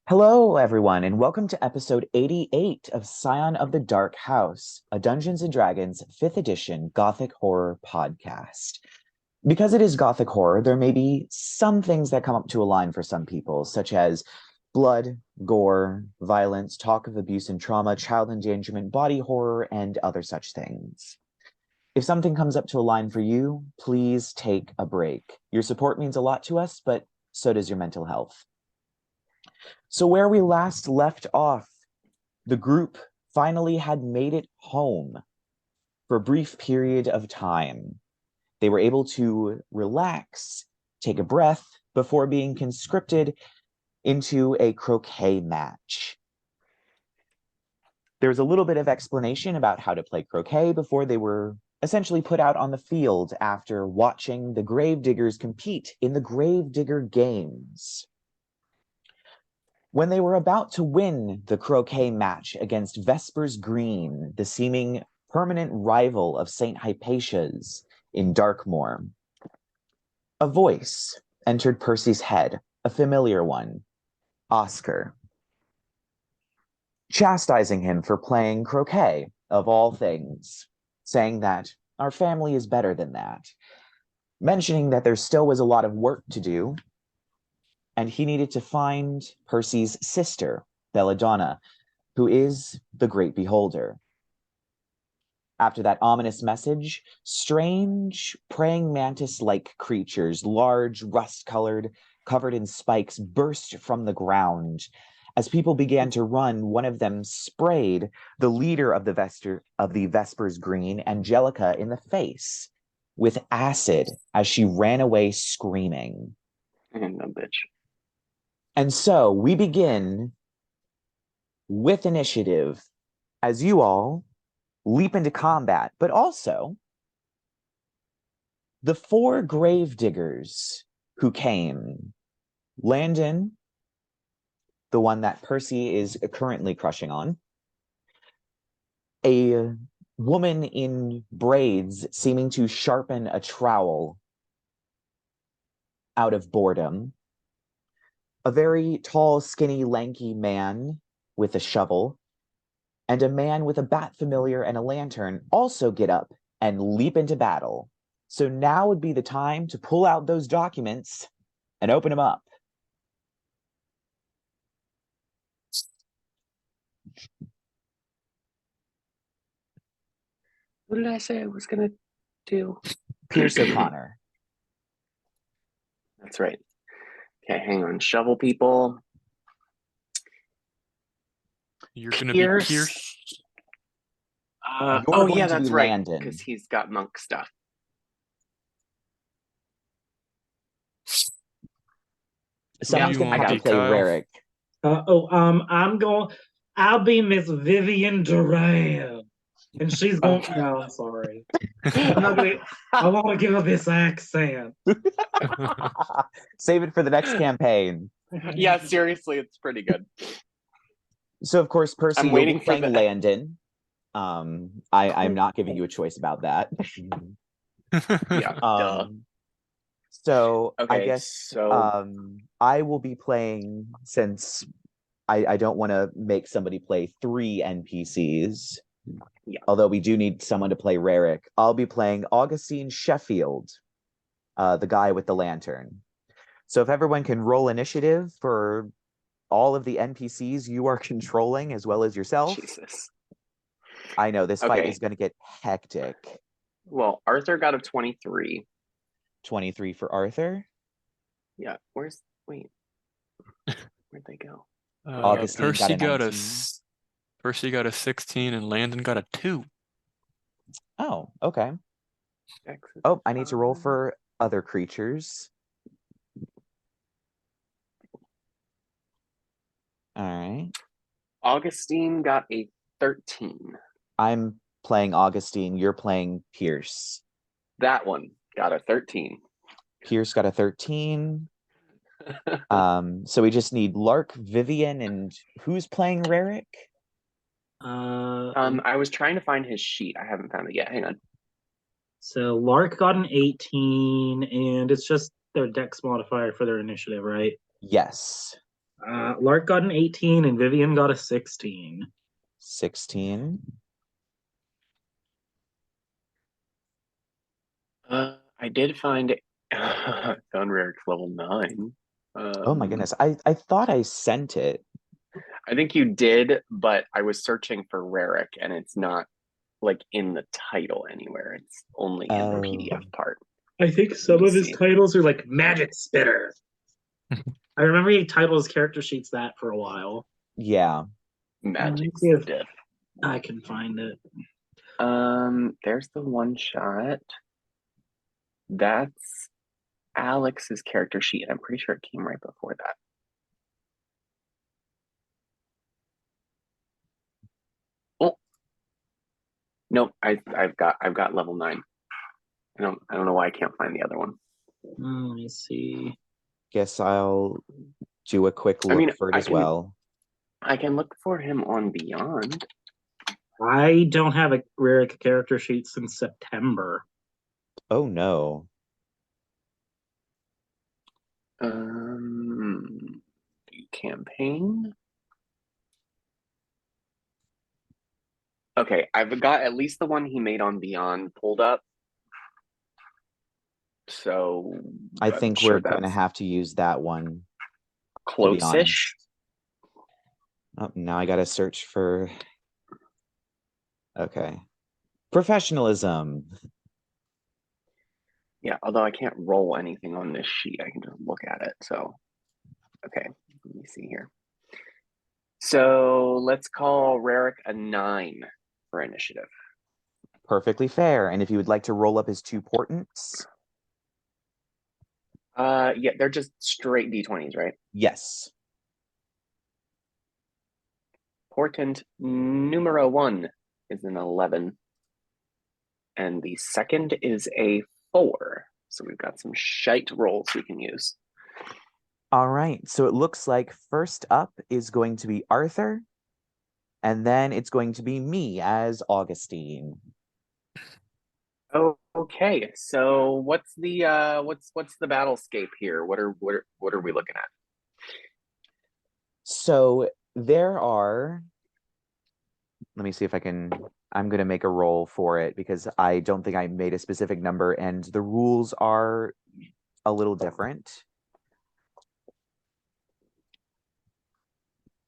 Hello, everyone, and welcome to episode 88 of Scion of the Dark House, a Dungeons & Dragons 5th edition Gothic horror podcast. Because it is Gothic horror, there may be some things that come up to a line for some people, such as blood, gore, violence, talk of abuse and trauma, child endangerment, body horror, and other such things. If something comes up to a line for you, please take a break. Your support means a lot to us, but so does your mental health. So where we last left off, the group finally had made it home for a brief period of time. They were able to relax, take a breath, before being conscripted into a croquet match. There was a little bit of explanation about how to play croquet before they were essentially put out on the field after watching the Gravediggers compete in the Gravedigger Games. When they were about to win the croquet match against Vespers Green, the seeming permanent rival of St. Hypatia's in Darkmoor, a voice entered Percy's head, a familiar one, Oscar, chastising him for playing croquet, of all things, saying that our family is better than that, mentioning that there still was a lot of work to do, and he needed to find Percy's sister, Belladonna, who is the Great Beholder. After that ominous message, strange praying mantis-like creatures, large, rust-colored, covered in spikes, burst from the ground. As people began to run, one of them sprayed the leader of the Vespers Green, Angelica, in the face with acid as she ran away screaming. And a bitch. And so we begin with initiative as you all leap into combat, but also the 4 Gravediggers who came. Landon, the one that Percy is currently crushing on. A woman in braids seeming to sharpen a trowel out of boredom. A very tall, skinny, lanky man with a shovel, and a man with a bat familiar and a lantern also get up and leap into battle. So now would be the time to pull out those documents and open them up. What did I say I was gonna do? Pierce O'Connor. That's right. Okay, hang on. Shovel people. You're gonna Pierce. be Pierce. You're oh going yeah, to that's be right. Landon. Because he's got monk stuff. Someone's you gonna wanna have to be, play Kyle? Rerek. I'll be Miss Vivian Duran. And she's going, no, I'm sorry. I want to give her this accent. Save it for the next campaign. Yeah, seriously, it's pretty good. So, of course, Percy, I'm you'll waiting be for playing Landon. I'm not giving you a choice about that. Yeah, duh. So I Okay, guess so I will be playing, since I don't want to make somebody play 3 NPCs. Yeah. Although we do need someone to play Rerek. I'll be playing Augustine Sheffield, the guy with the lantern. So if everyone can roll initiative for all of the NPCs you are controlling as well as yourself. Jesus. I know this fight Okay. is going to get hectic. Well, Arthur got a 23. 23 for Arthur. Yeah, wait. Where'd they go? Augustine Percy got a got 19. Percy got a 16 and Landon got a 2. Oh, okay. Texas. Oh, I need to roll for other creatures. All right. Augustine got a 13. I'm playing Augustine. You're playing Pierce. That one got a 13. Pierce got a 13. So we just need Lark, Vivian, and who's playing Rerek? I was trying to find his sheet. I haven't found it yet. Hang on. So Lark got an 18, and it's just their dex modifier for their initiative, right? Yes. Lark got an 18 and Vivian got a 16. 16. I did find found Rerek's level 9. Oh my goodness. I thought I sent it. I think you did, but I was searching for Rerek and it's not like in the title anywhere. It's only in the PDF part. I think some of his titles are like Magic Spitter. I remember he titled his character sheets that for a while. Yeah. Magic If Stiff. I can find it. There's the one shot. That's Alex's character sheet. I'm pretty sure it came right before that. Oh, nope. I've got level 9. I don't know why I can't find the other one. Let me see. Guess I'll do a quick look for it as well. I can look for him on Beyond. I don't have a Rerek character sheet since September. Oh no. Campaign. Okay, I've got at least the one he made on Beyond pulled up. So I think we're going to have to use that one. Close-ish. Oh, now I got to search for. Okay. Professionalism. Yeah, although I can't roll anything on this sheet, I can just look at it. So, okay, let me see here. So let's call Rerek a 9 for initiative. Perfectly fair. And if you would like to roll up his 2 portents. Yeah, they're just straight D20s, right? Yes. Portent numero 1 is an 11. And the second is a 4. So we've got some shite rolls we can use. All right. So it looks like first up is going to be Arthur. And then it's going to be me as Augustine. Oh, okay. So what's the battlescape here? What are we looking at? So there are, let me see if I can, I'm going to make a roll for it because I don't think I made a specific number and the rules are a little different.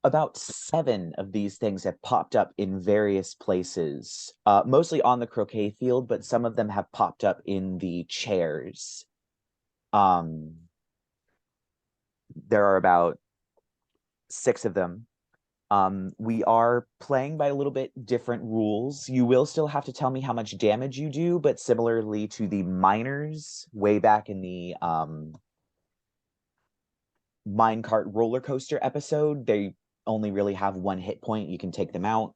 About 7 of these things have popped up in various places, mostly on the croquet field, but some of them have popped up in the chairs. There are about 6 of them. We are playing by a little bit different rules. You will still have to tell me how much damage you do, but similarly to the miners way back in the minecart roller coaster episode, they only really have 1 hit point. You can take them out,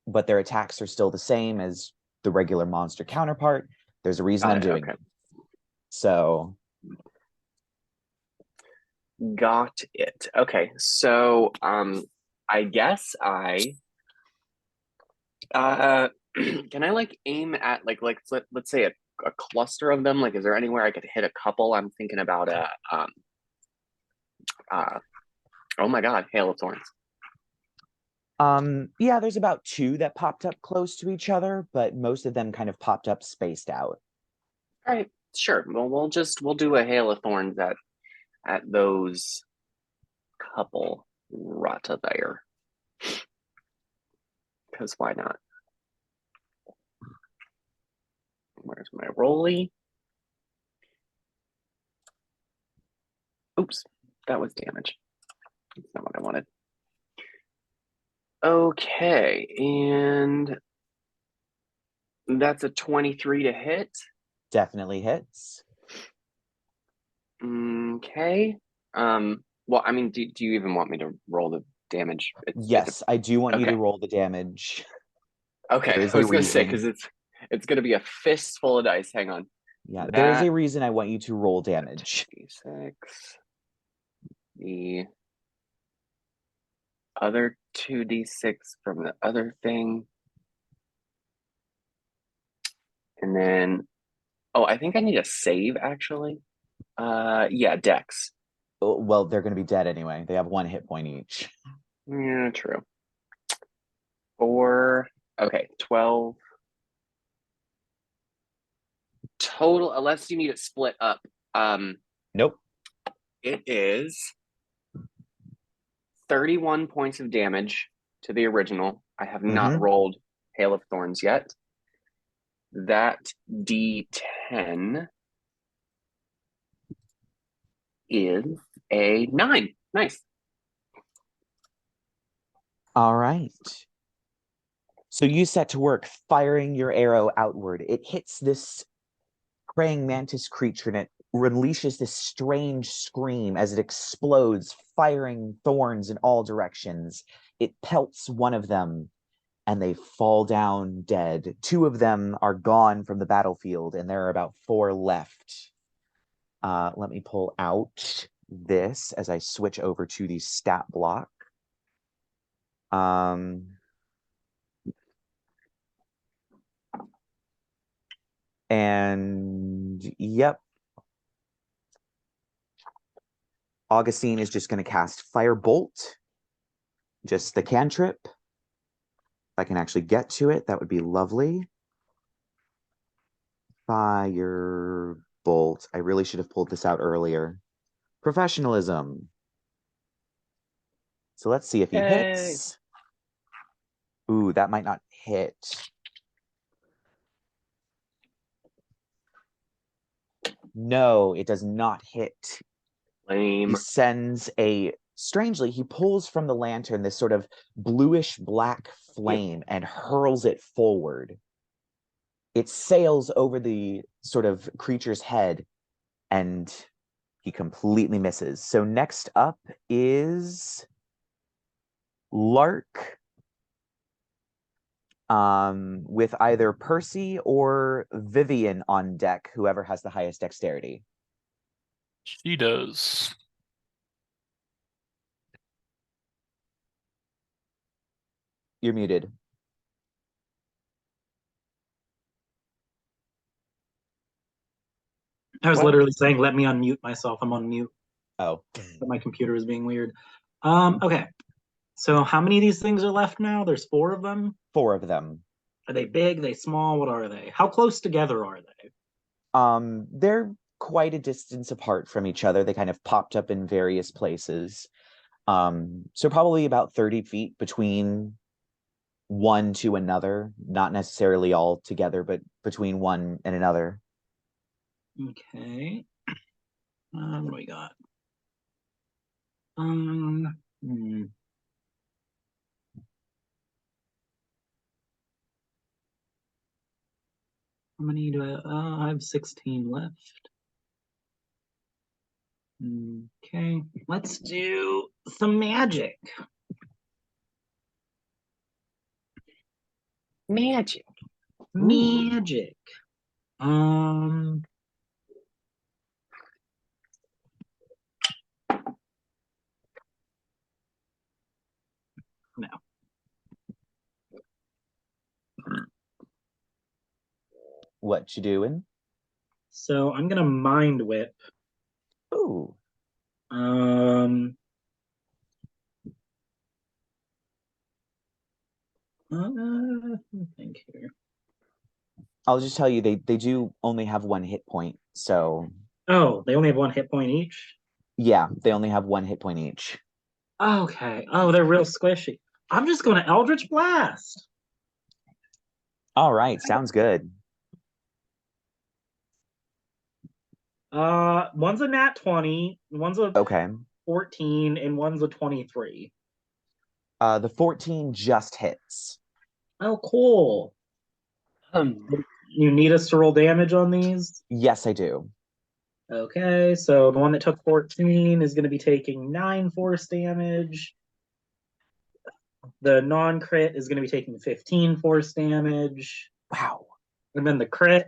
but their attacks are still the same as the regular monster counterpart. There's a reason I'm doing it. So got it. Okay, so I guess I can I like aim at let's say a cluster of them. Like, is there anywhere I could hit a couple? I'm thinking about oh my god, Hail of Thorns. Yeah, there's about 2 that popped up close to each other, but most of them kind of popped up spaced out. All right, sure. Well, we'll do a Hail of Thorns at those couple rata there. Because why not? Where's my rolly? Oops, that was damage. That's not what I wanted. Okay, and that's a 23 to hit. Definitely hits. Okay. Well, I mean, do you even want me to roll the damage? Yes, I do want you to roll the damage. Okay, I was going to say, because it's going to be a fistful of dice. Hang on. Yeah, there is a reason I want you to roll damage. 6. The other 2d6 from the other thing. And then, oh, I think I need a save, actually. Yeah, Dex. Well, they're going to be dead anyway. They have 1 hit point each. Yeah, true. 4. Okay, 12. Total, unless you need it split up. Nope. It is 31 points of damage to the original. I have not rolled Hail of Thorns yet. That D10 is a 9. Nice. All right. So you set to work firing your arrow outward. It hits this praying mantis creature and it releases this strange scream as it explodes, firing thorns in all directions. It pelts one of them and they fall down dead. 2 of them are gone from the battlefield and there are about 4 left. Let me pull out this as I switch over to the stat block. And yep. Augustine is just going to cast Firebolt. Just the cantrip. If I can actually get to it, that would be lovely. Firebolt. I really should have pulled this out earlier. Professionalism. So let's see if he hits. Ooh, that might not hit. No, it does not hit. Lame. He sends strangely, he pulls from the lantern this sort of bluish black flame and hurls it forward. It sails over the sort of creature's head and he completely misses. So next up is Lark, with either Percy or Vivian on deck, whoever has the highest dexterity. She does. You're muted. I was literally saying, let me unmute myself. I'm on mute. Oh. But my computer is being weird. Okay. So how many of these things are left now? There's 4 of them? 4 of them. Are they big? Are they small? What are they? How close together are they? They're quite a distance apart from each other. They kind of popped up in various places. So probably about 30 feet between one to another, not necessarily all together, but between one and another. Okay. What do we got? How many do I have 16 left. Okay, let's do some magic. Magic. Magic. No. What you doing? So I'm gonna mind whip. Ooh. Let me think here. I'll just tell you, they do only have 1 hit point, so Oh, they only have 1 hit point each? yeah, they only have 1 hit point each. Okay. Oh, they're real squishy. I'm just gonna Eldritch Blast. All right, sounds good. One's a nat 20, one's a Okay. 14, and one's a 23. The 14 just hits. Oh, cool. You need us to roll damage on these? Yes, I do. Okay, so the one that took 14 is going to be taking 9 force damage. The non-crit is going to be taking 15 force damage. Wow. And then the crit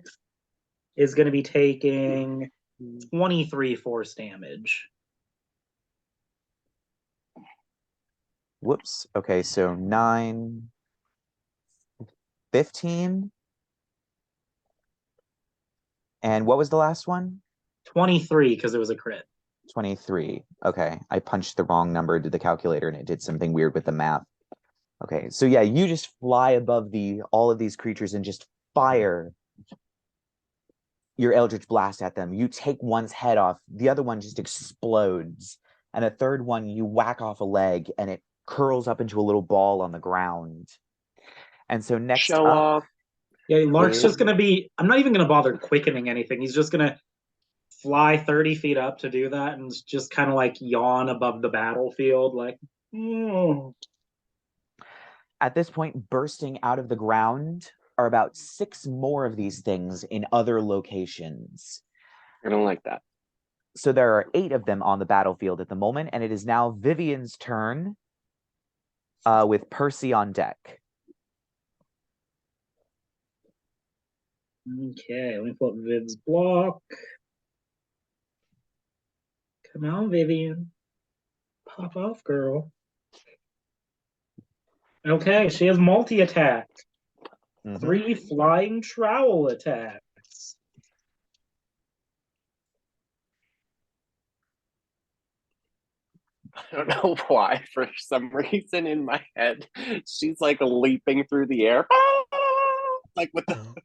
is going to be taking 23 force damage. Whoops. Okay, so 9, 15. And what was the last one? 23 because it was a crit. 23. Okay, I punched the wrong number to the calculator and it did something weird with the math. Okay, so yeah, you just fly above all of these creatures and just fire your Eldritch Blast at them. You take one's head off, the other one just explodes, and a third one you whack off a leg and it curls up into a little ball on the ground. And so next Show up, off. Yeah, Lark's is- just gonna be. I'm not even gonna bother quickening anything. He's just gonna fly 30 feet up to do that and just kind of like yawn above the battlefield, like. Oh. At this point, bursting out of the ground are about 6 more of these things in other locations. I don't like that. So there are 8 of them on the battlefield at the moment, and it is now Vivian's turn with Percy on deck. Okay, let me put Viv's block. Come on, Vivian. Pop off, girl. Okay, she has multi-attack. Mhm. 3 flying trowel attacks. I don't know why. For some reason in my head, she's like leaping through the air. Like with the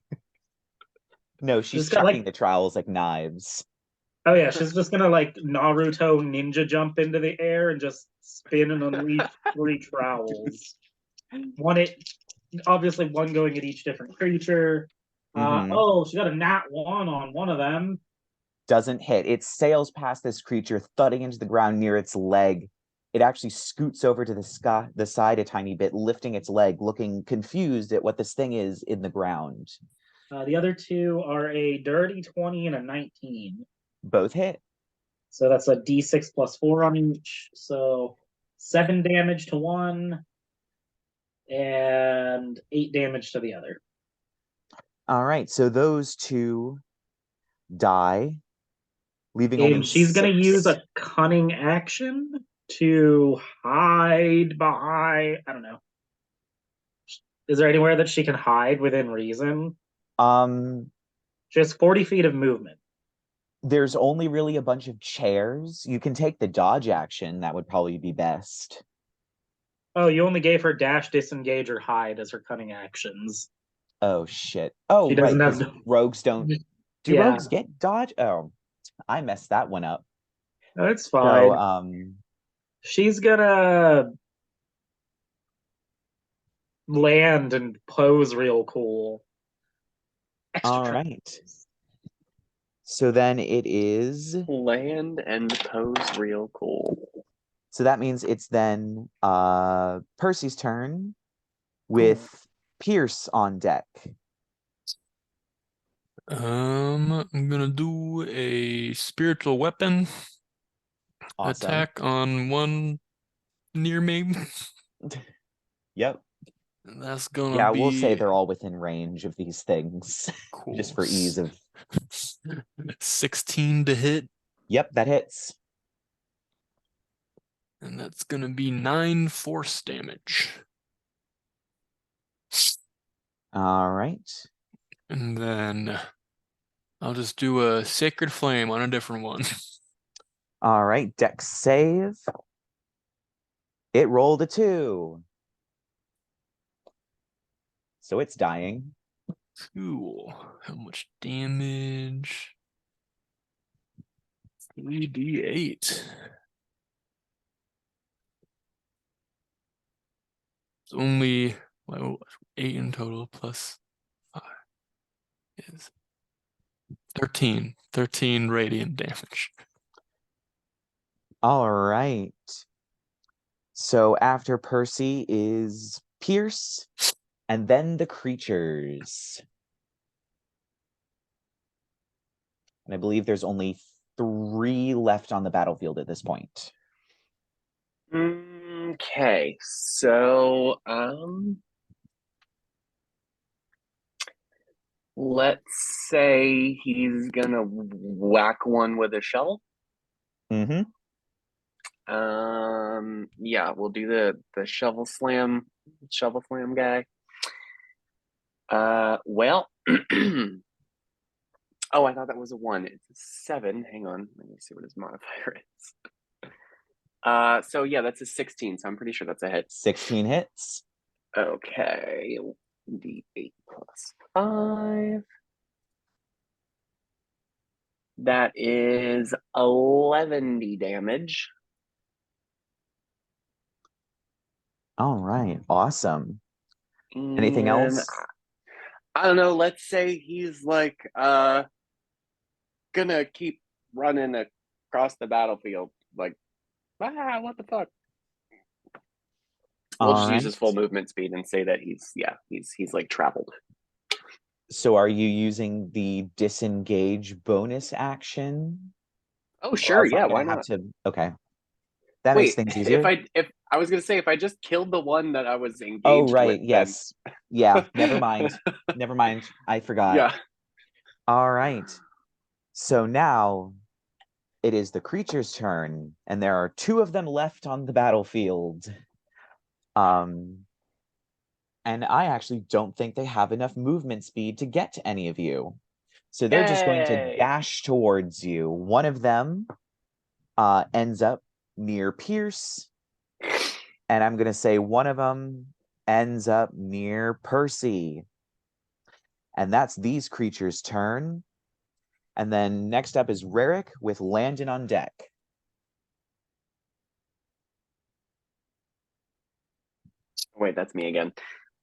No, she's Just got, chucking like- the trowels like knives. Oh yeah, she's just gonna like Naruto ninja jump into the air and just spin and unleash 3 trowels. Obviously one going at each different creature. Mhm. She got a nat 1 on one of them. Doesn't hit. It sails past this creature, thudding into the ground near its leg. It actually scoots over to the side a tiny bit, lifting its leg, looking confused at what this thing is in the ground. The other 2 are a dirty 20 and a 19. Both hit. So that's a d6 plus 4 on each. So 7 damage to one and 8 damage to the other. All right, so those 2 die, leaving And only she's going to 6. use a cunning action to hide behind. I don't know. Is there anywhere that she can hide within reason? She has 40 feet of movement. There's only really a bunch of chairs. You can take the dodge action. That would probably be best. Oh, you only gave her dash, disengage, or hide as her cunning actions. Oh, shit. Oh, She right, doesn't have. because rogues don't... Do Yeah. rogues get dodge? Oh, I messed that one up. That's fine. So, She's gonna land and pose real cool. all right. So then it is... land and pose real cool. So that means it's then Percy's turn with Pierce on deck. I'm gonna do a spiritual weapon Awesome. attack on one near me. Yep. That's gonna Yeah, be we'll say they're all within range of these things, cool. just for ease of... 16 to hit, Yep, that hits. and that's gonna be 9 force damage. All right. And then I'll just do a sacred flame on a different one. All right, dex save. It rolled a 2. So it's dying. Cool. How much damage? 3d8. It's only 8 in total plus 5 is 13. 13 radiant damage. All right. So after Percy is Pierce, and then the creatures. And I believe there's only 3 left on the battlefield at this point. Okay, so let's say he's gonna whack one with a shell. Mm-hmm. Yeah, we'll do the shovel slam guy. Well, Oh, I thought that was a 1. It's a 7. Hang on. Let me see what his modifier is. So yeah, that's a 16. So I'm pretty sure that's a hit. 16 hits. Okay. D8 plus 5. That is 11 damage. All right, awesome. Anything And else? I don't know, let's say he's like gonna keep running across the battlefield. Like, what the fuck? We'll just use his full movement speed and say that he's like traveled. So are you using the disengage bonus action? Oh sure, yeah, why not? Okay. That makes things easier. If I was gonna say if I just killed the one that I was engaged Oh right, with, yes. Yeah, never mind. Never mind. I forgot. Yeah. All right. So now it is the creature's turn, and there are 2 of them left on the battlefield. And I actually don't think they have enough movement speed to get to any of you. So they're just going to dash towards you. One of them ends up near Pierce. And I'm going to say one of them ends up near Percy. And that's these creatures' turn. And then next up is Rerek with Landon on deck. Wait, that's me again.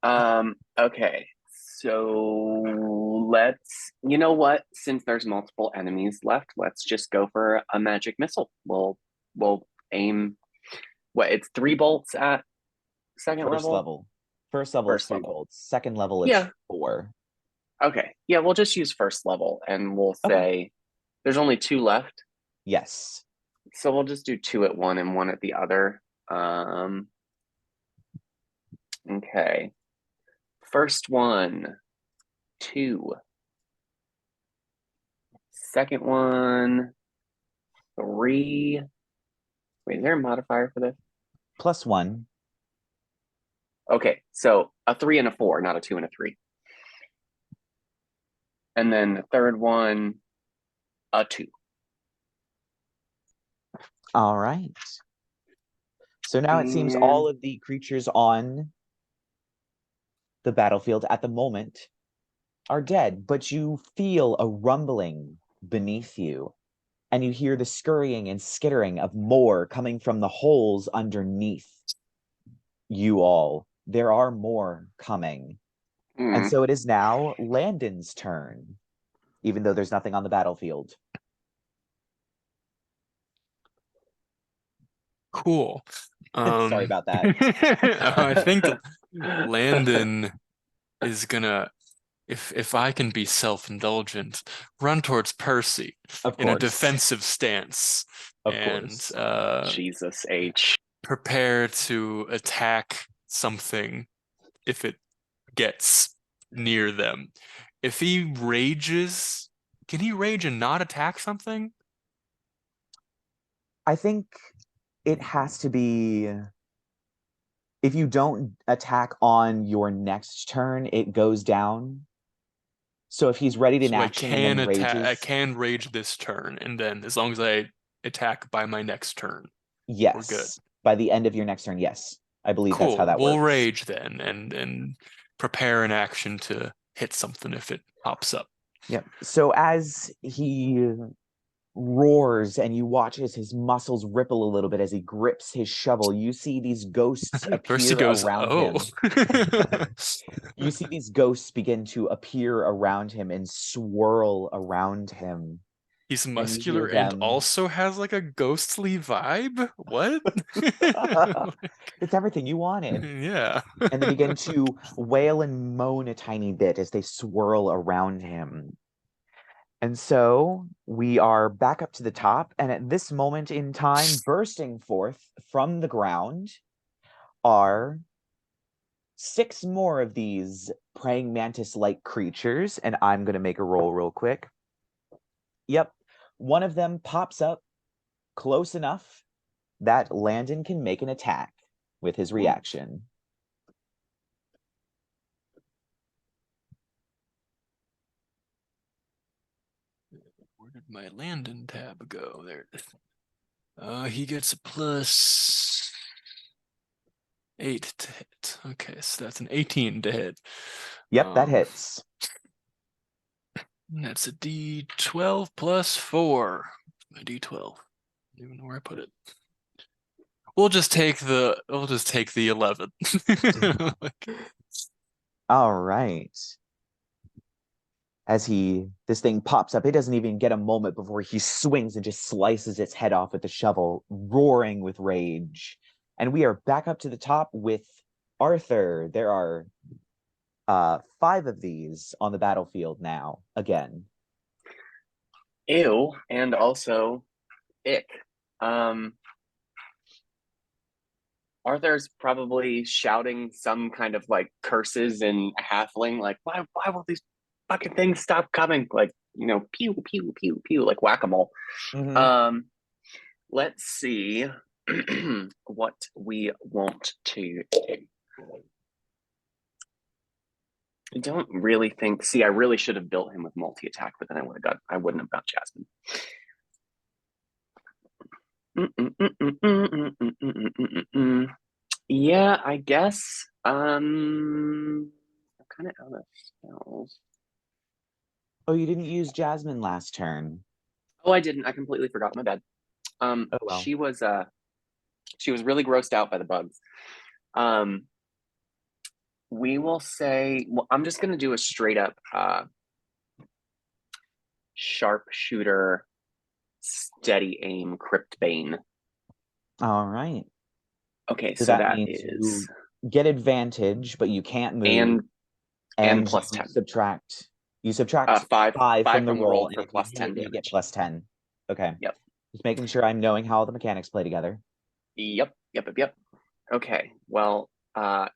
Okay. So you know what? Since there's multiple enemies left, let's just go for a magic missile. We'll aim. It's 3 bolts at second level? First level is 3 bolts. Second level is 4. Okay. Yeah, we'll just use first level and we'll say there's only 2 left. Yes. So we'll just do 2 at one and 1 at the other. Okay. First one, 2. Second one, 3. Wait, is there a modifier for this? +1. Okay, so a 3 and a 4, not a 2 and a 3. And then the third one, a 2. All right. So now it seems all of the creatures on the battlefield at the moment are dead, but you feel a rumbling beneath you, and you hear the scurrying and skittering of more coming from the holes underneath you all. There are more coming. And so it is now Landon's turn, even though there's nothing on the battlefield. Cool. Sorry about that. I think Landon is gonna, if I can be self-indulgent, run towards Percy in a defensive stance. Of course. Jesus H. Prepare to attack something if it gets near them. If he rages, can he rage and not attack something? I think it has to be, if you don't attack on your next turn, it goes down. So if he's ready to action and then rages, I can rage this turn, and then as long as I attack by my next turn, yes, we're good. By the end of your next turn, yes, I believe that's how that works. We'll rage then, and prepare an action to hit something if it pops up. Yep. So as he roars and you watch as his muscles ripple a little bit as he grips his shovel, you see these ghosts appear around him. You see these ghosts begin to appear around him and swirl around him. He's muscular and also has like a ghostly vibe. What? It's everything you wanted. Yeah. And they begin to wail and moan a tiny bit as they swirl around him. And so we are back up to the top, and at this moment in time, bursting forth from the ground are 6 more of these praying mantis-like creatures, and I'm going to make a roll real quick. Yep, one of them pops up close enough that Landon can make an attack with his reaction. my Landon tab go? There it is. He gets a +8 to hit. Okay, so that's an 18 to hit. Yep, that hits. That's a D12 plus 4. My D12. I don't even know where I put it. We'll just take the 11. All right. As this thing pops up, it doesn't even get a moment before he swings and just slices its head off with the shovel, roaring with rage. And we are back up to the top with Arthur. There are 5 of these on the battlefield now, again. Ew, and also ick. Arthur's probably shouting some kind of like curses in halfling, like, why will these fucking things stop coming? Like, pew, pew, pew, pew, like whack-a-mole. Mm-hmm. Let's see what we want to do. I don't really think. See, I really should have built him with multi-attack, but then I wouldn't have got Jasmine. Yeah, I guess. I'm kind of out of spells. Oh, you didn't use Jasmine last turn. Oh, I didn't. I completely forgot. My bad. Oh, well. She was really grossed out by the bugs. We will say, well, I'm just gonna do a straight up sharpshooter, steady aim, Crypt Bane. All right. Okay, So that that means is you get advantage, but you can't move. and plus 10. You subtract 5 from the roll for and if plus you 10 hit, damage. you get plus 10. Okay. Yep. Just making sure I'm knowing how the mechanics play together. Yep. Okay. Well,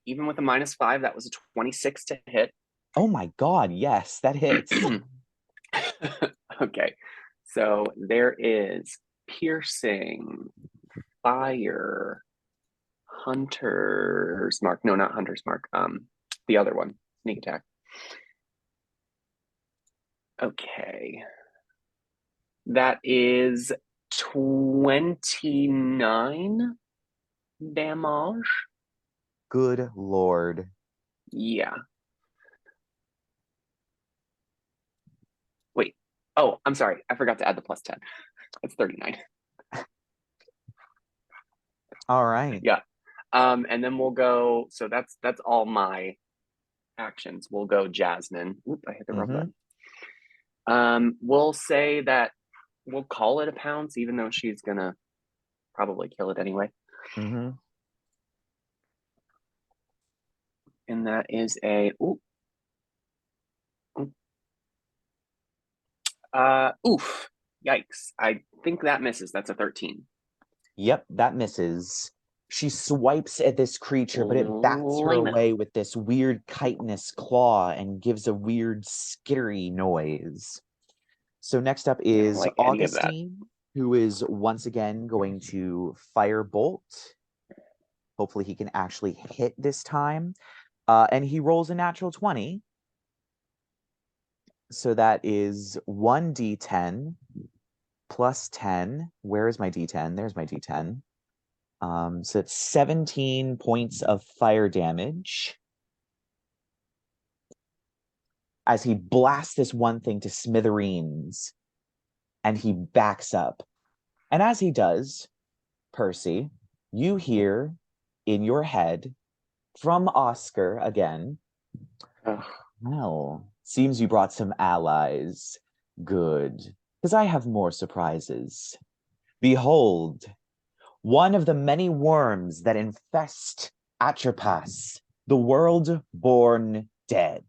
even with a -5, that was a 26 to hit. Oh my god, yes, that hits. Okay. So there is piercing, fire, hunter's mark. No, not hunter's mark. The other one, sneak attack. Okay. That is 29 damage. Good lord. Yeah. Wait. Oh, I'm sorry. I forgot to add the plus 10. It's 39. All right. Yeah. And then we'll go. So that's all my actions. We'll go Jasmine. Oop, I hit the wrong button. We'll say that we'll call it a pounce, even though she's gonna probably kill it anyway. Mm-hmm. And that is a oof. Yikes. I think that misses. That's a 13. Yep, that misses. She swipes at this creature, but it bats her away with this weird chitinous claw and gives a weird skittery noise. So next up is like Augustine, who is once again going to firebolt. Hopefully he can actually hit this time. And he rolls a natural 20. So that is 1d10 plus 10. Where is my d10? There's my d10. So it's 17 points of fire damage as he blasts this one thing to smithereens and he backs up. And as he does, Percy, you hear in your head from Oscar again, well, seems you brought some allies. Good, because I have more surprises. Behold, one of the many worms that infest Atropos, the world-born dead.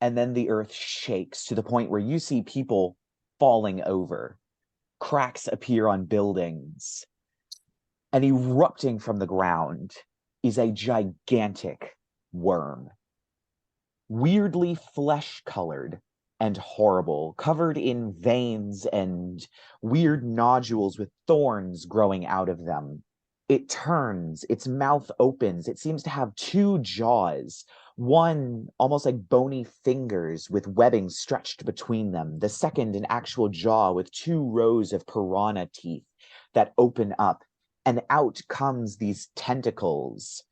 And then the earth shakes to the point where you see people falling over. Cracks appear on buildings. And erupting from the ground is a gigantic worm. Weirdly flesh-colored and horrible, covered in veins and weird nodules with thorns growing out of them. It turns, its mouth opens, it seems to have 2 jaws, One almost like bony fingers with webbing stretched between them. The second, an actual jaw with 2 rows of piranha teeth that open up, and out comes these tentacles,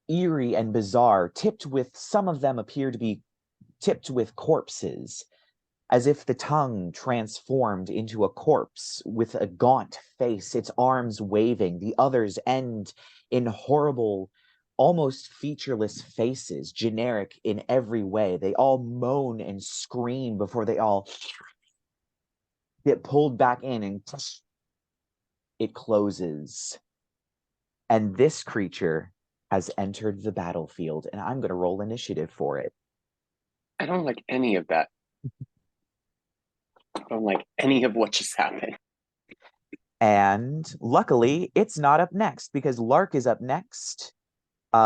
eerie and bizarre, tipped with, some of them appear to be tipped with corpses, as if the tongue transformed into a corpse with a gaunt face, its arms waving, the others end in horrible, almost featureless faces, generic in every way. They all moan and scream before they all get pulled back in, and it closes. And this creature has entered the battlefield, and I'm going to roll initiative for it. I don't like any of that. I don't like any of what just happened. And luckily, it's not up next, because Lark is up next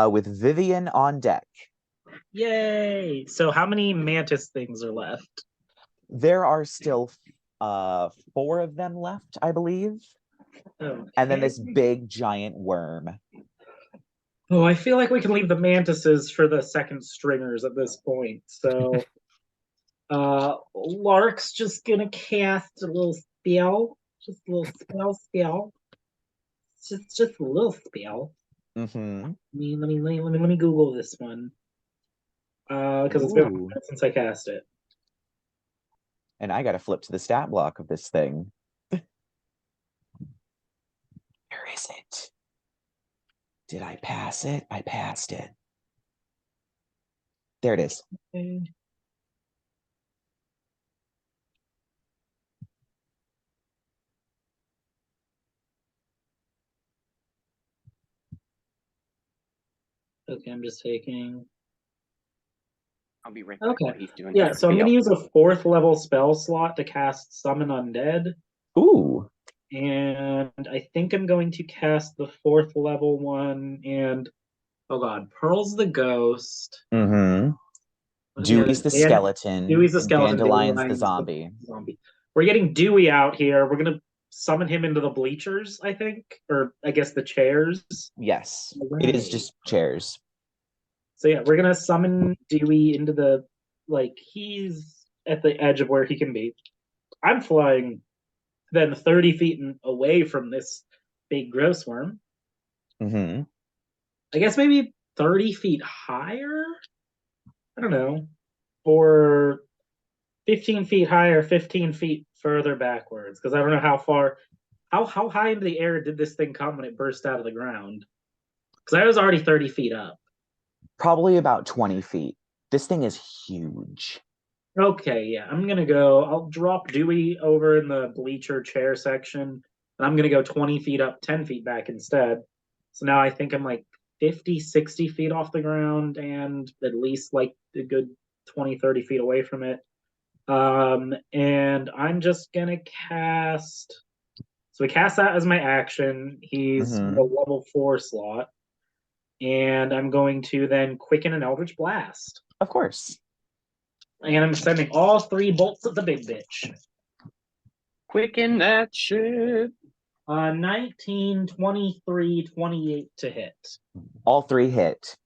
with Vivian on deck. Yay! So how many mantis things are left? There are still 4 of them left, I believe. Okay. And then this big giant worm. Oh, I feel like we can leave the mantises for the second stringers at this point. So Lark's just gonna cast a little spell. Just a little spell. Just a little spell. Mm-hmm. Let me Google this one. Because it's been a while since I cast it. And I gotta flip to the stat block of this thing. Where is it? Did I pass it? I passed it. There it is. Okay. Okay, I'm just taking. I'll be right back. Okay. While he's doing Yeah, so I'm going to use a 4th level spell slot to cast Summon Undead. Ooh. And I think I'm going to cast the 4th level one. And, oh god, Pearl's the ghost. Mm-hmm. Dewey's the skeleton. Dewey's the skeleton. Dandelion's the zombie. We're getting Dewey out here. We're going to summon him into the bleachers, I think. Or, I guess, the chairs. Yes. Right. It is just chairs. So yeah, we're gonna summon Dewey into the, like, he's at the edge of where he can be. I'm flying then 30 feet away from this big gross worm. Mm-hmm. I guess maybe 30 feet higher? I don't know. Or 15 feet higher, 15 feet further backwards. Because I don't know how far, how high into the air did this thing come when it burst out of the ground? Because I was already 30 feet up. Probably about 20 feet. This thing is huge. Okay, yeah. I'm going to go. I'll drop Dewey over in the bleacher chair section. And I'm going to go 20 feet up, 10 feet back instead. So now I think I'm like 50, 60 feet off the ground and at least like a good 20, 30 feet away from it. And I'm just going to cast. So we cast that as my action. He's a level 4 slot. And I'm going to then quicken an Eldritch Blast. Of course. And I'm sending all 3 bolts at the big bitch. Quicken that shit. 19, 23, 28 to hit. All 3 hit.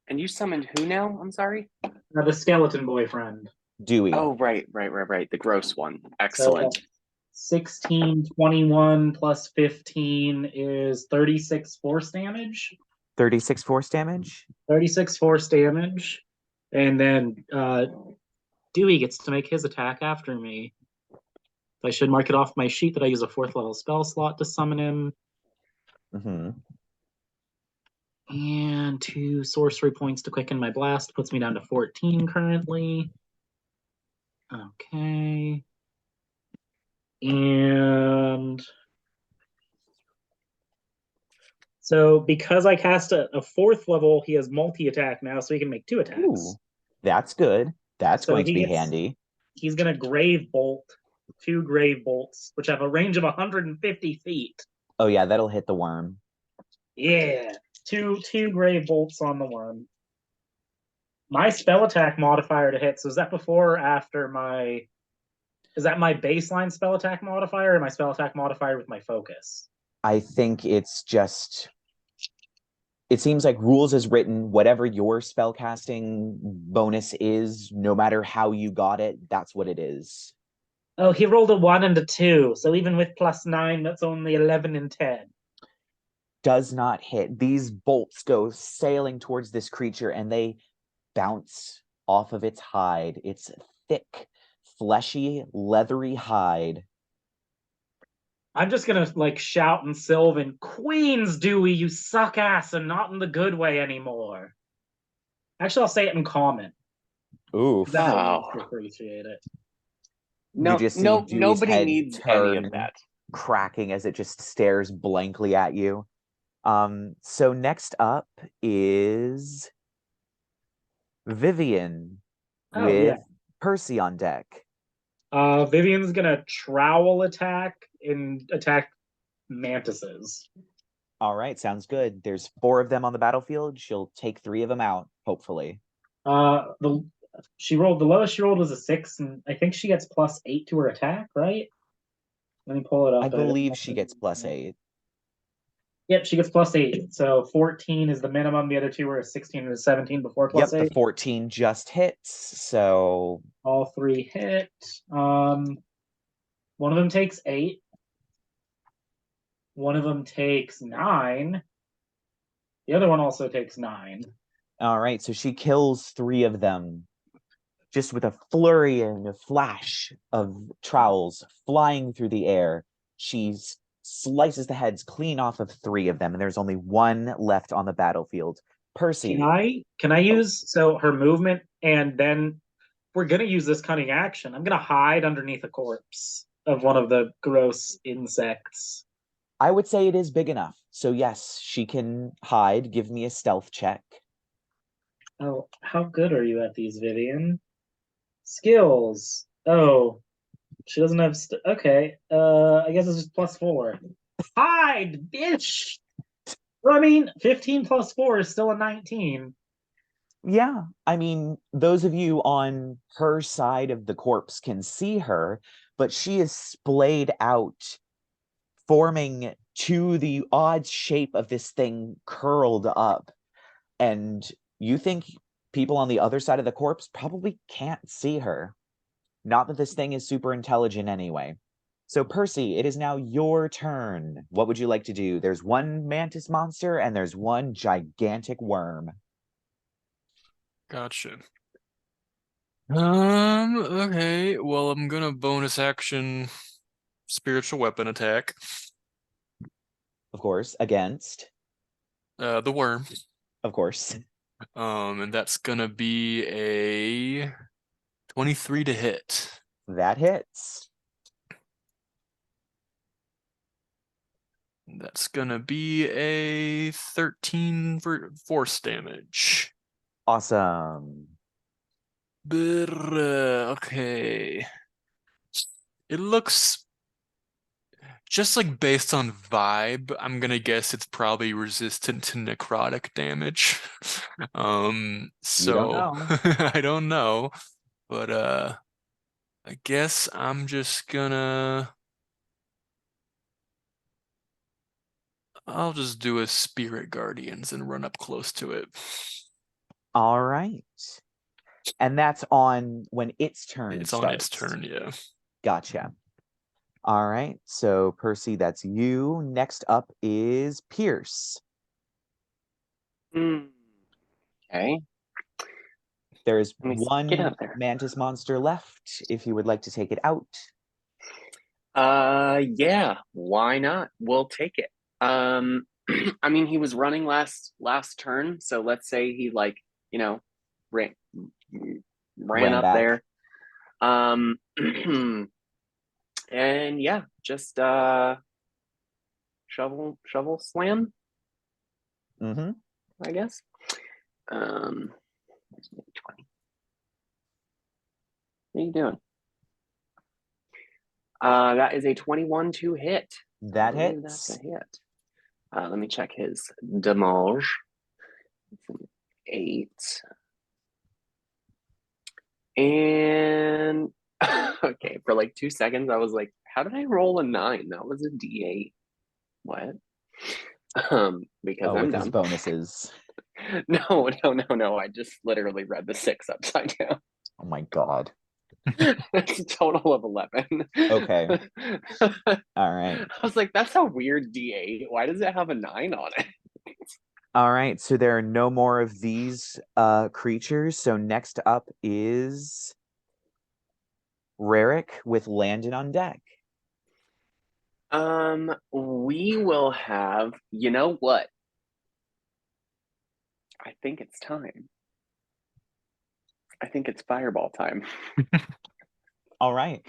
And you summoned who now? I'm sorry? The skeleton boyfriend. Dewey. Oh, right. The gross one. Excellent. So 16, 21 plus 15 is 36 force damage. 36 force damage? 36 force damage. And then Dewey gets to make his attack after me. I should mark it off my sheet that I use a 4th level spell slot to summon him. Mm-hmm. And 2 sorcery points to quicken my blast. Puts me down to 14 currently. Okay. And so because I cast a 4th level, he has multi-attack now, so he can make 2 attacks. Ooh, that's good. That's going to be handy. He's going to Grave Bolt 2 Grave Bolts, which have a range of 150 feet. Oh yeah, that'll hit the worm. Yeah, two Grave Bolts on the worm. My spell attack modifier to hit, so is that before or after my... Is that my baseline spell attack modifier or my spell attack modifier with my focus? I think it's just it seems like rules is written, whatever your spellcasting bonus is, no matter how you got it, that's what it is. Oh, he rolled a 1 and a 2, so even with +9, that's only 11 and 10. Does not hit. These bolts go sailing towards this creature and they bounce off of its hide. Its thick, fleshy, leathery hide. I'm just gonna like shout in Sylvan, Queens, Dewey, you suck ass, and not in the good way anymore. Actually, I'll say it in common. Oof. Then I'll Wow. appreciate it. No, You just see no, Dewey's nobody head needs turn, any of that. cracking as it just stares blankly at you. So next up is Vivian with Percy on deck. Vivian's gonna trowel attack and attack mantises. All right, sounds good. There's 4 of them on the battlefield. She'll take 3 of them out, hopefully. The lowest she rolled was a 6, and I think she gets +8 to her attack, right? Let me pull it up. I believe she gets +8. Yep, she gets +8. So 14 is the minimum. The other two were 16 and 17 before +8. Yep, the 14 just hits, so all 3 hit. One of them takes 8. One of them takes 9. The other one also takes 9. all right, so she kills 3 of them just with a flurry and a flash of trowels flying through the air. She slices the heads clean off of 3 of them, and there's only 1 left on the battlefield. Percy. Can I use her movement, and then we're gonna use this cunning action. I'm gonna hide underneath a corpse of one of the gross insects. I would say it is big enough. So yes, she can hide. Give me a stealth check. Oh, how good are you at these, Vivian? Skills. Oh, she doesn't have. Okay. I guess it's just +4. Hide, bitch. Well, I mean, 15 + 4 is still a 19. Yeah, I mean, those of you on her side of the corpse can see her, but she is splayed out, forming to the odd shape of this thing curled up. And you think people on the other side of the corpse probably can't see her. Not that this thing is super intelligent anyway. So Percy, it is now your turn. What would you like to do? There's 1 mantis monster and there's 1 gigantic worm. Gotcha. Okay. Well, I'm gonna bonus action spiritual weapon attack. Of course, against. The worm. Of course. And that's gonna be a 23 to hit. That hits. That's gonna be a 13 for force damage. Awesome. Okay. It looks just like based on vibe, I'm gonna guess it's probably resistant to necrotic damage. You don't know. I don't know, but I guess I'm just gonna I'll just do a Spirit Guardians and run up close to it. All right. And that's on when its turn It's starts. on its turn, yeah. Gotcha. All right. So Percy, that's you. Next up is Pierce. Okay. There's Get 1 out there. mantis monster left if you would like to take it out. Yeah, why not? We'll take it. I mean, he was running last turn, so let's say he ran up back. there. And yeah, just shovel slam. Mm-hmm. I guess. 20. What are you doing? That is a 21 to hit. That hits. That's a hit. Let me check his damage. It's an 8. And okay, for like 2 seconds, I was like, how did I roll a 9? That was a D8. What? Because with I'm his dumb. bonuses. No. I just literally read the 6 upside down. Oh my god. That's a total of 11. Okay. All right. I was like, that's a weird D8. Why does it have a 9 on it? All right, so there are no more of these creatures. So next up is Rerek with Landon on deck. We will have, you know what? I think it's time. I think it's fireball time. All right.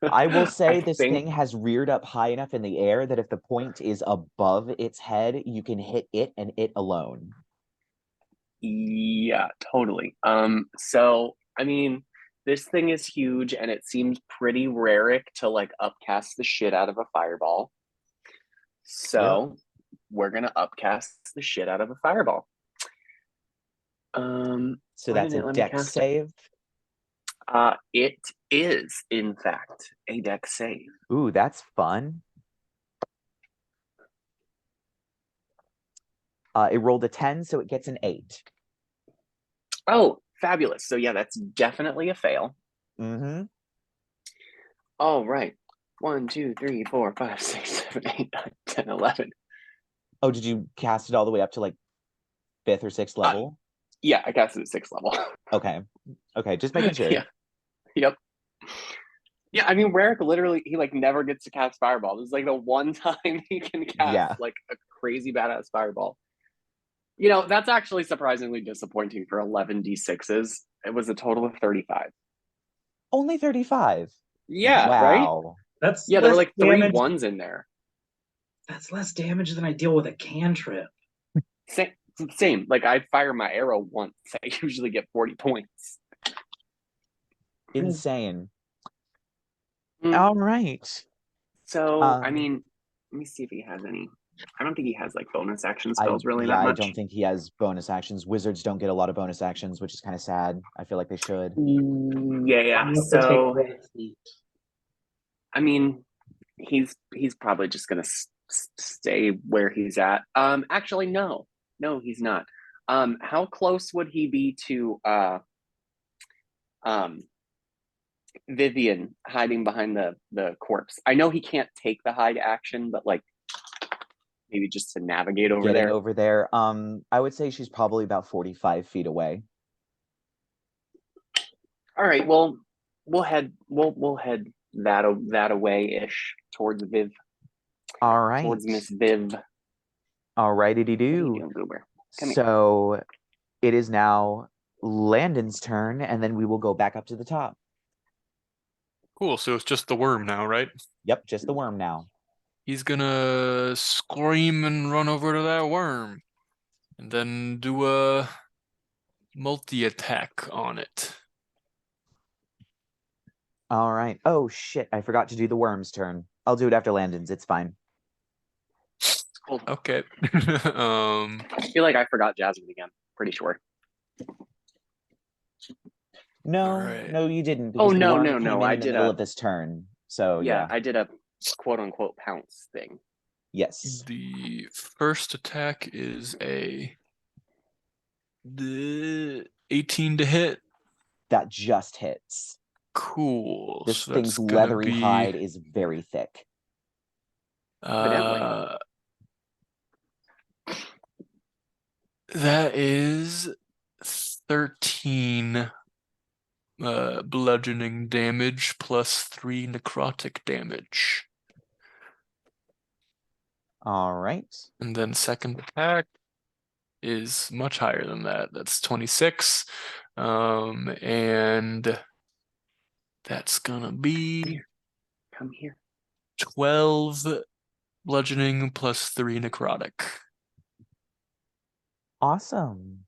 I will say this think, thing has reared up high enough in the air that if the point is above its head, you can hit it and it alone. Yeah, totally. So I mean, this thing is huge and it seems pretty Reric to like upcast the shit out of a fireball. So we're gonna upcast the shit out of a fireball. So that's a dex save. It is in fact a dex save. Ooh, that's fun. It rolled a 10, so it gets an 8. Oh, fabulous. So yeah, that's definitely a fail. Mm-hmm. All right. 1, 2, 3, 4, 5, 6, 7, 8, 9, 10, 11. Oh, did you cast it all the way up to like 5th or 6th level? Yeah, I cast it at 6th level. Okay, just making sure. Yeah. Yep. Yeah, I mean, Rerick literally, he like never gets to cast Fireball. This is like the one time he can cast like a crazy badass Fireball. You know, that's actually surprisingly disappointing for 11 D6s. It was a total of 35. Only 35? Yeah, wow. Right? That's yeah, there were like 3 damage. 1s in there. That's less damage than I deal with a cantrip. Same. Like I fire my arrow once. I usually get 40 points. Insane. All right. So, I mean, let me see if he has any. I don't think he has like bonus action spells really that much. I don't think he has bonus actions. Wizards don't get a lot of bonus actions, which is kind of sad. I feel like they should. Yeah. So, I mean, he's probably just gonna stay where he's at. Actually, no, he's not. How close would he be to Vivian hiding behind the corpse? I know he can't take the hide action, but like maybe just to navigate over Getting there. over there. I would say she's probably about 45 feet away. All right. Well, we'll head that away-ish towards Viv. All right. Towards Miss Viv. All righty do. So it is now Landon's turn, and then we will go back up to the top. Cool. So it's just the worm now, right? Yep, just the worm now. He's gonna scream and run over to that worm, and then do a multi-attack on it. All right. Oh shit! I forgot to do the worm's turn. I'll do it after Landon's. It's fine. Cool. Okay. I feel like I forgot Jasmine again. Pretty sure. No, you didn't. Oh no. I did in the middle of this turn. So yeah, I did a quote unquote pounce thing. Yes. The first attack is the 18 to hit. That just hits. Cool. This thing's leathery hide is very thick. That is 13 bludgeoning damage plus 3 necrotic damage. All right. And then second attack is much higher than that. That's 26. And that's gonna be come here. 12 bludgeoning plus 3 necrotic. Awesome.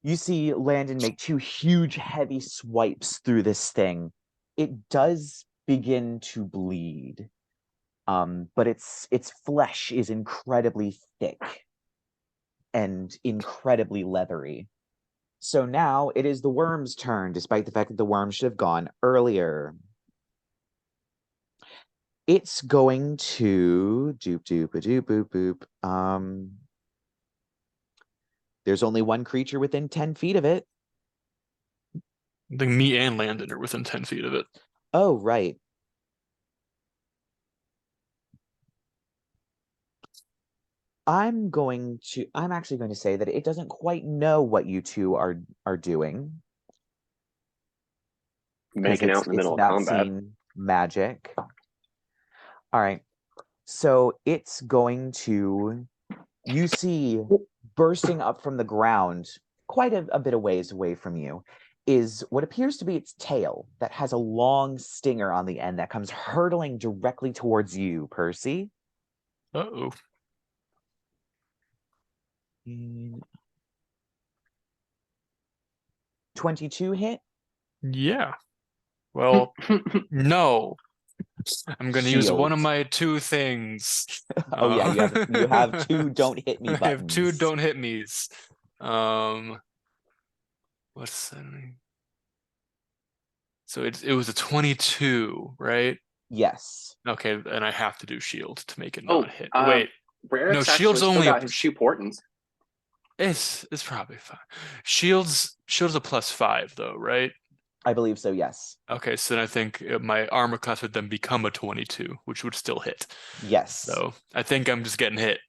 You see Landon make 2 huge, heavy swipes through this thing. It does begin to bleed. But its flesh is incredibly thick and incredibly leathery. So now it is the worm's turn, despite the fact that the worm should have gone earlier. It's going to doop doop a doop boop boop. There's only one creature within 10 feet of it. I think me and Landon are within 10 feet of it. Oh, right. I'm actually going to say that it doesn't quite know what you two are doing. Making out in the middle of not combat. seen magic. All right. So it's going to, you see bursting up from the ground quite a bit of ways away from you is what appears to be its tail that has a long stinger on the end that comes hurtling directly towards you, Percy. Uh-oh. 22 hit? Yeah. Well, no. I'm going to use one of Shield. my two things. Oh yeah, you have two don't hit me buttons. I have two don't hit me's. What's that? So it was a 22, right? Yes. Okay, and I have to do shield to make it Oh, not hit. Wait, Rerek's no, actually shield's still only got his 2 portents. It's probably fine. Shield's a +5 though, right? I believe so, yes. Okay, so then I think my armor class would then become a 22, which would still hit. Yes. So I think I'm just getting hit.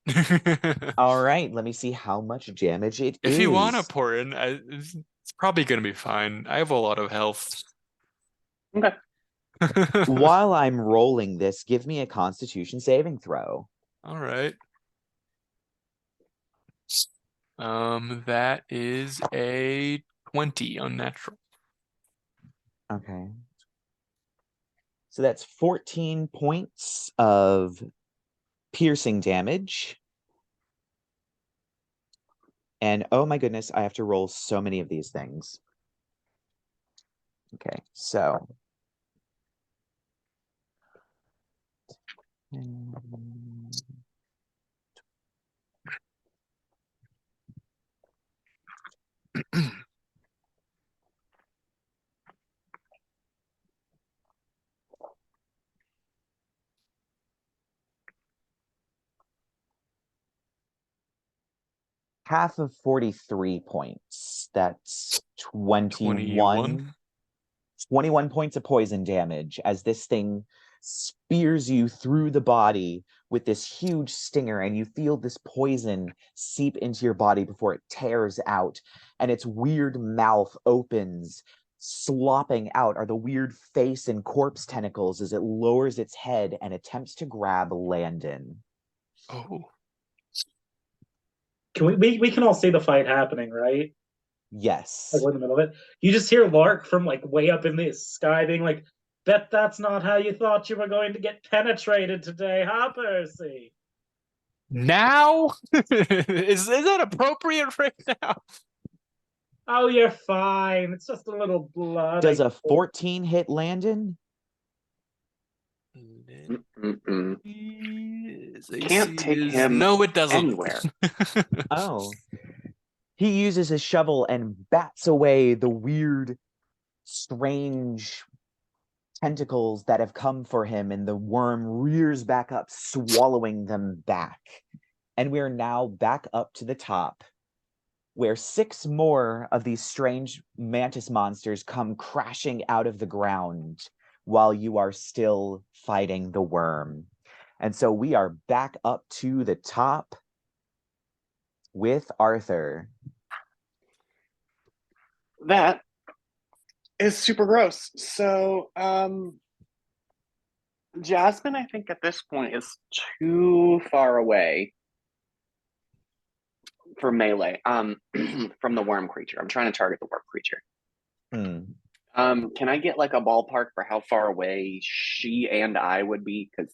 All right, let me see how much damage it is. If you want to pour in, it's probably going to be fine. I have a lot of health. Okay. While I'm rolling this, give me a Constitution saving throw. All right. That is a 20 unnatural. Okay. So that's 14 points of piercing damage. And oh my goodness, I have to roll so many of these things. Okay, so. Half of 43 points. That's 21. 21 points of poison damage as this thing spears you through the body with this huge stinger, and you feel this poison seep into your body before it tears out, and its weird mouth opens. Slopping out are the weird face and corpse tentacles as it lowers its head and attempts to grab Landon. Oh. Can we can all see the fight happening, right? Yes. Like we're in the middle of it. You just hear Lark from like way up in the sky being like, "Bet that's not how you thought you were going to get penetrated today, huh, Percy?" Now? Is that appropriate right now? Oh, you're fine. It's just a little blood. Does a 14 hit Landon? Can't take him No, it doesn't. anywhere. Oh. He uses his shovel and bats away the weird, strange tentacles that have come for him, and the worm rears back up, swallowing them back. And we're now back up to the top, where 6 more of these strange mantis monsters come crashing out of the ground while you are still fighting the worm. And so we are back up to the top with Arthur. That is super gross. So, Jasmine, I think at this point is too far away for melee. From the worm creature. I'm trying to target the worm creature. Can I get like a ballpark for how far away she and I would be? Because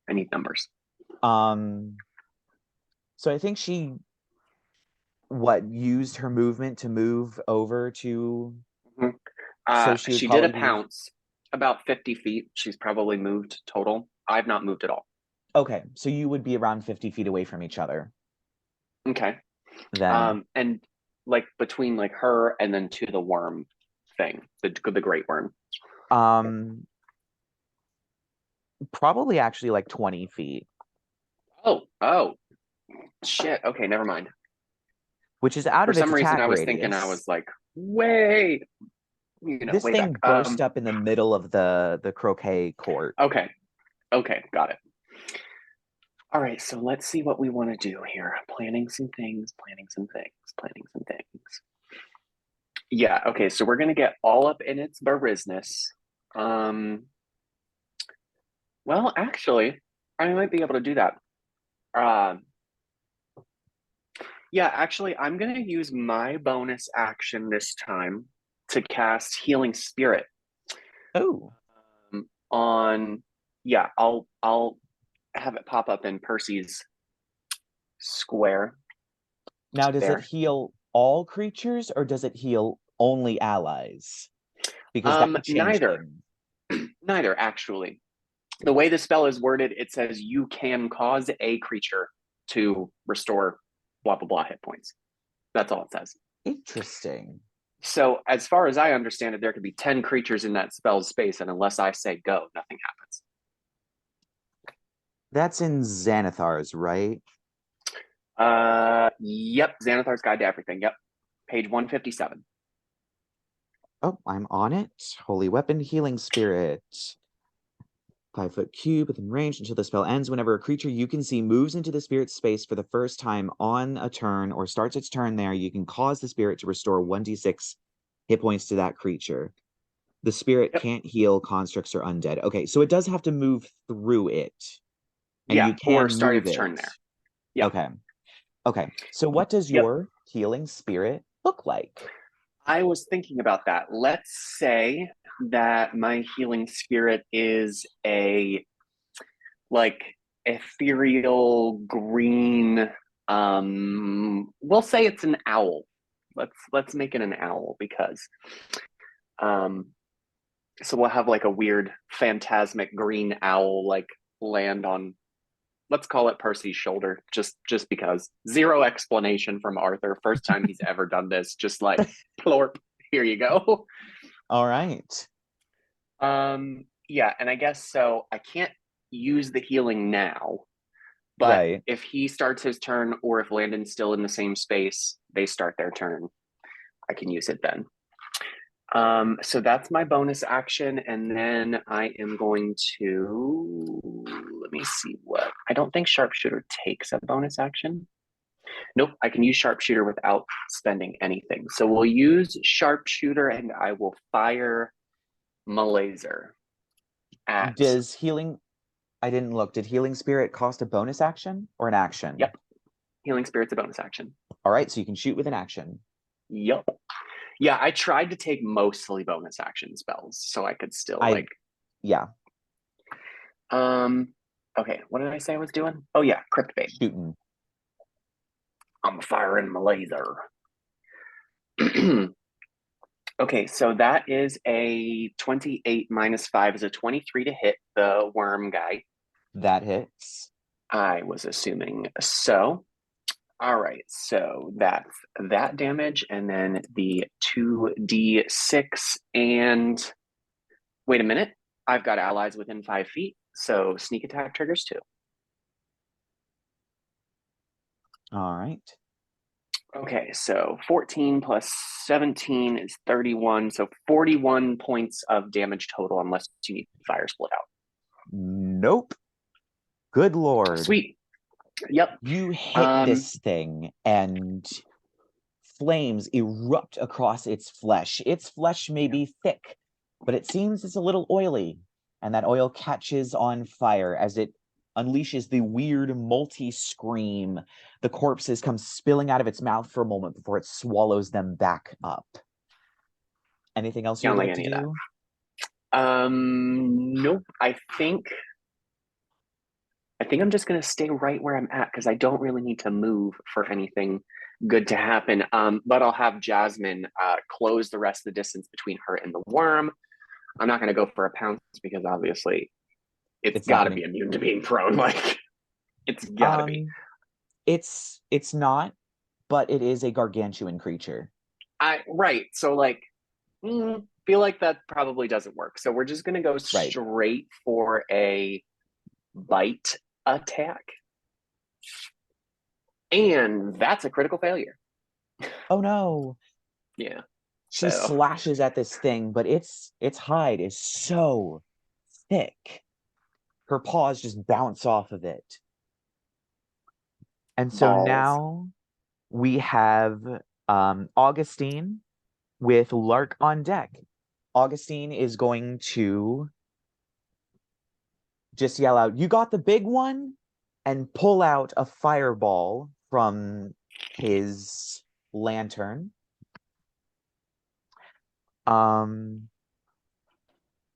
I need numbers. So I think she used her movement to move over to. So she did a pounce about 50 feet. She's probably moved total. I've not moved at all. Okay, so you would be around 50 feet away from each other. Okay. Then. And like between like her and then to the worm thing, the great worm. Probably actually like 20 feet. Oh, shit. Okay, never mind. Which is out For of its some reason, attack I was radius. thinking I was like, way, This way thing back. burst up in the middle of the croquet court. Okay, got it. All right, so let's see what we want to do here. Planning some things. Yeah, okay, so we're gonna get all up in its business. Well, actually, I might be able to do that. Yeah, actually, I'm gonna use my bonus action this time to cast Healing Spirit. Oh. I'll have it pop up in Percy's square. Now, does there. it heal all creatures or does it heal only allies? Because that could change Neither, actually. The way the spell is worded, it says you can cause a creature to restore blah, blah, blah hit points. That's all it says. Interesting. So as far as I understand it, there could be 10 creatures in that spell's space, and unless I say go, nothing happens. That's in Xanathar's, right? Yep, Xanathar's Guide to Everything. Yep, page 157. Oh, I'm on it. Holy Weapon, Healing Spirit. 5-foot cube within range until the spell ends. Whenever a creature you can see moves into the spirit's space for the first time on a turn or starts its turn there, you can cause the spirit to restore 1d6 hit points to that creature. The spirit can't heal constructs or undead. Okay, so it does have to move through it. And you can or start move its turn there. Yeah. Okay. So what does your healing spirit look like? I was thinking about that. Let's say that my healing spirit is a ethereal green. We'll say it's an owl. Let's make it an owl because so we'll have like a weird phantasmic green owl land on, let's call it Percy's shoulder, just because. Zero explanation from Arthur. First time he's ever done this. Just like plorp, here you go. All right. Yeah, and I guess so. I can't use the healing now, but if he starts his turn, or if Landon's still in the same space, they start their turn, I can use it then. So that's my bonus action, and then I am going to, let me see what, I don't think Sharpshooter takes a bonus action. Nope, I can use Sharpshooter without spending anything. So we'll use Sharpshooter, and I will fire my laser at... Does healing... I didn't look. Did Healing Spirit cost a bonus action or an action? Yep. Healing Spirit's a bonus action. All right, so you can shoot with an action. Yep. Yeah, I tried to take mostly bonus action spells, so I could still Yeah. Okay, what did I say I was doing? Oh yeah, Crypt Bait. Shooting. I'm firing my laser. Okay, so that is a 28 minus 5 is a 23 to hit the worm guy. That hits. I was assuming so. All right, so that's that damage, and then the 2d6, and wait a minute, I've got allies within 5 feet, so sneak attack triggers too. All right. Okay, so 14 plus 17 is 31, so 41 points of damage total, unless you need fire split out. Nope. Good lord. Sweet. Yep. You hit this thing, and flames erupt across its flesh. Its flesh may be thick, but it seems it's a little oily, and that oil catches on fire as it unleashes the weird multi-scream. The corpses come spilling out of its mouth for a moment before it swallows them back up. Anything else you'd like to do? Nope. I think I'm just gonna stay right where I'm at because I don't really need to move for anything good to happen. But I'll have Jasmine close the rest of the distance between her and the worm. I'm not gonna go for a pounce because obviously it's got to be immune to being prone. Like, it's got to be. It's not, but it is a gargantuan creature. Right. So feel like that probably doesn't work. So we're just gonna go straight for a bite attack. And that's a critical failure. Oh no. Yeah. She slashes at this thing, but its hide is so thick. Her paws just bounce off of it. And so now we have Augustine with Lark on deck. Augustine is going to just yell out, "You got the big one?" and pull out a fireball from his lantern.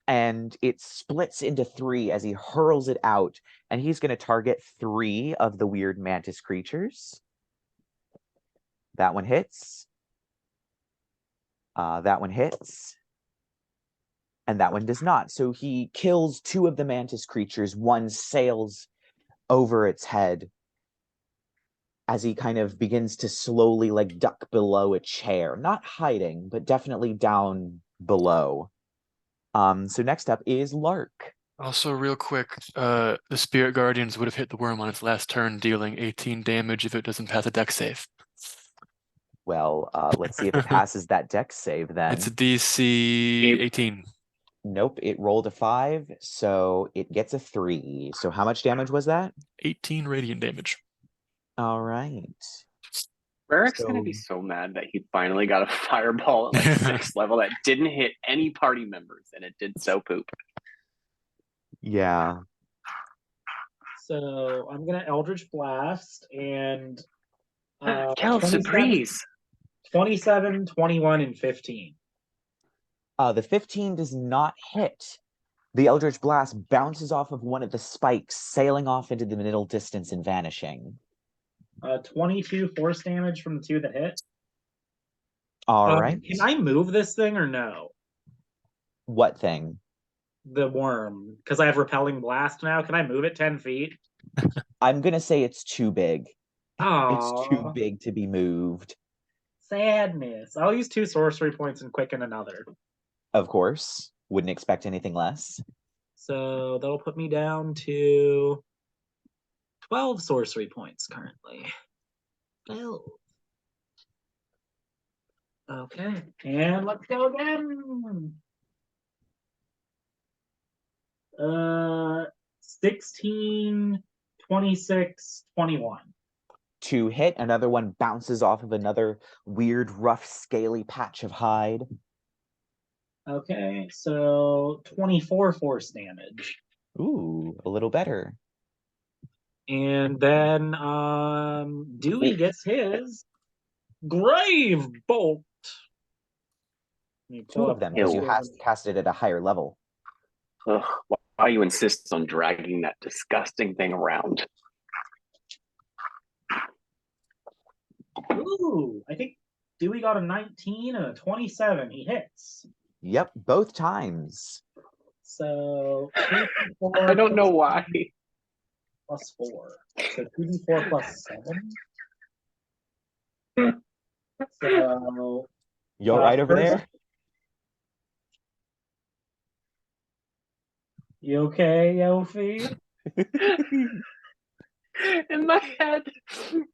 And it splits into 3 as he hurls it out, and he's going to target 3 of the weird mantis creatures. That one hits. That one hits. And that one does not. So he kills 2 of the mantis creatures. One sails over its head as he kind of begins to slowly like duck below a chair. Not hiding, but definitely down below. So next up is Lark. Also, real quick, the Spirit Guardians would have hit the worm on its last turn, dealing 18 damage if it doesn't pass a dex save. Well, let's see if it passes that dex save then. It's a DC 18. Nope, it rolled a 5, so it gets a 3. So how much damage was that? 18 radiant damage. All right. Rerek's gonna be so mad that he finally got a fireball at like 6th level that didn't hit any party members, and it did so poop. Yeah. So I'm gonna Eldritch Blast and Quelle surprise! 27, 21, and 15. The 15 does not hit. The Eldritch Blast bounces off of one of the spikes, sailing off into the middle distance and vanishing. 22 force damage from the 2 that hit. All right. Can I move this thing or no? What thing? The worm. Because I have Repelling Blast now. Can I move it 10 feet? I'm going to say it's too big. Aww. It's too big to be moved. Sadness. I'll use 2 sorcery points and quicken another. Of course. Wouldn't expect anything less. So that'll put me down to 12 sorcery points currently. 12. Okay, and let's go again. 16, 26, 21. To hit, another one bounces off of another weird, rough, scaly patch of hide. Okay, so 24 force damage. Ooh, a little better. And then Dewey gets his Grave Bolt. 2 of them, because you cast it at a higher level. Ugh, why you insist on dragging that disgusting thing around? Ooh, I think Dewey got a 19 and a 27. He hits. Yep, both times. So 2d4 I don't know why. Plus 4. So 2d4 plus 7. So you're right over there. You okay, Yofi? In my head,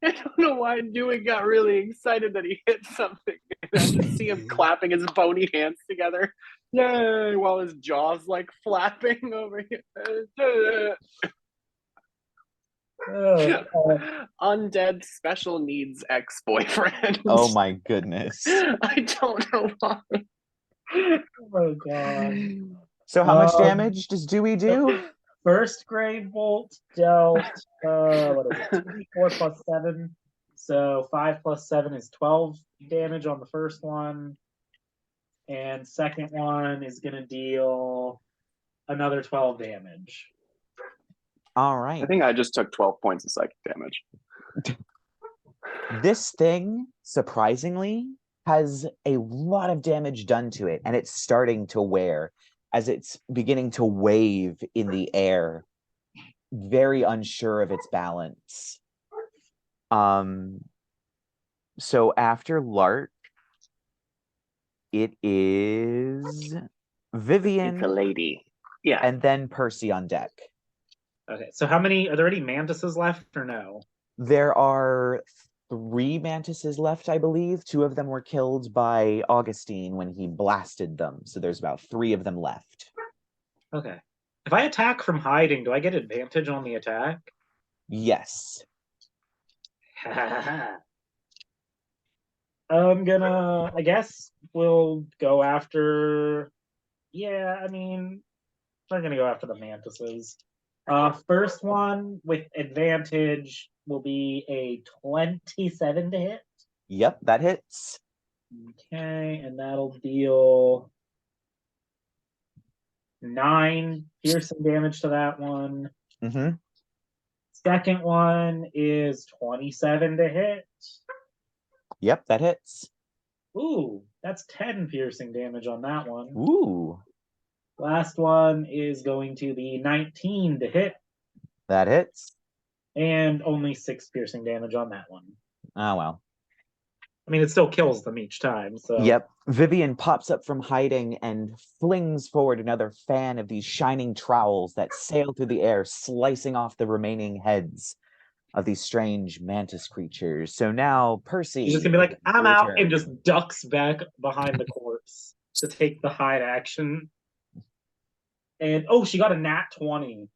I don't know why Dewey got really excited that he hit something. And I just see him clapping his bony hands together. Yay! While his jaw's like flapping over here. Undead special needs ex-boyfriend. Oh my goodness. I don't know why. Oh my god. So how much damage does Dewey do? First Grave Bolt dealt what is it? 2d4 plus 7. So 5 plus 7 is 12 damage on the first one. And second one is gonna deal another 12 damage. All right. I think I just took 12 points of psychic damage. This thing, surprisingly, has a lot of damage done to it, and it's starting to wear as it's beginning to wave in the air, very unsure of its balance. So after Lark, it is Vivian, it's a lady. Yeah. and then Percy on deck. Okay, so how many are there any mantises left or no? There are 3 mantises left, I believe. 2 of them were killed by Augustine when he blasted them. So there's about 3 of them left. Okay. If I attack from hiding, do I get advantage on the attack? Yes. I guess we'll go after. Yeah, I mean, we're gonna go after the mantises. First one with advantage will be a 27 to hit. Yep, that hits. Okay, and that'll deal 9 piercing damage to that one. Mm-hmm. Second one is 27 to hit. Yep, that hits. Ooh, that's 10 piercing damage on that one. Ooh. Last one is going to be 19 to hit. That hits. And only 6 piercing damage on that one. Oh, well. I mean, it still kills them each time, so. Yep. Vivian pops up from hiding and flings forward another fan of these shining trowels that sail through the air, slicing off the remaining heads of these strange mantis creatures. So now, Percy. She's just gonna be like, I'm your out, turn. and just ducks back behind the corpse to take the hide action. And oh, she got a nat 20.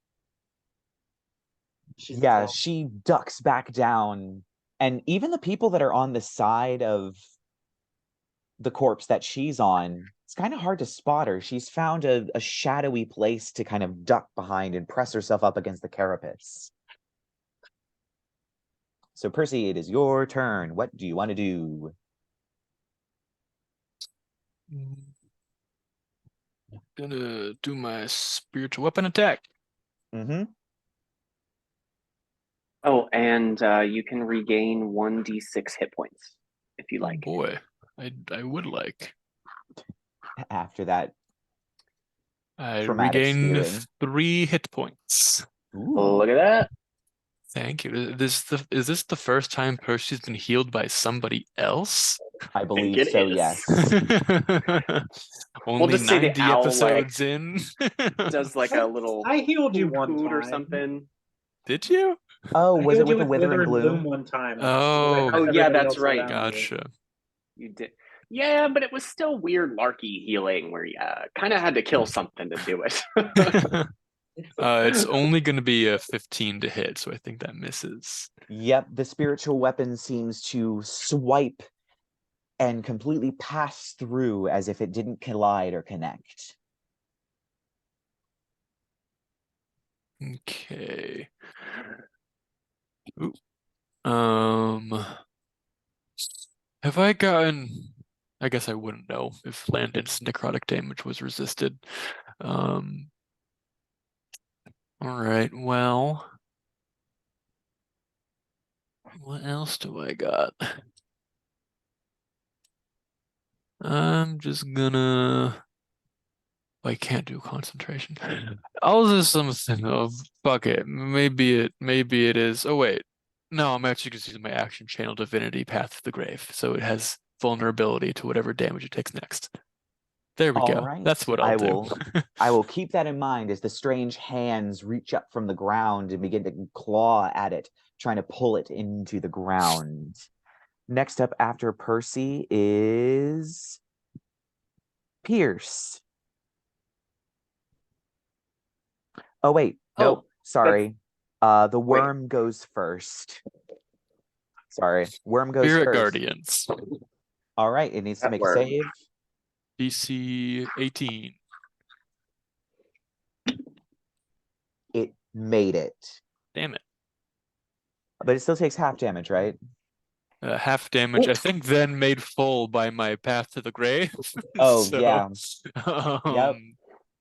She ducks back down. And even the people that are on the side of the corpse that she's on, it's kind of hard to spot her. She's found a shadowy place to kind of duck behind and press herself up against the carapace. So, Percy, it is your turn. What do you want to do? I'm gonna do my spiritual weapon attack. Mm-hmm. Oh, and you can regain 1d6 hit points if you like. Oh boy, I would like. After that, I traumatic regain spearing. 3 hit points. Ooh. Look at that. Thank you. Is this the first time Percy's been healed by somebody else? I believe so, yes. Only just say the 90 owl, episodes in. Does like a little I healed you one hoot or time. something. Did you? Oh, I was it healed you with the Wither and Bloom? one time. Oh, Oh, yeah, that's right. Gotcha. You did. Yeah, but it was still weird larky healing where you kind of had to kill something to do it. It's only going to be a 15 to hit, so I think that misses. Yep, the spiritual weapon seems to swipe and completely pass through as if it didn't collide or connect. Okay. Ooh. Have I gotten... I guess I wouldn't know if Landon's necrotic damage was resisted. All right, well... What else do I got? I'm just gonna... I can't do concentration. I'll just something of fuck it. Maybe it is. Oh wait. No, I'm actually just using my action channel divinity Path to the Grave. So it has vulnerability to whatever damage it takes next. There we All go. right. That's what I'll do. I will keep that in mind as the strange hands reach up from the ground and begin to claw at it, trying to pull it into the ground. Next up after Percy is Pierce. Oh, wait. Nope. Sorry. The worm goes first. Sorry. Worm goes Spirit first. Guardians. All right. It needs to make a save. DC 18. It made it. Damn it. But it still takes half damage, right? Half damage, I think, then made full by my Path to the Grave. Oh, so, yeah. Yep.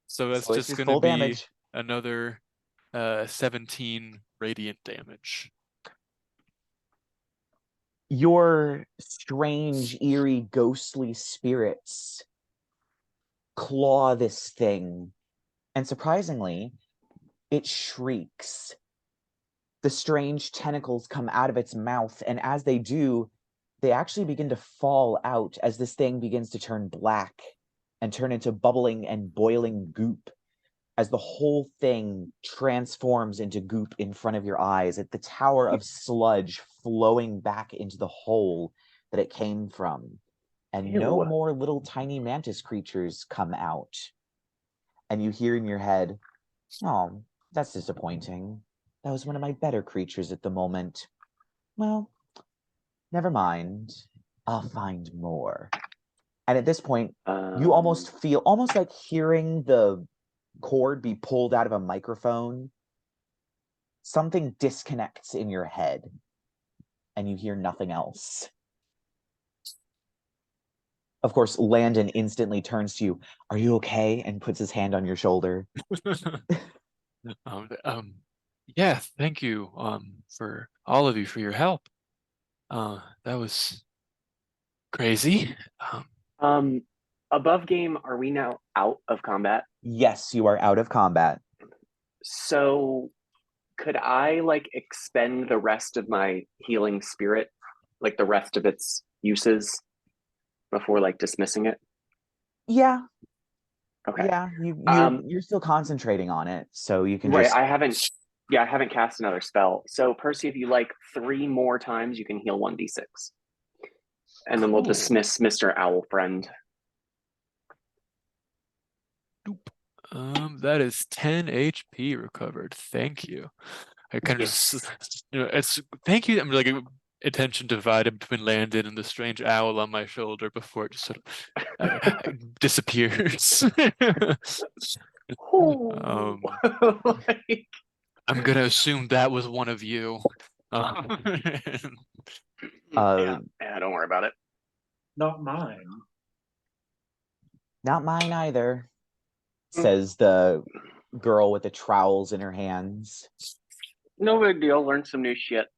So that's just going to be damage. Another 17 radiant damage. Your strange, eerie, ghostly spirits claw this thing, and surprisingly, it shrieks. The strange tentacles come out of its mouth, and as they do, they actually begin to fall out as this thing begins to turn black and turn into bubbling and boiling goop. as the whole thing transforms into goop in front of your eyes, at the tower of sludge flowing back into the hole that it came from. And no Ew. more little tiny mantis creatures come out. And you hear in your head, oh, that's disappointing. That was one of my better creatures at the moment. Well, never mind. I'll find more. And at this point, you almost feel, almost like hearing the cord be pulled out of a microphone. Something disconnects in your head, and you hear nothing else. Of course, Landon instantly turns to you. Are you okay? And puts his hand on your shoulder. Yeah, thank you for all of you for your help. That was crazy. Above game, are we now out of combat? Yes, you are out of combat. So could I like expend the rest of my healing spirit, like the rest of its uses, before like dismissing it? Yeah. Okay. Yeah, you're still concentrating on it, so you can Right. just. I haven't cast another spell. So Percy, if you like 3 more times, you can heal 1d6. And then we'll dismiss Mr. Owl Friend. That is 10 HP recovered. Thank you. I kind of just, it's thank you. I'm like attention divided between Landon and the strange owl on my shoulder before it just sort of disappears. Like... I'm gonna assume that was one of you. Yeah, don't worry about it. Not mine. Not mine either, says the girl with the trowels in her hands. No big deal. Learn some new shit.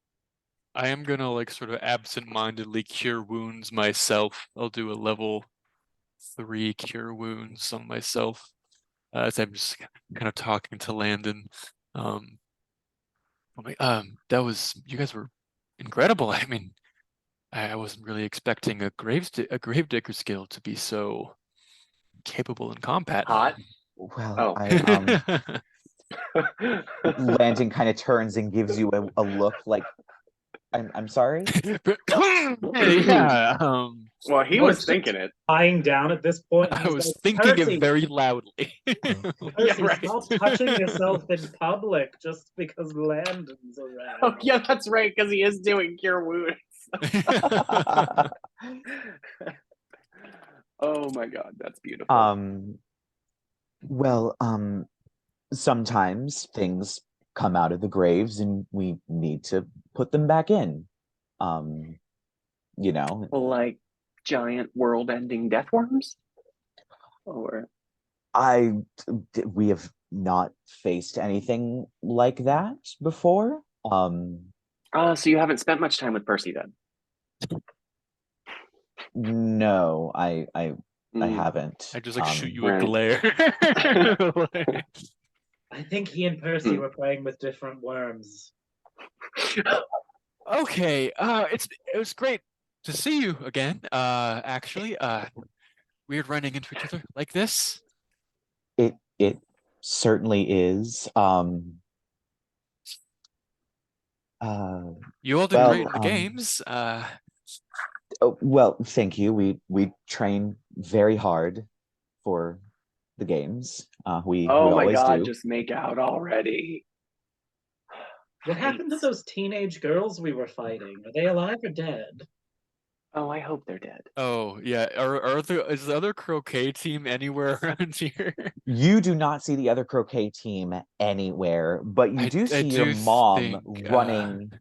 I am gonna like sort of absent-mindedly cure wounds myself. I'll do a level 3 cure wounds on myself as I'm just kind of talking to Landon. That was, you guys were incredible. I mean, I wasn't really expecting a gravedigger skill to be so capable in combat. Hot. Well, Landon kind of turns and gives you a look like, I'm sorry? Yeah. Well, he was thinking it. Lying down at this point. I was thinking it very loudly. Percy, stop touching yourself in public just because Landon's around. Oh, yeah, that's right, because he is doing cure wounds. Oh my god, that's beautiful. Well, sometimes things come out of the graves and we need to put them back in. Like giant world-ending death worms? Or we have not faced anything like that before. So you haven't spent much time with Percy then? No, I haven't. I just like shoot you a glare. I think he and Percy were playing with different worms. Okay, it was great to see you again. Actually, weird running into each other like this. It certainly is. You all did great in the games. Well, thank you. We train very hard for the games. We always do. Just make out already. What happened to those teenage girls we were fighting? Are they alive or dead? Oh, I hope they're dead. Oh yeah, is the other croquet team anywhere around here? You do not see the other croquet team anywhere, but you do see your mom running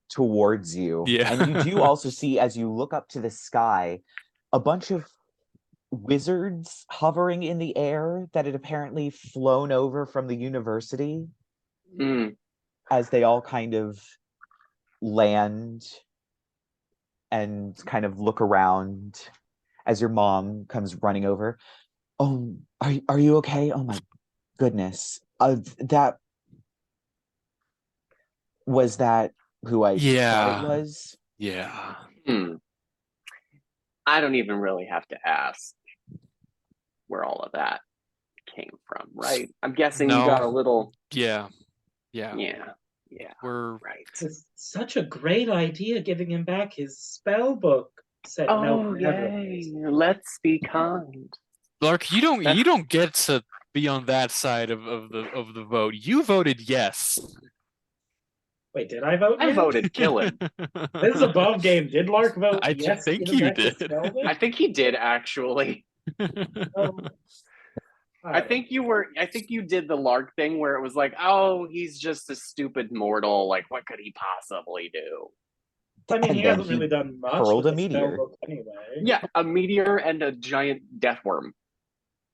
towards you. Yeah. And you do also see, as you look up to the sky, a bunch of wizards hovering in the air that had apparently flown over from the university as they all kind of land and kind of look around as your mom comes running over. Oh, are you okay? Oh my goodness. That who I thought it was? Yeah. I don't even really have to ask where all of that came from, right? I'm guessing No. you got a little. Yeah. We're right. It's such a great idea giving him back his spell book. Said Oh, yay! Let's be kind. Lark, you don't get to be on that side of the vote. You voted yes. Wait, did I vote? I yes? voted kill him. This is above game. Did Lark vote I yes? think give him you back his did. spell book? I think he did actually. I think you did the Lark thing where it was like, oh, he's just a stupid mortal. Like, what could he possibly do? I mean, And he then hasn't really done much hurled with a the spell meteor. book anyway. Yeah, a meteor and a giant death worm.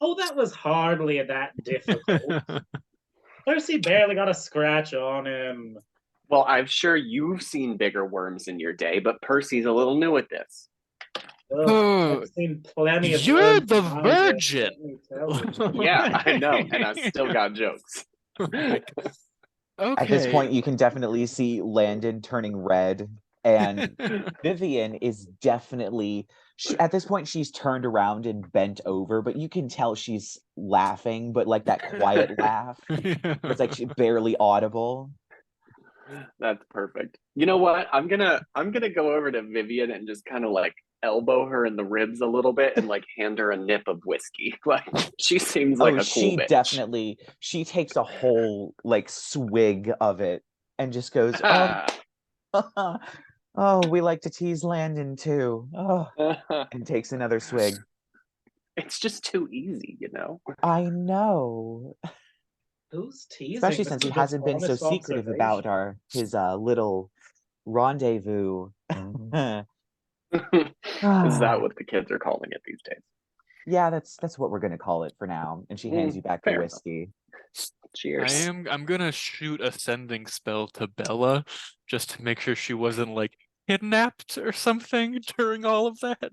Oh, that was hardly that difficult. Percy barely got a scratch on him. Well, I'm sure you've seen bigger worms in your day, but Percy's a little new at this. Ugh, I've seen plenty of You're worms the in my day, virgin. let me tell you. Yeah, I know, and I still got jokes. Okay. At this point, you can definitely see Landon turning red, and Vivian is definitely. At this point, she's turned around and bent over, but you can tell she's laughing, but like that quiet laugh. It's like she's barely audible. That's perfect. You know what? I'm gonna go over to Vivian and just kind of like elbow her in the ribs a little bit and like hand her a nip of whiskey. Like she seems like a cool bitch. She takes a whole like swig of it and just goes, oh, we like to tease Landon too. Oh, and takes another swig. It's just too easy, you know. I know. Who's teasing? Especially since he hasn't been so secretive about his little rendezvous. Is that what the kids are calling it these days? Yeah, that's what we're gonna call it for now. And she hands you back the whiskey. Cheers. I'm gonna shoot a sending spell to Bella just to make sure she wasn't like kidnapped or something during all of that.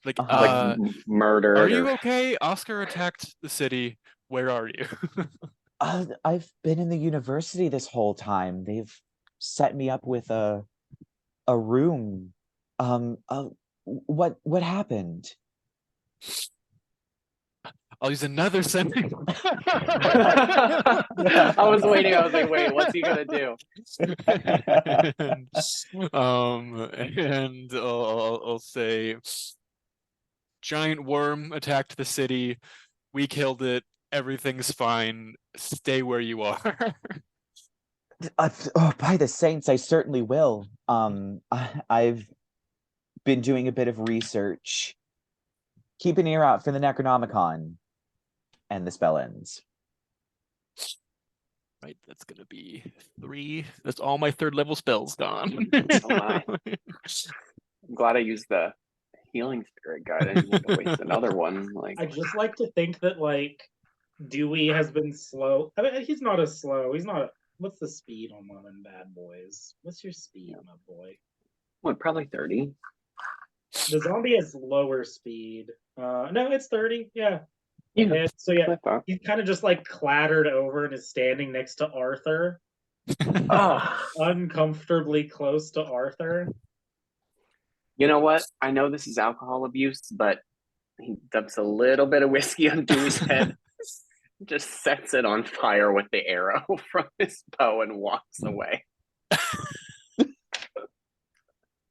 Like murdered. Are you okay? Oscar attacked the city. Where are you? I've been in the university this whole time. They've set me up with a room. What happened? I'll use another sending. I was waiting. I was like, wait, what's he gonna do? And I'll say, giant worm attacked the city. We killed it. Everything's fine. Stay where you are. By the saints, I certainly will. I've been doing a bit of research. Keep an ear out for the Necronomicon. And the spell ends. Right, that's gonna be 3. That's all my 3rd level spells gone. Oh my. I'm glad I used the healing spirit guide. I didn't have to waste another one. Like I just like to think that like Dewey has been slow. I mean, he's not as slow. He's not. What's the speed on one of them bad boys? What's your speed, my boy? what? Probably 30. The zombie has lower speed. No, it's 30. Yeah. Yeah. So yeah, he's kind of just like clattered over and is standing next to Arthur. Uncomfortably close to Arthur. You know what? I know this is alcohol abuse, but he dumps a little bit of whiskey on Dewey's head, just sets it on fire with the arrow from his bow and walks away.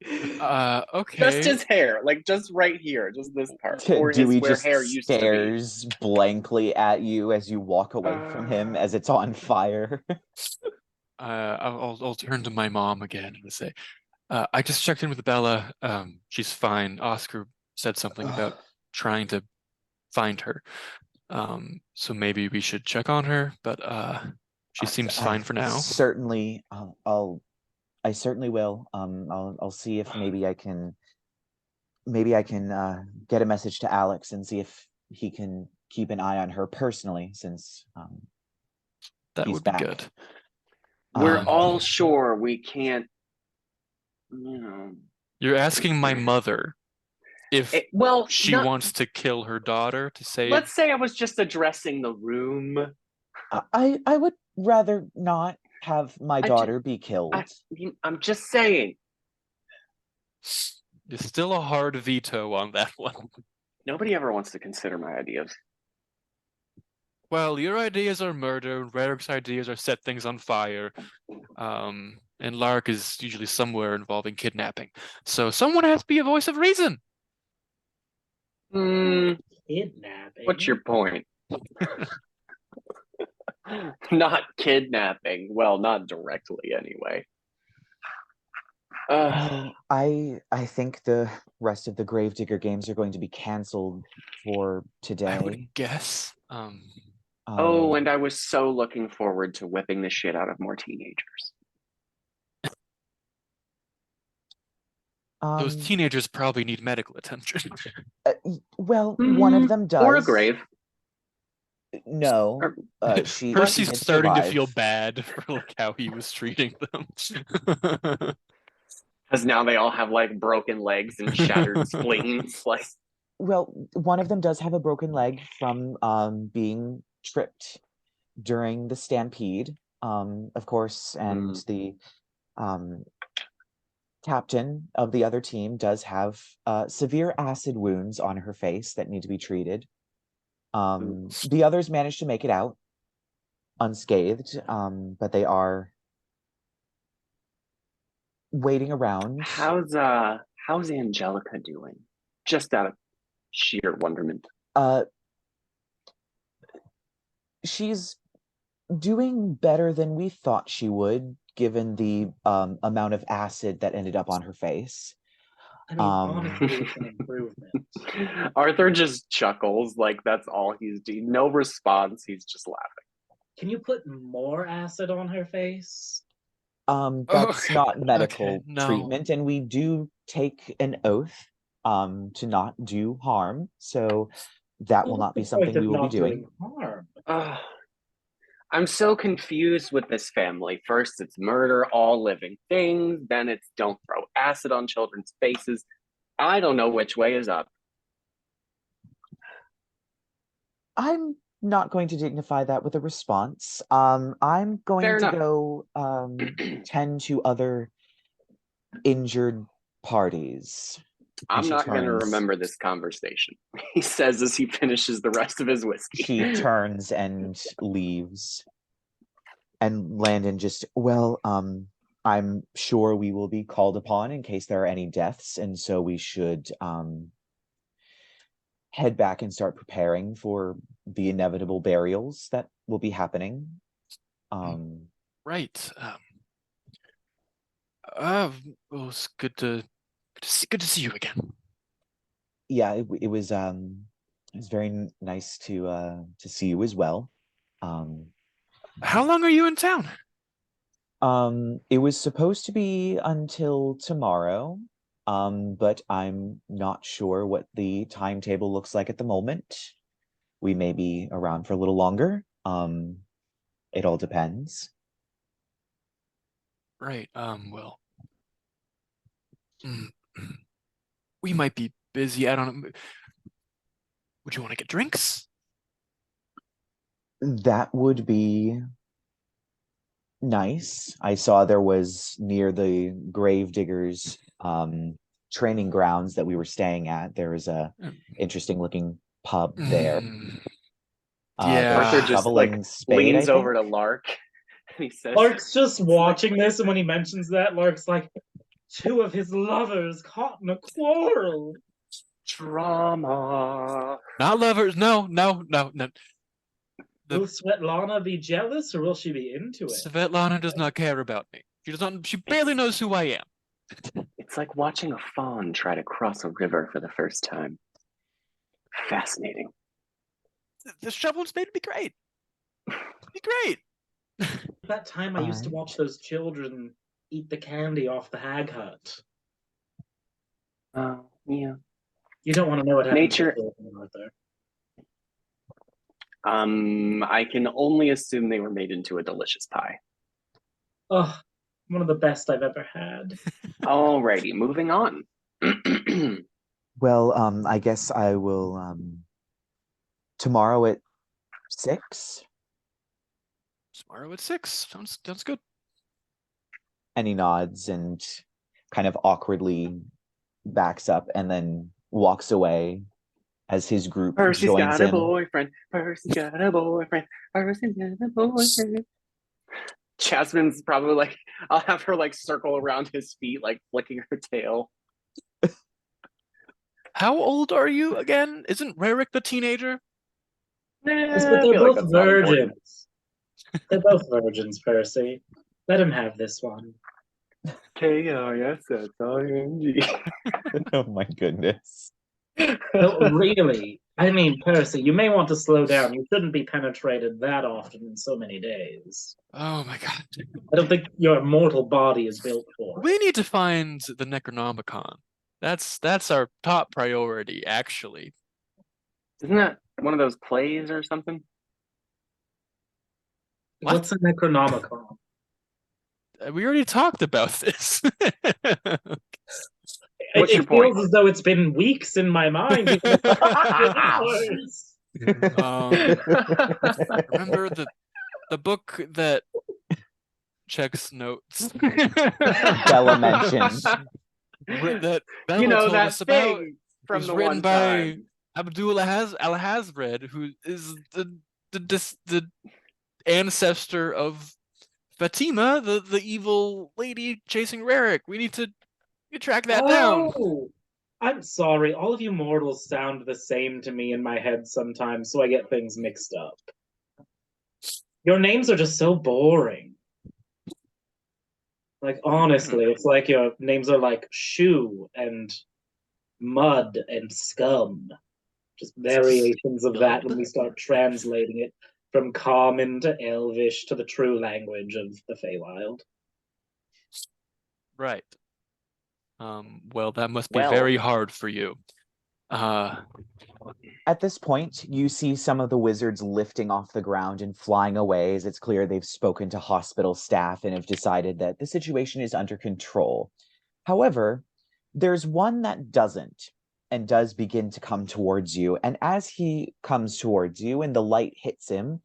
Okay. Just his hair, like just right here, just this part. Or Dewey where just hair used to be. stares blankly at you as you walk away from him as it's on fire. I'll turn to my mom again and say, I just checked in with Bella. She's fine. Oscar said something about trying to find her. So maybe we should check on her, but she seems fine for now. Certainly, I certainly will. I'll see if maybe I can get a message to Alex and see if he can keep an eye on her personally, since that would be good. We're all sure we can't. You know, you're asking my mother if she wants to kill her daughter to save. Let's say I was just addressing the room. I would rather not have my daughter be killed. I'm just saying. There's still a hard veto on that one. Nobody ever wants to consider my ideas. Well, your ideas are murder, Rerek's ideas are set things on fire. And Lark is usually somewhere involving kidnapping. So someone has to be a voice of reason. Kidnapping? What's your point? Not kidnapping. Well, not directly anyway. I think the rest of the Gravedigger games are going to be canceled for today. I would guess. And I was so looking forward to whipping the shit out of more teenagers. Those teenagers probably need medical attention. One of them does. Or a grave. No. Percy's starting to feel bad for like how he was treating them. Because now they all have like broken legs and shattered spleens. Like, well, one of them does have a broken leg from being tripped during the stampede, of course, and the captain of the other team does have severe acid wounds on her face that need to be treated. The others managed to make it out unscathed, but they are waiting around. How's Angelica doing? Just out of sheer wonderment. She's doing better than we thought she would, given the amount of acid that ended up on her face. I mean, honestly, it's an improvement. Arthur just chuckles, like that's all he's doing. No response, he's just laughing. Can you put more acid on her face? That's not medical treatment, and we do take an oath to not do harm, so that will not be something we will be doing. I'm so confused with this family. First, it's murder all living things. Then it's don't throw acid on children's faces. I don't know which way is up. I'm not going to dignify that with a response. I'm going to go tend to other injured parties. I'm not going to remember this conversation, he says as he finishes the rest of his whiskey. She turns and leaves. And Landon just, I'm sure we will be called upon in case there are any deaths, and so we should head back and start preparing for the inevitable burials that will be happening. Right. It was good to see you again. Yeah, it was very nice to see you as well. How long are you in town? It was supposed to be until tomorrow, but I'm not sure what the timetable looks like at the moment. We may be around for a little longer. It all depends. Right. We might be busy. I don't know. Would you want to get drinks? That would be nice. I saw there was near the Gravediggers training grounds that we were staying at. There was a interesting looking pub there. Arthur just like leans over to Lark and he says, Lark's just watching this, and when he mentions that, Lark's like, 2 of his lovers caught in a quarrel. Drama. Not lovers. No. Will Svetlana be jealous, or will she be into it? Svetlana does not care about me. She barely knows who I am. It's like watching a fawn try to cross a river for the first time. Fascinating. The shovel's made to be great. Be great. That time I used to watch those children eat the candy off the hag hut. Yeah. You don't want to know what happened Nature. Arthur. I can only assume they were made into a delicious pie. Oh, one of the best I've ever had. Alrighty, moving on. Well, I guess I will tomorrow at 6. Tomorrow at 6. Sounds good. And he nods and kind of awkwardly backs up and then walks away as his group Percy's joins got a in. boyfriend. Percy's got a boyfriend. Percy's got a boyfriend. Jasmine's probably like, I'll have her like circle around his feet, like flicking her tail. How old are you again? Isn't Rerek the teenager? Yes, Nah, but I they're feel like both that's not important. virgins. They're both virgins, Percy. Let him have this one. K-I-S-S-I-N-G. Oh my goodness. No, really. I mean, Percy, you may want to slow down. You shouldn't be penetrated that often in so many days. Oh my god. I don't think your mortal body is built for it. We need to find the Necronomicon. That's our top priority, actually. Isn't that one of those plays or something? What? What's a Necronomicon? We already talked about this. What's your It point? feels as though it's been weeks in my mind. Because Remember the book that checks notes. Bella mentioned. That Bella You know, told that us about. thing It from was the written one by time. Abdul Alhazred, who is the ancestor of Fatima, the evil lady chasing Rerek. We need to track that down. Oh, I'm sorry. All of you mortals sound the same to me in my head sometimes, so I get things mixed up. Your names are just so boring. Like, honestly, it's like your names are like Shoe and Mud and Scum. Just variations of that when we start translating it from common to Elvish to the true language of the Feywild. Right. Well, that must be very hard for you. At this point, you see some of the wizards lifting off the ground and flying away, as it's clear they've spoken to hospital staff and have decided that the situation is under control. However, there's one that doesn't, and does begin to come towards you. And as he comes towards you and the light hits him,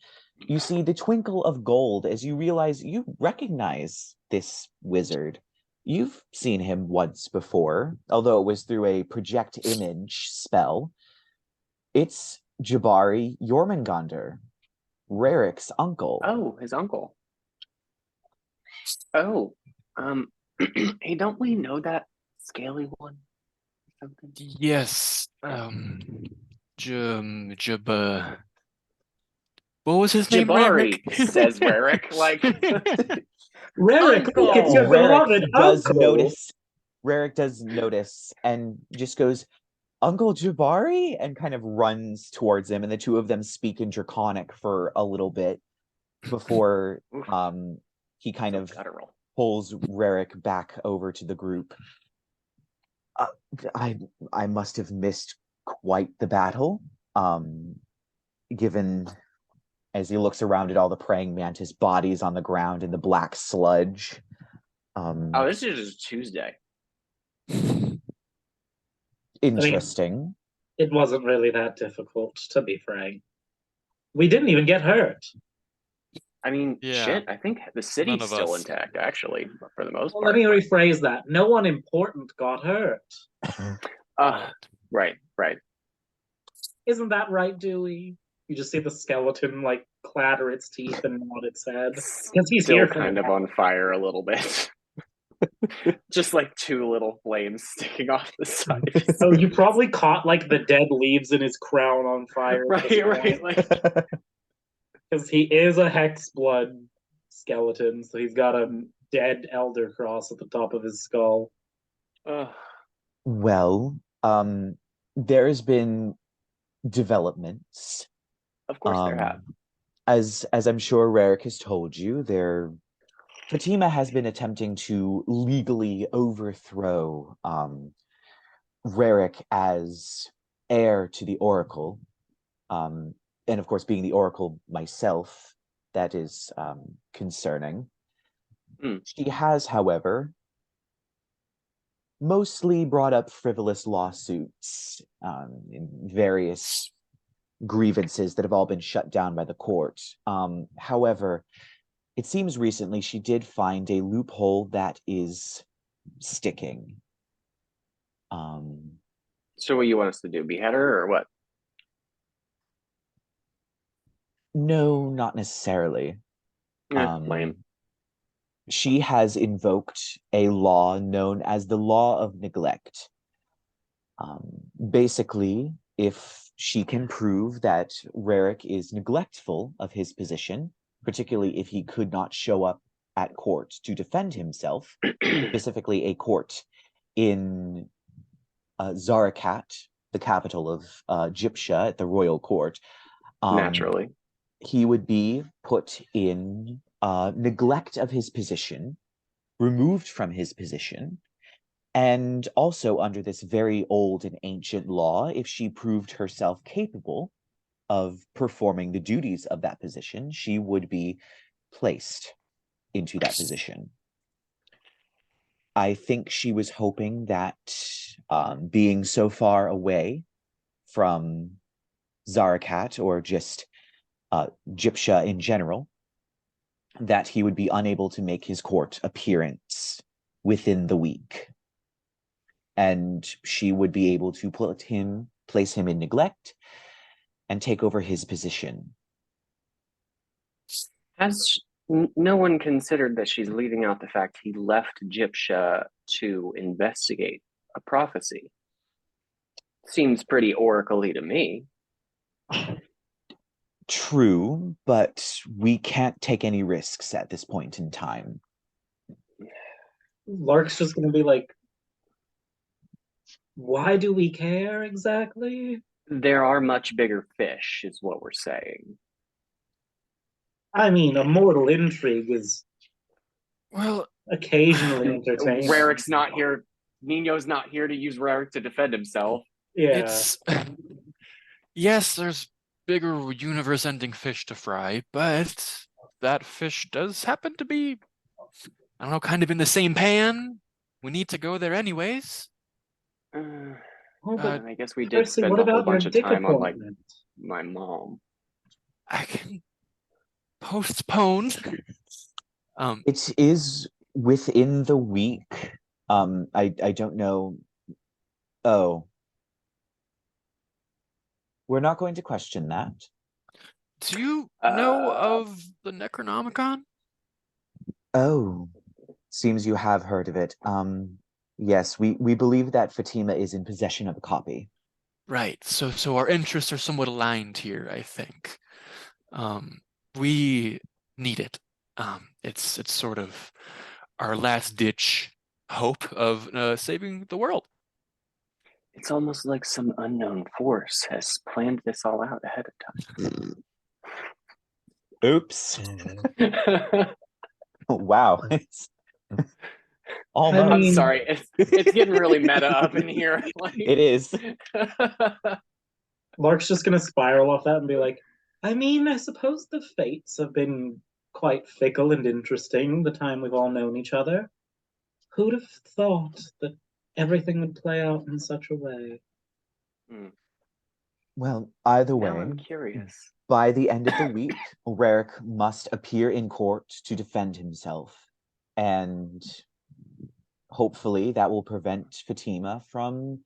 you see the twinkle of gold as you realize you recognize this wizard. You've seen him once before, although it was through a project image spell. It's Jibari Jomungandr, Rerek's uncle. Oh, his uncle. Oh, hey, don't we know that scaly one? Something. Yes. What was his name? Jibari, Rerek? says Rerek. Like, Rerek, look, it's your Rerek beloved does uncle. notice. Rerek does notice and just goes, "Uncle Jibari," and kind of runs towards him, and the two of them speak in Draconic for a little bit before he kind of pulls Rerek back over to the group. I must have missed quite the battle, given as he looks around at all the praying mantis bodies on the ground and the black sludge. oh, this is just Tuesday. Interesting. I mean, it wasn't really that difficult, to be frank. We didn't even get hurt. I mean, shit, I think the city's still us. intact, actually, for the most part. Let me rephrase that. No one important got hurt. Right. Isn't that right, Dewey? You just see the skeleton, like, clatter its teeth and nod its head. Because he's Still here kind of on fire a little bit. Just like two little flames sticking off the side of his Oh, you probably caught, like, the dead leaves in his crown on fire. Right. Like, because he is a hexblood skeleton, so he's got a dead elder cross at the top of his skull. Well, there has been developments. Of course there have. As I'm sure Rerek has told you, Fatima has been attempting to legally overthrow Rerek as heir to the Oracle. And of course, being the Oracle myself, that is concerning. She has, however, mostly brought up frivolous lawsuits in various grievances that have all been shut down by the court. However, it seems recently she did find a loophole that is sticking. So what you want us to do? Behead her or what? No, not necessarily. Lame. She has invoked a law known as the Law of Neglect. Basically, if she can prove that Rerek is neglectful of his position, particularly if he could not show up at court to defend himself, specifically a court in Zarakat, the capital of Gyptia at the royal court, Naturally. he would be put in neglect of his position, removed from his position, and also under this very old and ancient law, if she proved herself capable of performing the duties of that position, she would be placed into that position. I think she was hoping that being so far away from Zarakat or just Gyptia in general, that he would be unable to make his court appearance within the week. And she would be able to place him in neglect and take over his position. Has no one considered that she's leaving out the fact he left Gyptia to investigate a prophecy? Seems pretty oracle-y to me. True, but we can't take any risks at this point in time. Lark's just going to be like, why do we care exactly? There are much bigger fish, is what we're saying. I mean, a mortal intrigue is occasionally entertaining. Rerek's not here. Nino's not here to use Rerek to defend himself. Yeah. Yes, there's bigger universe-ending fish to fry, but that fish does happen to be, I don't know, kind of in the same pan. We need to go there anyways. I guess we did Percy, spend what a whole about your bunch of dick time on like appointment? my mom. I can postpone. It is within the week. I don't know. Oh. We're not going to question that. Do you know of the Necronomicon? Oh, seems you have heard of it. Yes, we believe that Fatima is in possession of a copy. Right. So our interests are somewhat aligned here, I think. We need it. It's sort of our last ditch hope of saving the world. It's almost like some unknown force has planned this all out ahead of time. Oops. Wow. Almost. I'm sorry. It's getting really meta up in here. Like... It is. Lark's just going to spiral off that and be like, I mean, I suppose the fates have been quite fickle and interesting the time we've all known each other. Who'd have thought that everything would play out in such a way? Well, either way, now I'm curious. By the end of the week, Rerek must appear in court to defend himself. And hopefully that will prevent Fatima from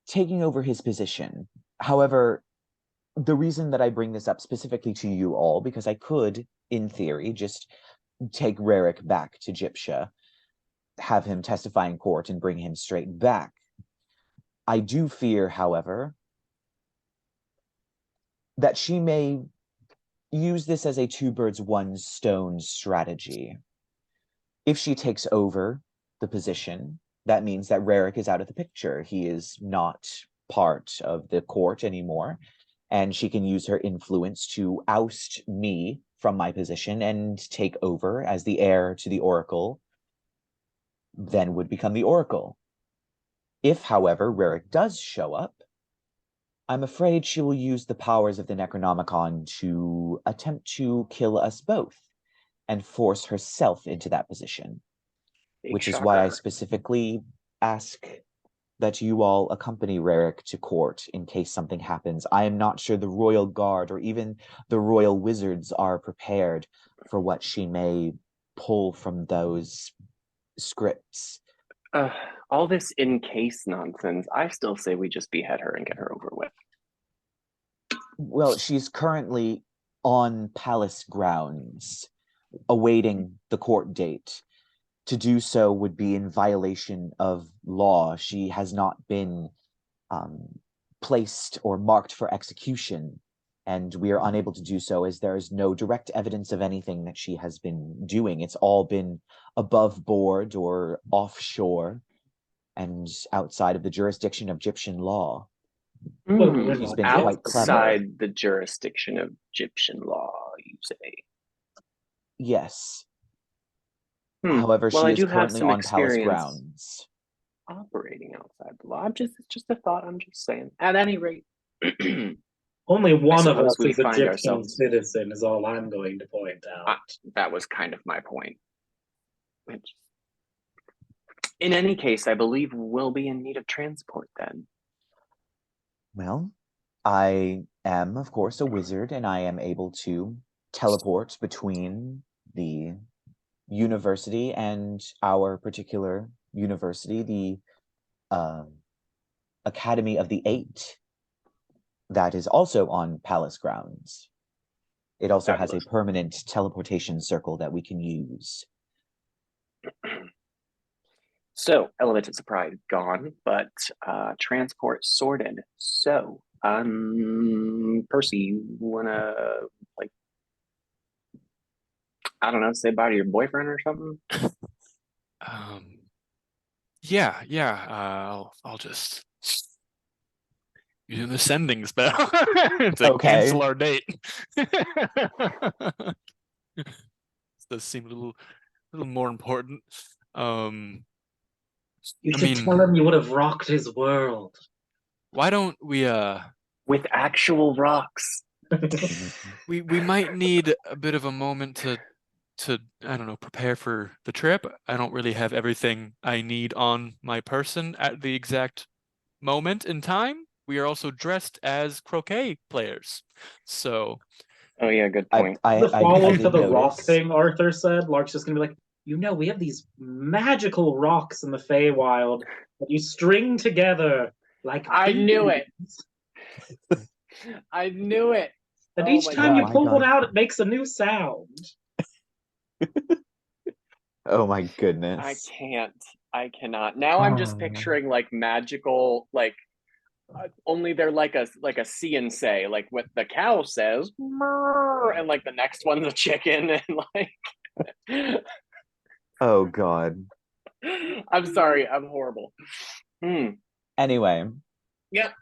taking over his position. However, the reason that I bring this up specifically to you all, because I could, in theory, just take Rerek back to Gyptia, have him testify in court, and bring him straight back. I do fear, however, that she may use this as a two birds, one stone strategy. If she takes over the position, that means that Rerek is out of the picture. He is not part of the court anymore, and she can use her influence to oust me from my position and take over as the heir to the Oracle, then would become the Oracle. If, however, Rerek does show up, I'm afraid she will use the powers of the Necronomicon to attempt to kill us both and force herself into that position. Which is why I specifically ask that you all accompany Rerek to court in case something happens. I am not sure the Royal Guard or even the Royal Wizards are prepared for what she may pull from those scripts. All this in case nonsense, I still say we just behead her and get her over with. Well, she's currently on palace grounds, awaiting the court date. To do so would be in violation of law. She has not been placed or marked for execution, and we are unable to do so as there is no direct evidence of anything that she has been doing. It's all been above board or offshore and outside of the jurisdiction of Egyptian law. She's been quite clever. Outside the jurisdiction of Egyptian law, you say? Yes. However, she is currently on palace grounds. Operating outside the law. It's just a thought. I'm just saying. At any rate, only one of us is Egyptian citizen, is all I'm going to point out. That was kind of my point. In any case, I believe we'll be in need of transport then. Well, I am, of course, a wizard, and I am able to teleport between the university and our particular university, the Academy of the Eight, that is also on palace grounds. It also has a permanent teleportation circle that we can use. So, elemental supply gone, but transport sorted. So, Percy, you wanna, like, I don't know, say bye to your boyfriend or something? Yeah. I'll just use an ascending spell to cancel our date. This does seem a little more important. You should tell him you would have rocked his world. Why don't we with actual rocks? we might need a bit of a moment to I don't know, prepare for the trip. I don't really have everything I need on my person at the exact moment in time. We are also dressed as croquet players, so. Oh yeah, good point. The follow to the rock thing Arthur said. Lark's just gonna be like, we have these magical rocks in the Feywild that you string together like. I knew it. I knew it. And each time you pull one out, it makes a new sound. Oh my goodness. I cannot. Now I'm just picturing like magical, like only they're like a see and say, like what the cow says, and like the next one's a chicken, and like oh god. I'm sorry, I'm horrible. Anyway. Yep.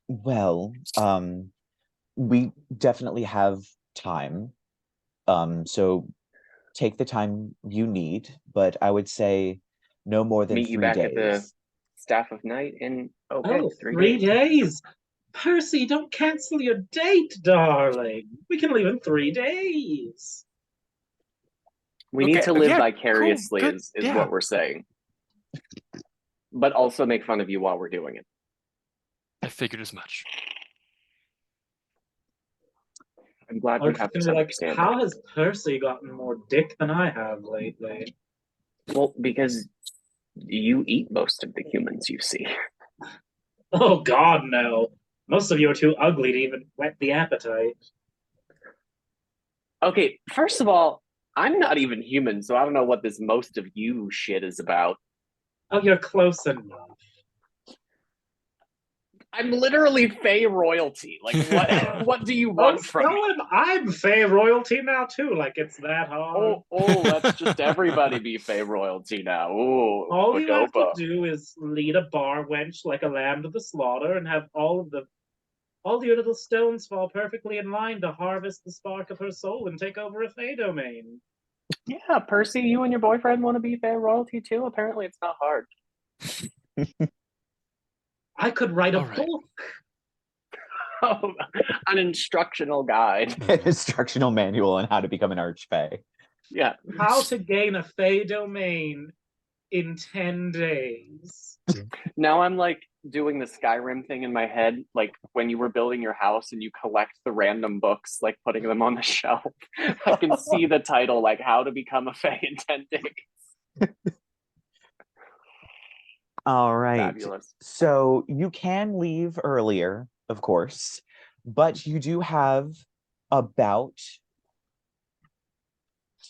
Well, we definitely have time. So take the time you need, but I would say no more than 3 days. Meet you back at the Staff of Night in 3 days. Percy, don't cancel your date, darling. We can leave in 3 days. We need to live vicariously, is what we're saying. But also make fun of you while we're doing it. I figured as much. I'm glad we have this understanding. How has Percy gotten more dick than I have lately? Well, because you eat most of the humans you see. Oh god, no. Most of you are too ugly to even whet the appetite. Okay, first of all, I'm not even human, so I don't know what this most of you shit is about. Oh, you're close enough. I'm literally Fey royalty. Like, what do you want from me? I'm Fey royalty now, too. Like, it's that hard. Oh, let's just everybody be Fey royalty now. Ooh, all you have to do is lead a bar wench like a lamb to the slaughter and have all your little stones fall perfectly in line to harvest the spark of her soul and take over a Fey domain. Yeah, Percy, you and your boyfriend want to be Fey royalty, too? Apparently it's not hard. I could write a book. Oh, an instructional guide. An instructional manual on how to become an Archfey. Yeah. How to gain a Fey domain in 10 days. Now I'm like doing the Skyrim thing in my head, like when you were building your house and you collect the random books, like putting them on the shelf. I can see the title, like How to Become a Fey in 10 Days. All right. Fabulous. So you can leave earlier, of course. but you do have about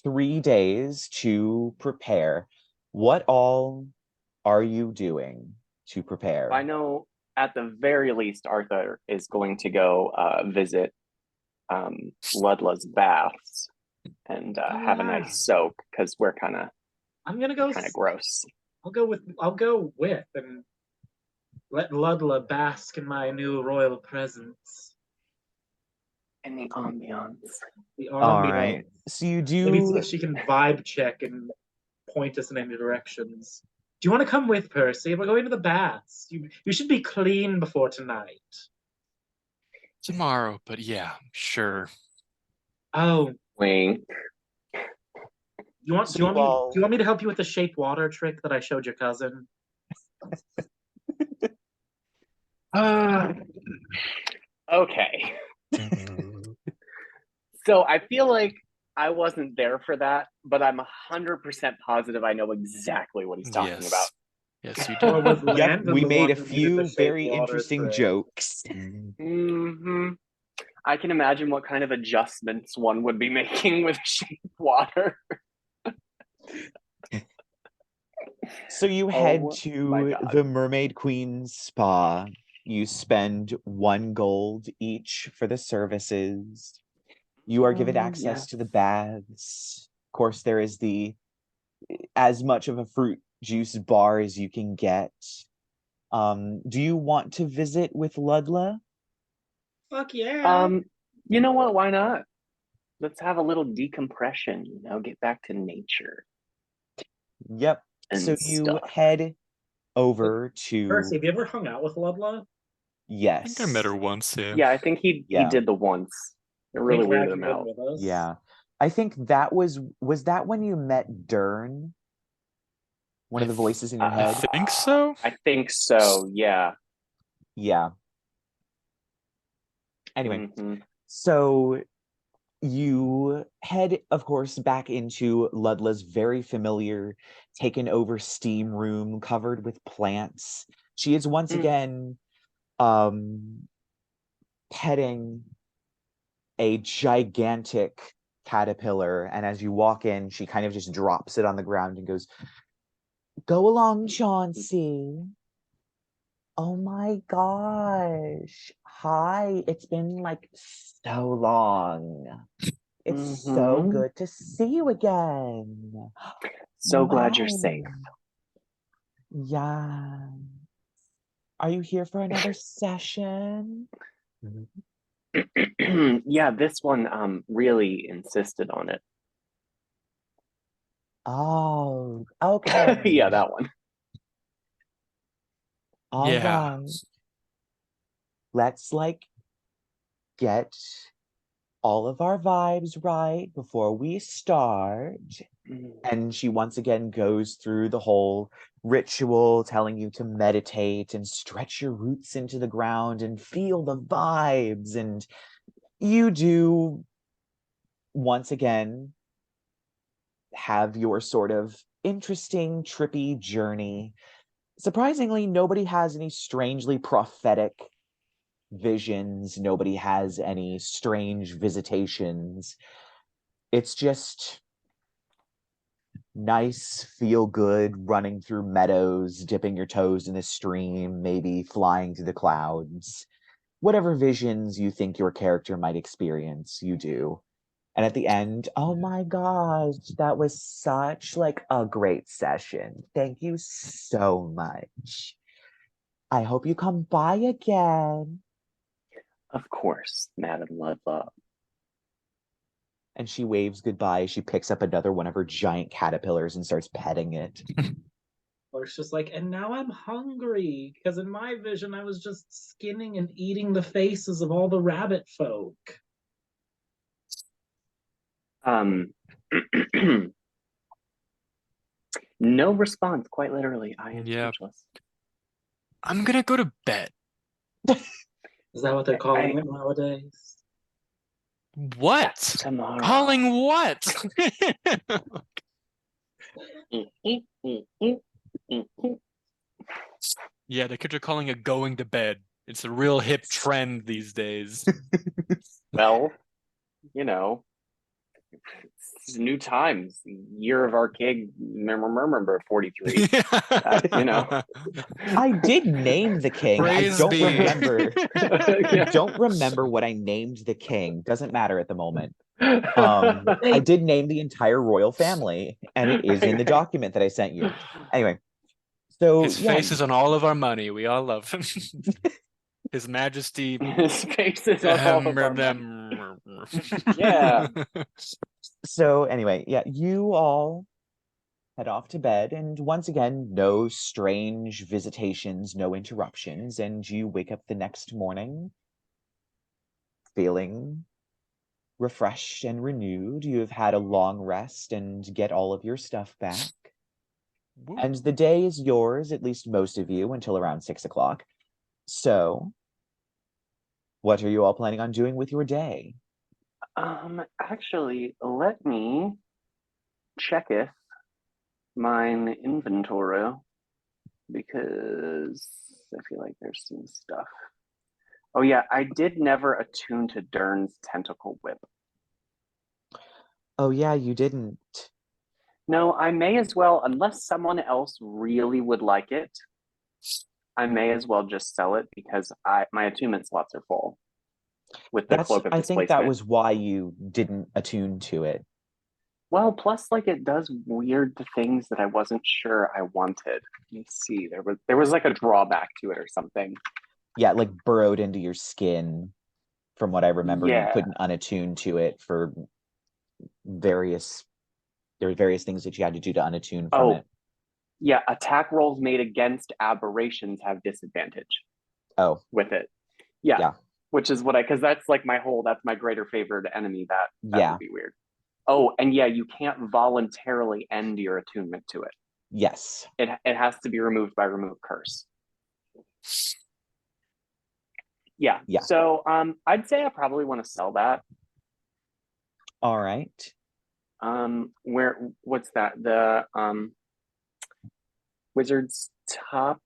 3 days to prepare. What all are you doing to prepare? I know at the very least Arthur is going to go visit Ludla's baths and have a nice soak because we're kind of gross. I'll go with and let Ludla bask in my new royal presence. And the ambiance. All right. So you do. Maybe so that she can vibe check and point us in any directions. Do you want to come with, Percy? We're going to the baths. You should be clean before tonight. Tomorrow, but yeah, sure. Oh, wink. Do you want me to help you with the shape water trick that I showed your cousin? Okay. So I feel like I wasn't there for that, but I'm 100% positive I know exactly what he's talking about. Yes, you do. Yep, we made a few very interesting jokes. Mm-hmm. I can imagine what kind of adjustments one would be making with shape water. So you head to the Mermaid Queen's spa. You spend 1 gold each for the services. You are given access to the baths. Of course, there is as much of a fruit juice bar as you can get. Do you want to visit with Ludla? Fuck yeah. You know what? Why not? Let's have a little decompression, get back to nature. Yep. So you head over to... Percy, have you ever hung out with Ludla? Yes. I think I met her once, yeah. Yeah, I think he did the once. It really weirded him out. Yeah. I think that was that when you met Dern? One of the voices in your head? I think so. I think so, yeah. Yeah. Anyway, so you head, of course, back into Ludla's very familiar, taken over steam room covered with plants. She is once again petting a gigantic caterpillar, and as you walk in, she kind of just drops it on the ground and goes, "Go along, Chauncey. Oh my gosh. Hi, it's been like so long. It's so good to see you again. So glad you're safe. Yeah. Are you here for another session?" Yeah, this one really insisted on it. Oh, okay. Yeah, that one. All right. Let's get all of our vibes right before we start. And she once again goes through the whole ritual, telling you to meditate and stretch your roots into the ground and feel the vibes. And you do, once again, have your sort of interesting, trippy journey. Surprisingly, nobody has any strangely prophetic visions. Nobody has any strange visitations. It's just nice, feel good, running through meadows, dipping your toes in the stream, maybe flying through the clouds. Whatever visions you think your character might experience, you do. And at the end, oh my gosh, that was such a great session. Thank you so much. I hope you come by again. Of course, Madam Ludla. And she waves goodbye. She picks up another one of her giant caterpillars and starts petting it. Or it's just and now I'm hungry, because in my vision I was just skinning and eating the faces of all the rabbit folk. No response, quite literally. I am speechless. I'm gonna go to bed. Is that what they're calling it nowadays? What? Tomorrow. Calling what? Yeah, the kids are calling it going to bed. It's a real hip trend these days. Well, you know, it's new times. Year of our king, remember 43. You know. I did name the king. Praise I don't be. remember. I Yeah. don't remember what I named the king. Doesn't matter at the moment. I did name the entire royal family, and it is in the document that I sent you. Anyway, so His face is on all of our money. We all love him. His Majesty. His face is on all of our money. Yeah. So anyway, yeah, you all head off to bed, and once again, no strange visitations, no interruptions, and you wake up the next morning feeling refreshed and renewed. You have had a long rest and get all of your stuff back. And the day is yours, at least most of you, until around 6 o'clock. So, what are you all planning on doing with your day? Actually, let me checketh mine inventory because I feel like there's some stuff. Oh yeah, I did never attune to Dern's tentacle whip. Oh yeah, you didn't. No, I may as well, unless someone else really would like it, I may as well just sell it because my attunement slots are full with the cloak of I displacement. think that was why you didn't attune to it. Well, plus like it does weird things that I wasn't sure I wanted. Let me see. There was like a drawback to it or something. Yeah, like burrowed into your skin. From what I remember, Yeah. you couldn't unattune to it for there were various things that you had to do to unattune from it. Yeah, attack rolls made against aberrations have disadvantage. Oh. With it. Yeah. Which is what because that's like that's my greater favored enemy. That would be weird. Oh, and yeah, you can't voluntarily end your attunement to it. Yes. It has to be removed by remove curse. Yeah. So I'd say I probably want to sell that. All right. What's that? The Wizard's top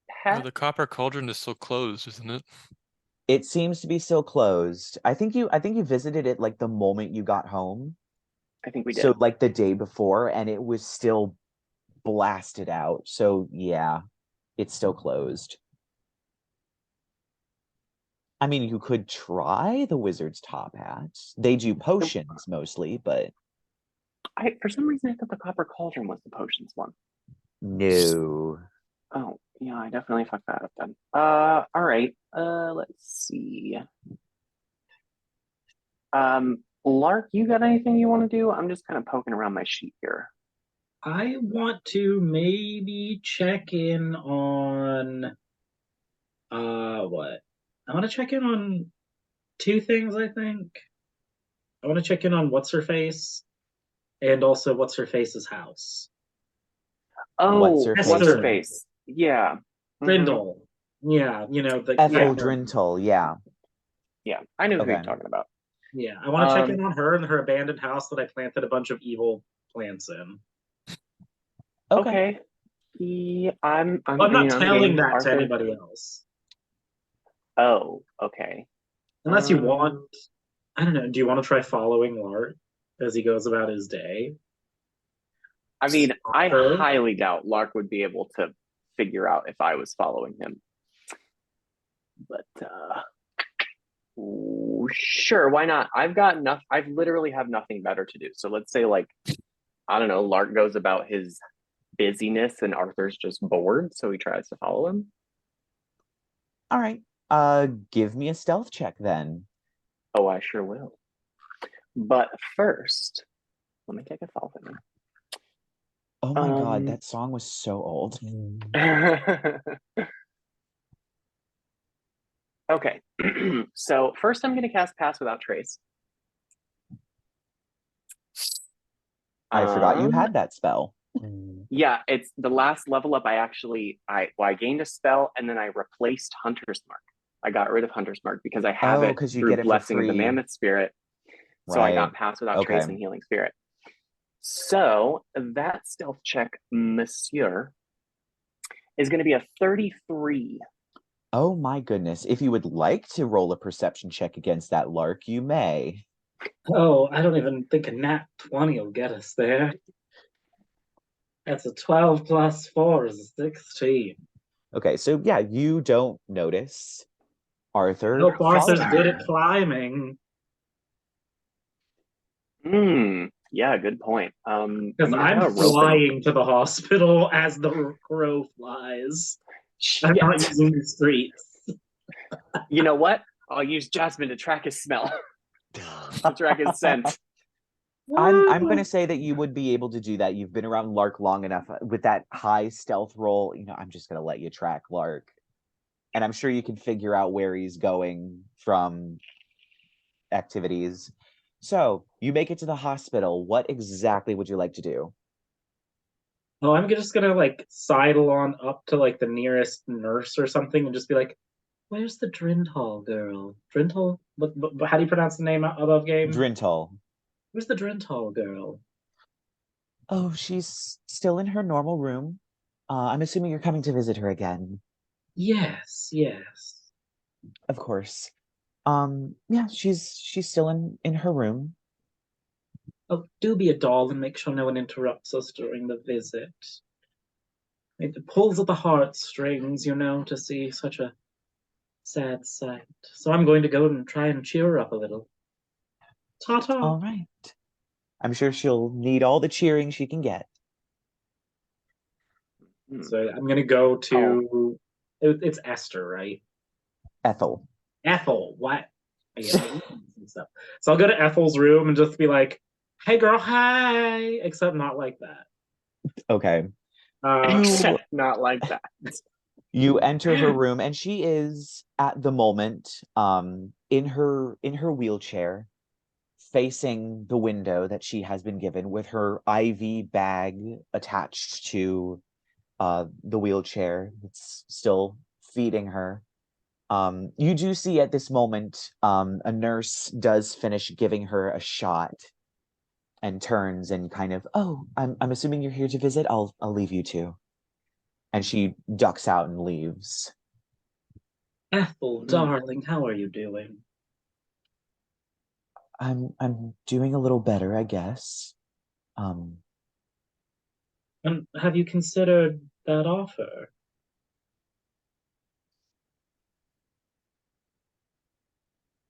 hat? The copper cauldron is still closed, isn't it? It seems to be still closed. I think you visited it like the moment you got home. I think we did. So like the day before, and it was still blasted out. So yeah, it's still closed. I mean, you could try the Wizard's top hat. They do potions mostly, but for some reason I thought the copper cauldron was the potions one. No. Oh, yeah, I definitely fucked that up then. All right. Let's see. Lark, you got anything you want to do? I'm just kind of poking around my sheet here. I want to maybe check in on what? I want to check in on two things, I think. I want to check in on what's her face and also what's her face's house. Oh, what's her face? Yeah. Grindle. Yeah, you know, the Drintle, yeah. Yeah, I know who you're talking about. Yeah, I want to check in on her and her abandoned house that I planted a bunch of evil plants in. Okay. Yeah, I'm not telling that to anybody else. Oh, okay. Unless you want, I don't know, do you want to try following Lark as he goes about his day? I mean, I highly doubt Lark would be able to figure out if I was following him. But sure, why not? I literally have nothing better to do. So let's say like, I don't know, Lark goes about his busyness and Arthur's just bored, so he tries to follow him. All right. Give me a stealth check then. Oh, I sure will. But first, let me take a thought of it. Oh my god, that song was so old. Okay. So first I'm going to cast Pass Without Trace. I forgot you had that spell. Yeah, it's the last level up. I gained a spell and then I replaced Hunter's Mark. I got rid of Hunter's Mark because I have it through Blessing of the Mammoth Spirit. So I got Pass Without Trace and Healing Spirit. So that stealth check, Monsieur, is going to be a 33. Oh my goodness. If you would like to roll a perception check against that Lark, you may. Oh, I don't even think a nat 20 will get us there. That's a 12 plus 4 is a 16. Okay, so yeah, you don't notice Arthur Nope, Arthur's following good you. at climbing. Yeah, good point. Because I I'm got a rope flying to the hospital as the crow flies. I'm not Shit. using the streets. You know what? I'll use Jasmine to track his smell. To track his scent. I'm gonna say that you would be able to do that. You've been around Lark long enough with that high stealth roll. I'm just gonna let you track Lark. And I'm sure you can figure out where he's going from activities. So you make it to the hospital. What exactly would you like to do? Oh, I'm just gonna like sidle on up to like the nearest nurse or something and just be like, "Where's the Drindhall girl? Drindhall? How do you pronounce the name above game? Drintal. Where's the Drindhall girl?" Oh, she's still in her normal room. I'm assuming you're coming to visit her again. Yes, yes. Of course. Yeah, she's still in her room. Oh, do be a doll and make sure no one interrupts us during the visit. It pulls at the heartstrings, to see such a sad sight. So I'm going to go and try and cheer her up a little. Ta-ta. All right. I'm sure she'll need all the cheering she can get. So I'm gonna go to it's Esther, right? Ethel. Ethel. What? I get names and stuff. So I'll go to Ethel's room and just be like, "Hey, girl, hi," except not like that. Okay. Uh, Not like that. You enter her room and she is at the moment in her wheelchair facing the window that she has been given with her IV bag attached to the wheelchair that's still feeding her. You do see at this moment a nurse does finish giving her a shot and turns and kind of, oh, I'm assuming you're here to visit. I'll leave you to. And she ducks out and leaves. Ethel, darling, how are you doing? I'm doing a little better, I guess. Um, And have you considered that offer?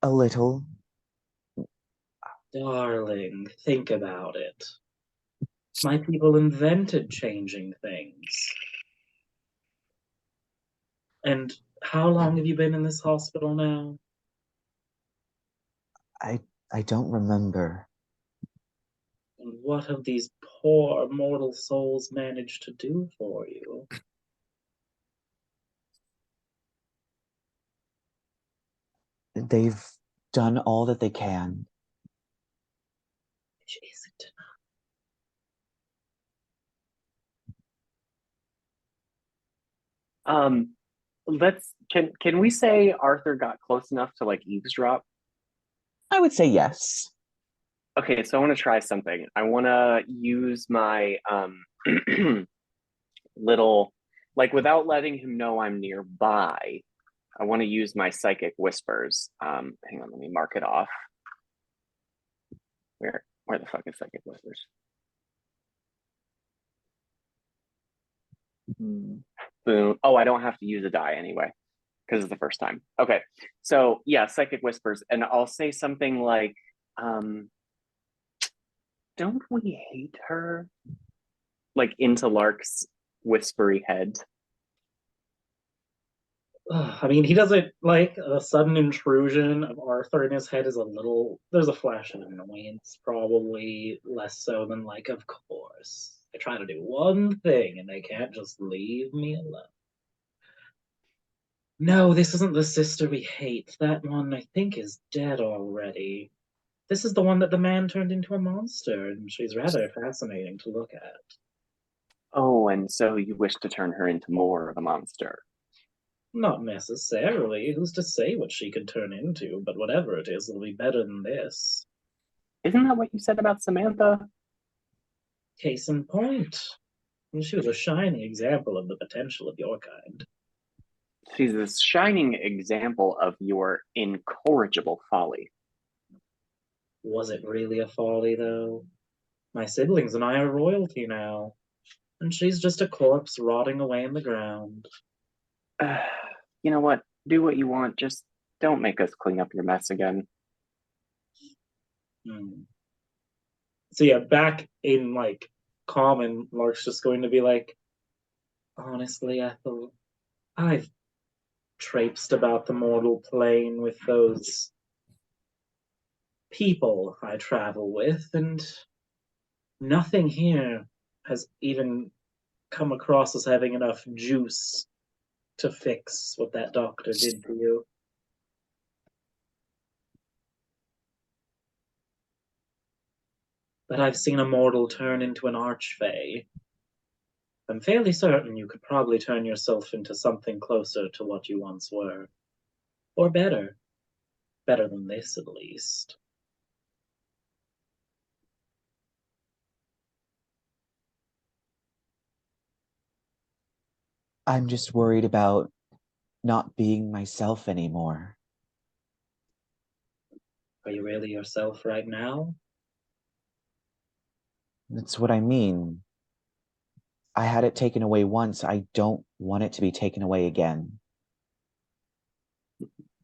a little. Darling, think about it. My people invented changing things. And how long have you been in this hospital now? I don't remember. And what have these poor mortal souls managed to do for you? They've done all that they can. Which isn't Can we say Arthur got close enough to like eavesdrop? I would say yes. Okay, so I want to try something. I want to use my little, like, without letting him know I'm nearby. I want to use my psychic whispers. Hang on, let me mark it off. Where the fuck is psychic whispers? Boom. Oh, I don't have to use a die anyway because it's the first time. Okay, so yeah, psychic whispers, and I'll say something like, "Don't we hate her?" Like into Lark's whispery head. I mean, he doesn't like a sudden intrusion of Arthur in his head is a little. There's a flash of annoyance, probably less so than like, of course. I try to do one thing and they can't just leave me alone. No, this isn't the sister we hate. That one, I think, is dead already. This is the one that the man turned into a monster, and she's rather fascinating to look at. Oh, and so you wish to turn her into more of a monster. Not necessarily. Who's to say what she could turn into? But whatever it is, it'll be better than this. Isn't that what you said about Samantha? Case in point. She was a shining example of the potential of your kind. She's a shining example of your incorrigible folly. Was it really a folly, though? My siblings and I are royalty now, and she's just a corpse rotting away in the ground. You know what? Do what you want. Just don't make us clean up your mess again. So yeah, back in like common, Lark's just going to be like, honestly, Ethel, I've traipsed about the mortal plane with those people I travel with, and nothing here has even come across as having enough juice to fix what that doctor did to you. But I've seen a mortal turn into an Archfey. I'm fairly certain you could probably turn yourself into something closer to what you once were. Or better. Better than this, at least. I'm just worried about not being myself anymore. Are you really yourself right now? That's what I mean. I had it taken away once. I don't want it to be taken away again.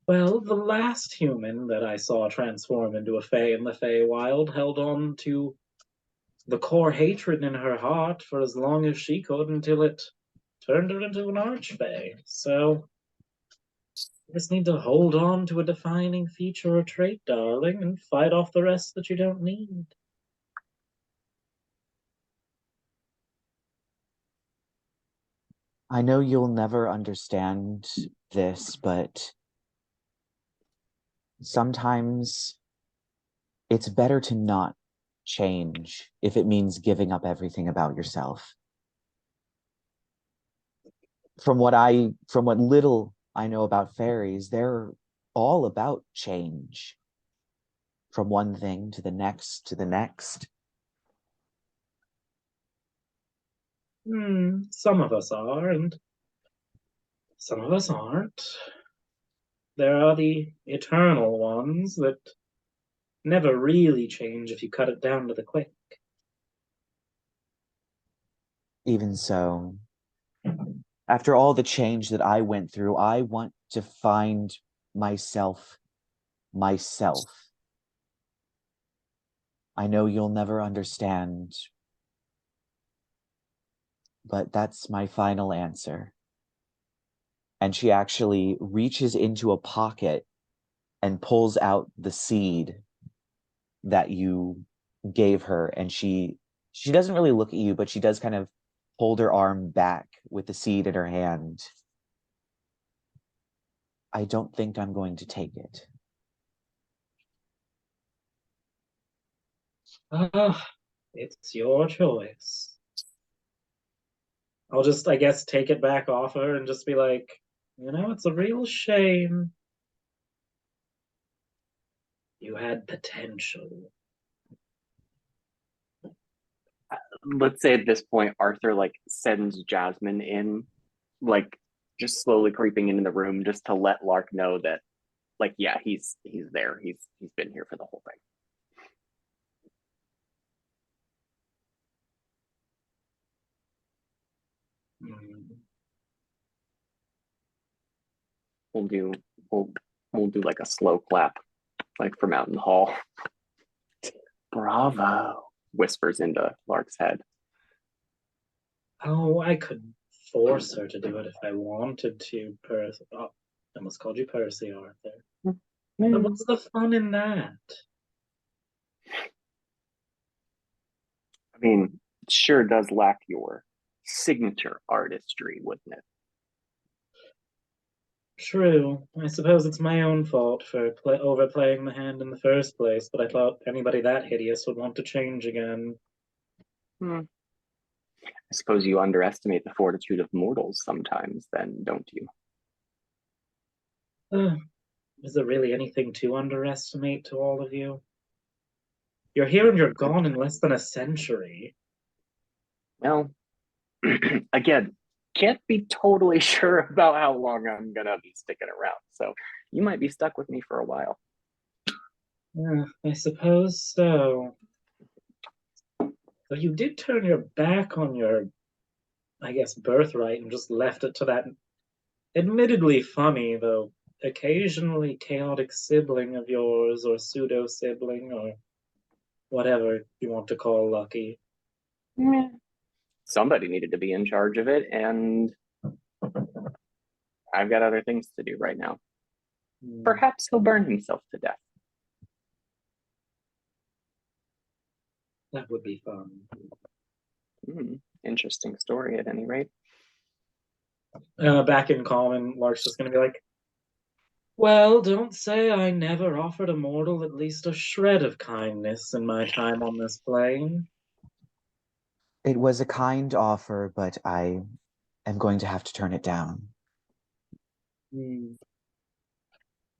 Well, the last human that I saw transform into a Fae in the Feywild held on to the core hatred in her heart for as long as she could until it turned her into an Archfey. So you just need to hold on to a defining feature or trait, darling, and fight off the rest that you don't need. I know you'll never understand this, but sometimes it's better to not change if it means giving up everything about yourself. From what little I know about fairies, they're all about change. From one thing to the next to the next. Some of us are, and some of us aren't. There are the eternal ones that never really change if you cut it down to the quick. Even so, after all the change that I went through, I want to find myself. I know you'll never understand, but that's my final answer. And she actually reaches into a pocket and pulls out the seed that you gave her. And she doesn't really look at you, but she does kind of hold her arm back with the seed in her hand. I don't think I'm going to take it. It's your choice. I'll just, I guess, take it back off her and just be like, it's a real shame. You had potential. Let's say at this point, Arthur like sends Jasmine in, like just slowly creeping into the room just to let Lark know that, like, yeah, he's there. He's been here for the whole thing. We'll do we'll do like a slow clap, like from out in the hall. Bravo, whispers into Lark's head. Oh, I could force her to do it if I wanted to, Percy. Oh, I almost called you Percy, Arthur. But what's the fun in that? I mean, it sure does lack your signature artistry, wouldn't it? True. I suppose it's my own fault for overplaying the hand in the first place, but I thought anybody that hideous would want to change again. I suppose you underestimate the fortitude of mortals sometimes, then, don't you? Is there really anything to underestimate to all of you? You're here and you're gone in less than a century. Well, again, can't be totally sure about how long I'm gonna be sticking around. So you might be stuck with me for a while. I suppose so. But you did turn your back on your, I guess, birthright and just left it to that admittedly funny, though occasionally chaotic sibling of yours, or pseudo sibling, or whatever you want to call Lucky. Yeah. Somebody needed to be in charge of it, and I've got other things to do right now. Perhaps he'll burn himself to death. That would be fun. Interesting story at any rate. Back in common, Lark's just going to be like, well, don't say I never offered a mortal at least a shred of kindness in my time on this plane. It was a kind offer, but I am going to have to turn it down.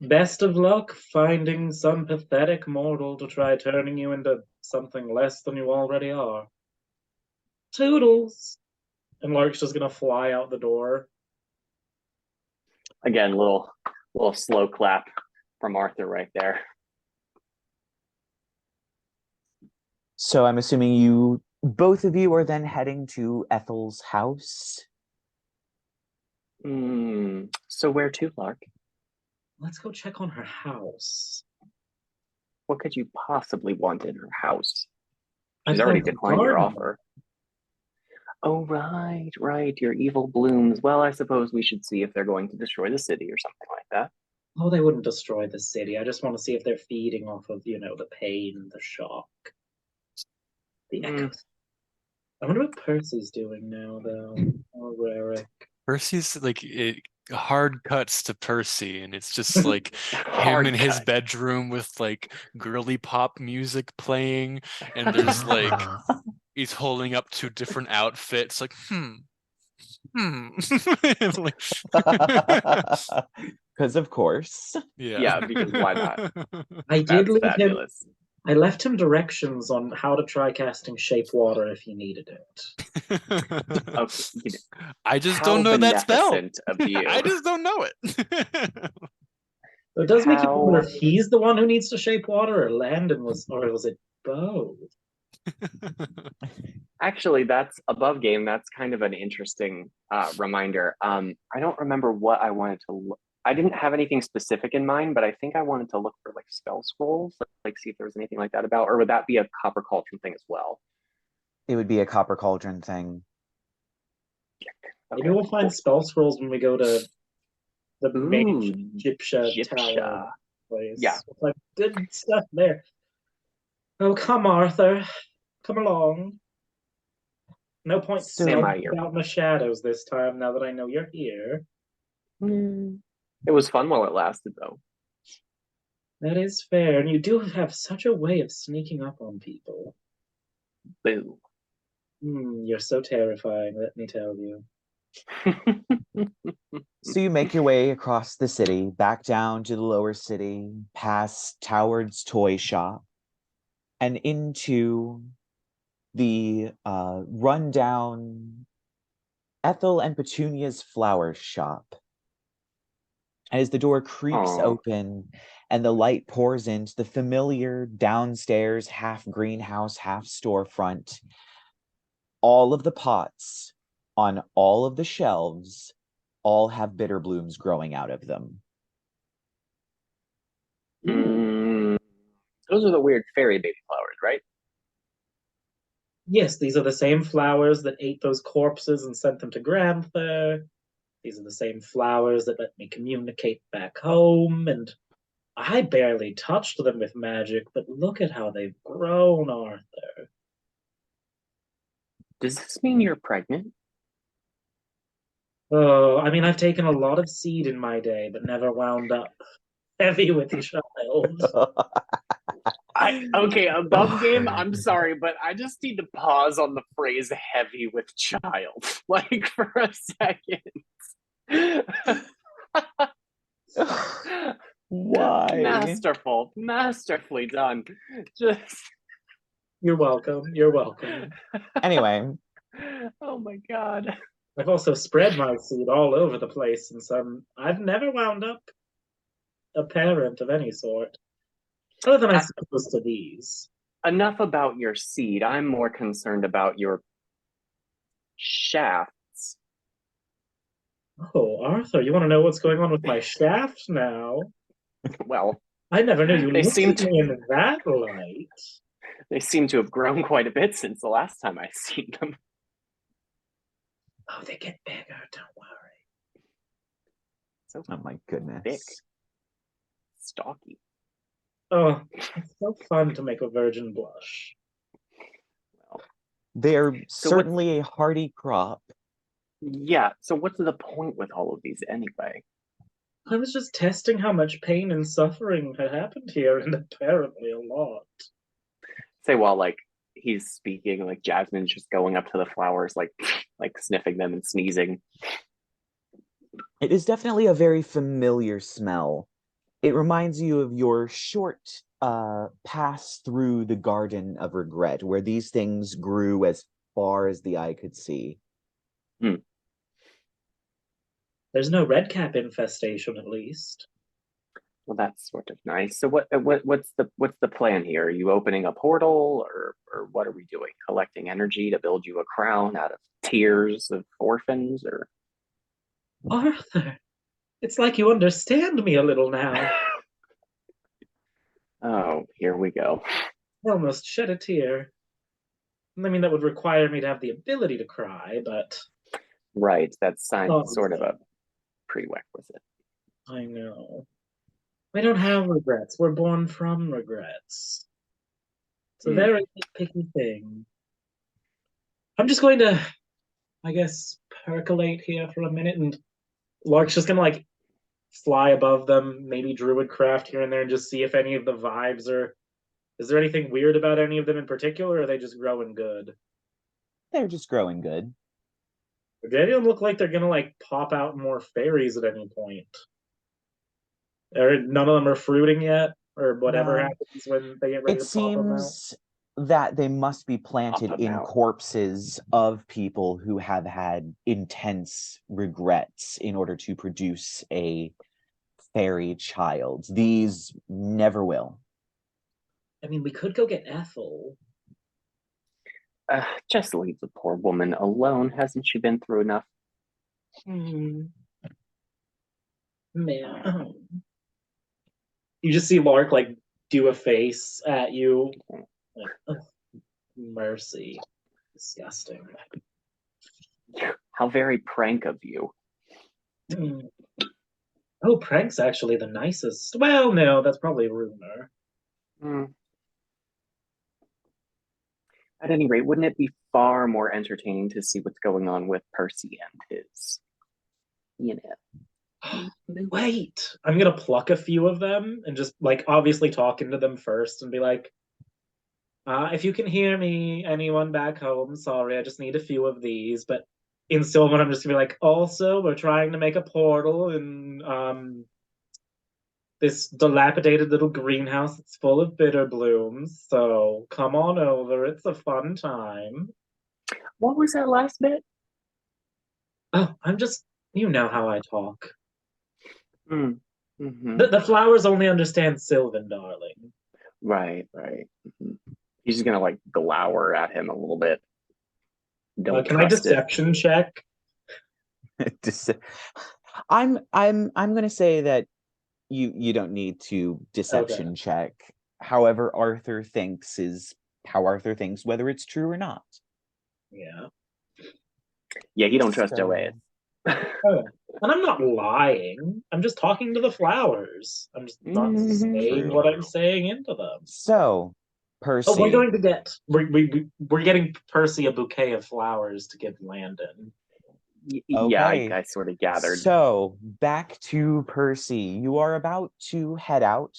Best of luck finding some pathetic mortal to try turning you into something less than you already are. Toodles! And Lark's just gonna fly out the door. Again, little slow clap from Arthur right there. So I'm assuming both of you are then heading to Ethel's house? So where to, Lark? Let's go check on her house. What could you possibly want in her house? I She's already thought the declined your garden. offer. Oh, right, your evil blooms. Well, I suppose we should see if they're going to destroy the city or something like that. Oh, they wouldn't destroy the city. I just want to see if they're feeding off of, the pain, the shock, the echoes. I wonder what Percy's doing now, though. Or Rerek. Percy's like hard cuts to Percy, and it's just like him in his bedroom with like girly pop music playing, and there's like he's holding up two different outfits, like like, because of course. Yeah, because why not? That's fabulous. I left him directions on how to try casting Shape Water if he needed it. Okay, I just don't know that spell. Of you. I just don't know it. It does make you wonder if he's the one who needs to shape water, or Landon or was it both? Actually, that's above game. That's kind of an interesting reminder. I don't remember what I wanted to look. I didn't have anything specific in mind, but I think I wanted to look for like spell scrolls, like see if there was anything like that about, or would that be a Copper Cauldron thing as well? It would be a Copper Cauldron thing. Okay, maybe we'll find spell scrolls when we go to the main Gypsha tower place. Yeah. Like good stuff there. Oh, come, Arthur. Come along. No point sitting out in the shadows this time, now that I know you're here. It was fun while it lasted, though. That is fair, and you do have such a way of sneaking up on people. Boo. You're so terrifying, let me tell you. So you make your way across the city, back down to the lower city, past Toward's toy shop, and into the rundown Ethel and Petunia's flower shop. As the door creaks open and the light pours into the familiar downstairs half greenhouse, half storefront, all of the pots on all of the shelves all have bitter blooms growing out of them. Those are the weird fairy baby flowers, right? Yes, these are the same flowers that ate those corpses and sent them to Granther. These are the same flowers that let me communicate back home, and I barely touched them with magic, but look at how they've grown, Arthur. Does this mean you're pregnant? Oh, I mean, I've taken a lot of seed in my day, but never wound up heavy with a child. Okay, above game, I'm sorry, but I just need to pause on the phrase heavy with child, like for a second. Why? Masterfully done. Just You're welcome. Anyway. Oh my god. I've also spread my seed all over the place, and I've never wound up a parent of any sort. Other than I suppose to these. Enough about your seed. I'm more concerned about your shafts. Oh, Arthur, you want to know what's going on with my shaft now? Well, I never knew you they looked seem at me in that light. They seem to have grown quite a bit since the last time I seen them. Oh, they get bigger, don't worry. So Oh my goodness. thick. Stocky. Oh, it's so fun to make a virgin blush. Well, they're certainly a hardy crop. Yeah, so what's the point with all of these anyway? I was just testing how much pain and suffering had happened here, and apparently a lot. Say while like he's speaking, like Jasmine's just going up to the flowers, like sniffing them and sneezing. It is definitely a very familiar smell. It reminds you of your short pass through the Garden of Regret, where these things grew as far as the eye could see. There's no redcap infestation, at least. Well, that's sort of nice. So what's the plan here? Are you opening a portal, or what are we doing? Collecting energy to build you a crown out of tears of orphans, or Arthur, it's like you understand me a little now. Oh, here we go. I almost shed a tear. I mean, that would require me to have the ability to cry, but... Right, that's sort of a prerequisite. I know. We don't have regrets. We're born from regrets. It's a very picky thing. I'm just going to, I guess, percolate here for a minute, and Lark's just gonna like fly above them, maybe druidcraft here and there, and just see if any of the vibes are. Is there anything weird about any of them in particular, or are they just growing good? They're just growing good. Do any of them look like they're gonna like pop out more fairies at any point? Or none of them are fruiting yet, or whatever happens when they get ready to pop them out? It seems that they must be planted in corpses of people who have had intense regrets in order to produce a fairy child. These never will. I mean, we could go get Ethel. Just leave the poor woman alone. Hasn't she been through enough? Man. You just see Lark like do a face at you. Like, mercy. Disgusting. How very prank of you. Oh, prank's actually the nicest. Well, no, that's probably a rumor. At any rate, wouldn't it be far more entertaining to see what's going on with Percy and his, Wait, I'm gonna pluck a few of them and just like obviously talking to them first and be like, if you can hear me, anyone back home, sorry, I just need a few of these. But in Sylvan, I'm just gonna be like, also, we're trying to make a portal in this dilapidated little greenhouse that's full of bitter blooms. So come on over. It's a fun time. What was that last bit? Oh, you know how I talk. Mm-hmm. The flowers only understand Sylvan, darling. Right. Mm-hmm. He's just gonna like glower at him a little bit. Can I deception check? I'm gonna say that you don't need to deception check. However, Arthur thinks is how Arthur thinks, whether it's true or not. Yeah. Yeah, he don't trust Joanne. And I'm not lying. I'm just talking to the flowers. I'm just not saying what I'm saying into them. So, Percy. Oh, we're getting Percy a bouquet of flowers to give Landon. Yeah, I sort of gathered. So, back to Percy. You are about to head out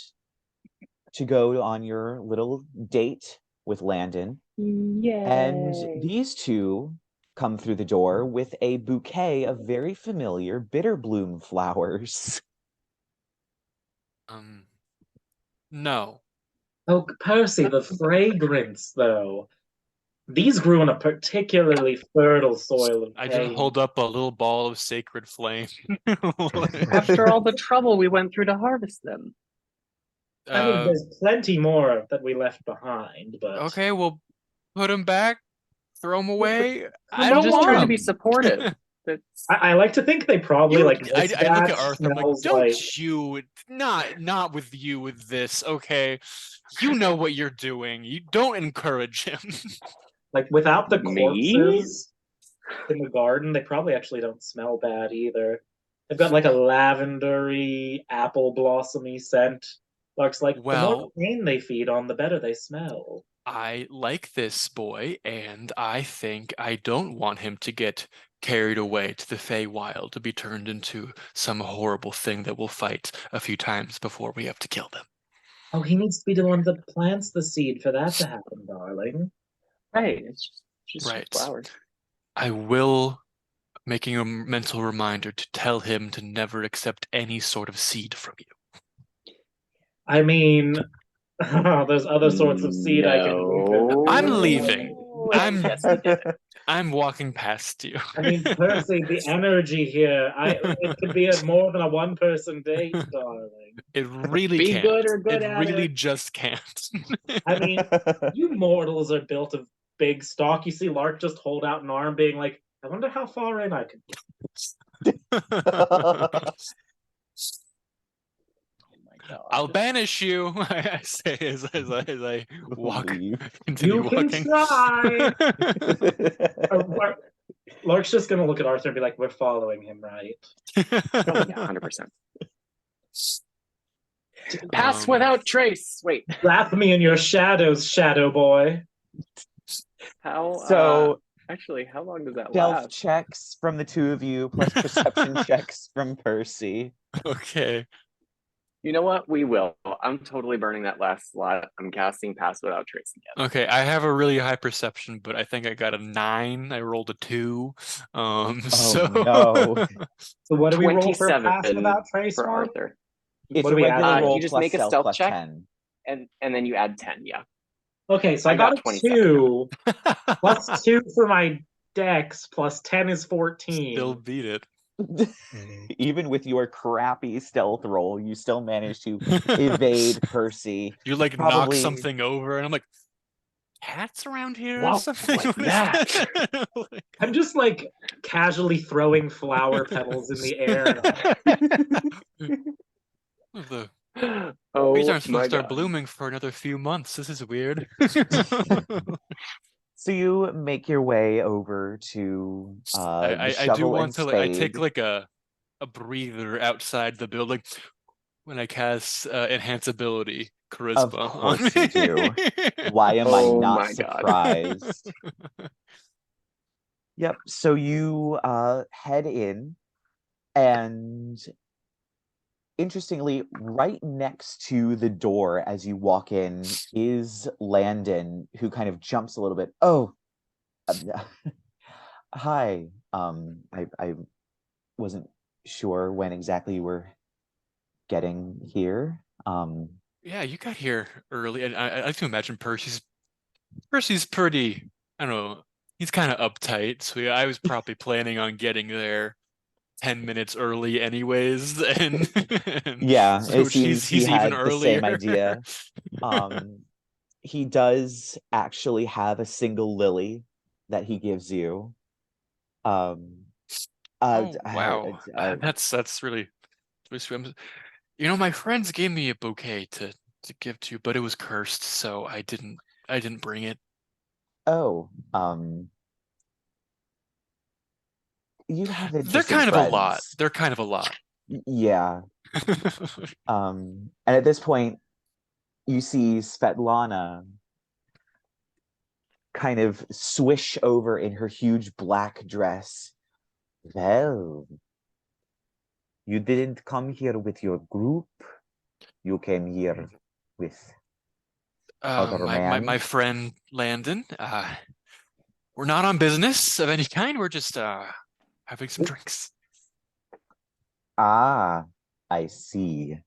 to go on your little date with Landon. Yay. And these two come through the door with a bouquet of very familiar bitter bloom flowers. No. Oh, Percy, the fragrance, though. These grew in a particularly fertile soil of I just pain. hold up a little ball of sacred flame. After all the trouble we went through to harvest them. I mean, there's plenty more that we left behind, but okay, well, put them back, throw them away. I I'm don't just want trying to them. be supportive. I like to think they probably like this I look at batch Arthur. I'm like, smells don't like you? Not with you with this. Okay, you know what you're doing. You don't encourage him. like without the Me? corpses in the garden, they probably actually don't smell bad either. They've got like a lavendery, apple blossomy scent. Lark's like, the more Well, pain they feed on, the better they smell. I like this boy, and I think I don't want him to get carried away to the Feywild to be turned into some horrible thing that we'll fight a few times before we have to kill them. Oh, he needs to be the one that plants the seed for that to happen, darling. Right. It's just Right. flowers. I will making a mental reminder to tell him to never accept any sort of seed from you. I mean, there's other sorts of seed I can No. I'm leaving. Yes, he did. I'm walking past you. I mean, Percy, the energy here, it could be more than a one-person date, darling. It really Be can't. good or good it at really it. just can't. I mean, you mortals are built of big stock. You see Lark just hold out an arm, being like, I wonder how far in I can get. I'll banish you, I say as I walk. Continue You can walking. try. Lark's just gonna look at Arthur and be like, "We're following him, right?" Oh, yeah, 100%. Pass without trace. Wait. Wrap me in your shadows, shadow boy. How? So, actually, how long does that stealth last? checks from the two of you, plus perception checks from Percy. Okay. You know what? We will. I'm totally burning that last slot. I'm casting Pass Without Trace again. Okay, I have a really high perception, but I think I got a 9. I rolled a 2. Oh So no. So what do we roll for 27 Pass Without Trace for for? Arthur. It's What a do we add? regular roll You just plus make a stealth stealth plus check. 10. And then you add 10, yeah. Okay, so I got a 27. 2 plus 2 for my dex plus 10 is 14. Still beat it. Even with your crappy stealth roll, you still managed to evade Percy. You like knock something over, and I'm like, cats around here or Wow, something like that. I'm just like casually throwing flower petals in the air. The Oh trees aren't supposed my to start God. blooming for another few months. This is weird. So you make your way over to the I do shovel want and to I take spade. like a breather outside the building when I cast enhance ability charisma Of on course me. you do. Why am I Oh not my God. surprised? Yep. So you head in, and interestingly, right next to the door as you walk in is Landon, who kind of jumps a little bit. Oh, hi. I wasn't sure when exactly you were getting here. Yeah, you got here early, and I like to imagine Percy's pretty. I don't know. He's kind of uptight, so yeah, I was probably planning on getting there 10 minutes early anyways, and Yeah, so it seems he he's even had the same earlier. idea. He does actually have a single lily that he gives you. Oh wow, that's really sweet. You know, my friends gave me a bouquet to give to you, but it was cursed, so I didn't bring it. Oh, you have They're interesting kind of a lot. friends. They're kind of a lot. Yeah. And at this point, you see Svetlana kind of swish over in her huge black dress. Well, you didn't come here with your group. You came here with other my friend Landon. We're not on business of any kind. We're just having some drinks. Ah, I see.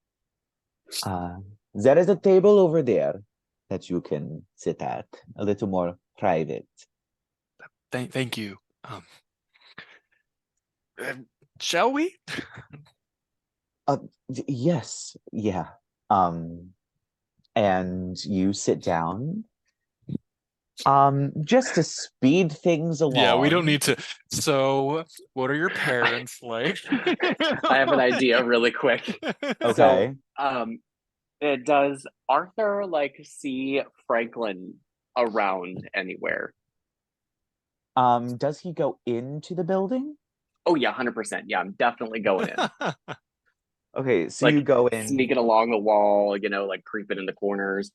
There is a table over there that you can sit at, a little more private. Thank you. Shall we? Yes, yeah. And you sit down. Just to speed things along. Yeah, we don't need to. So, what are your parents like? I have an idea really quick. Okay. So, does Arthur see Franklin around anywhere? Does he go into the building? Oh yeah, 100%. Yeah, I'm definitely going in. Okay, so you go in. Sneaking along the wall, creeping in the corners.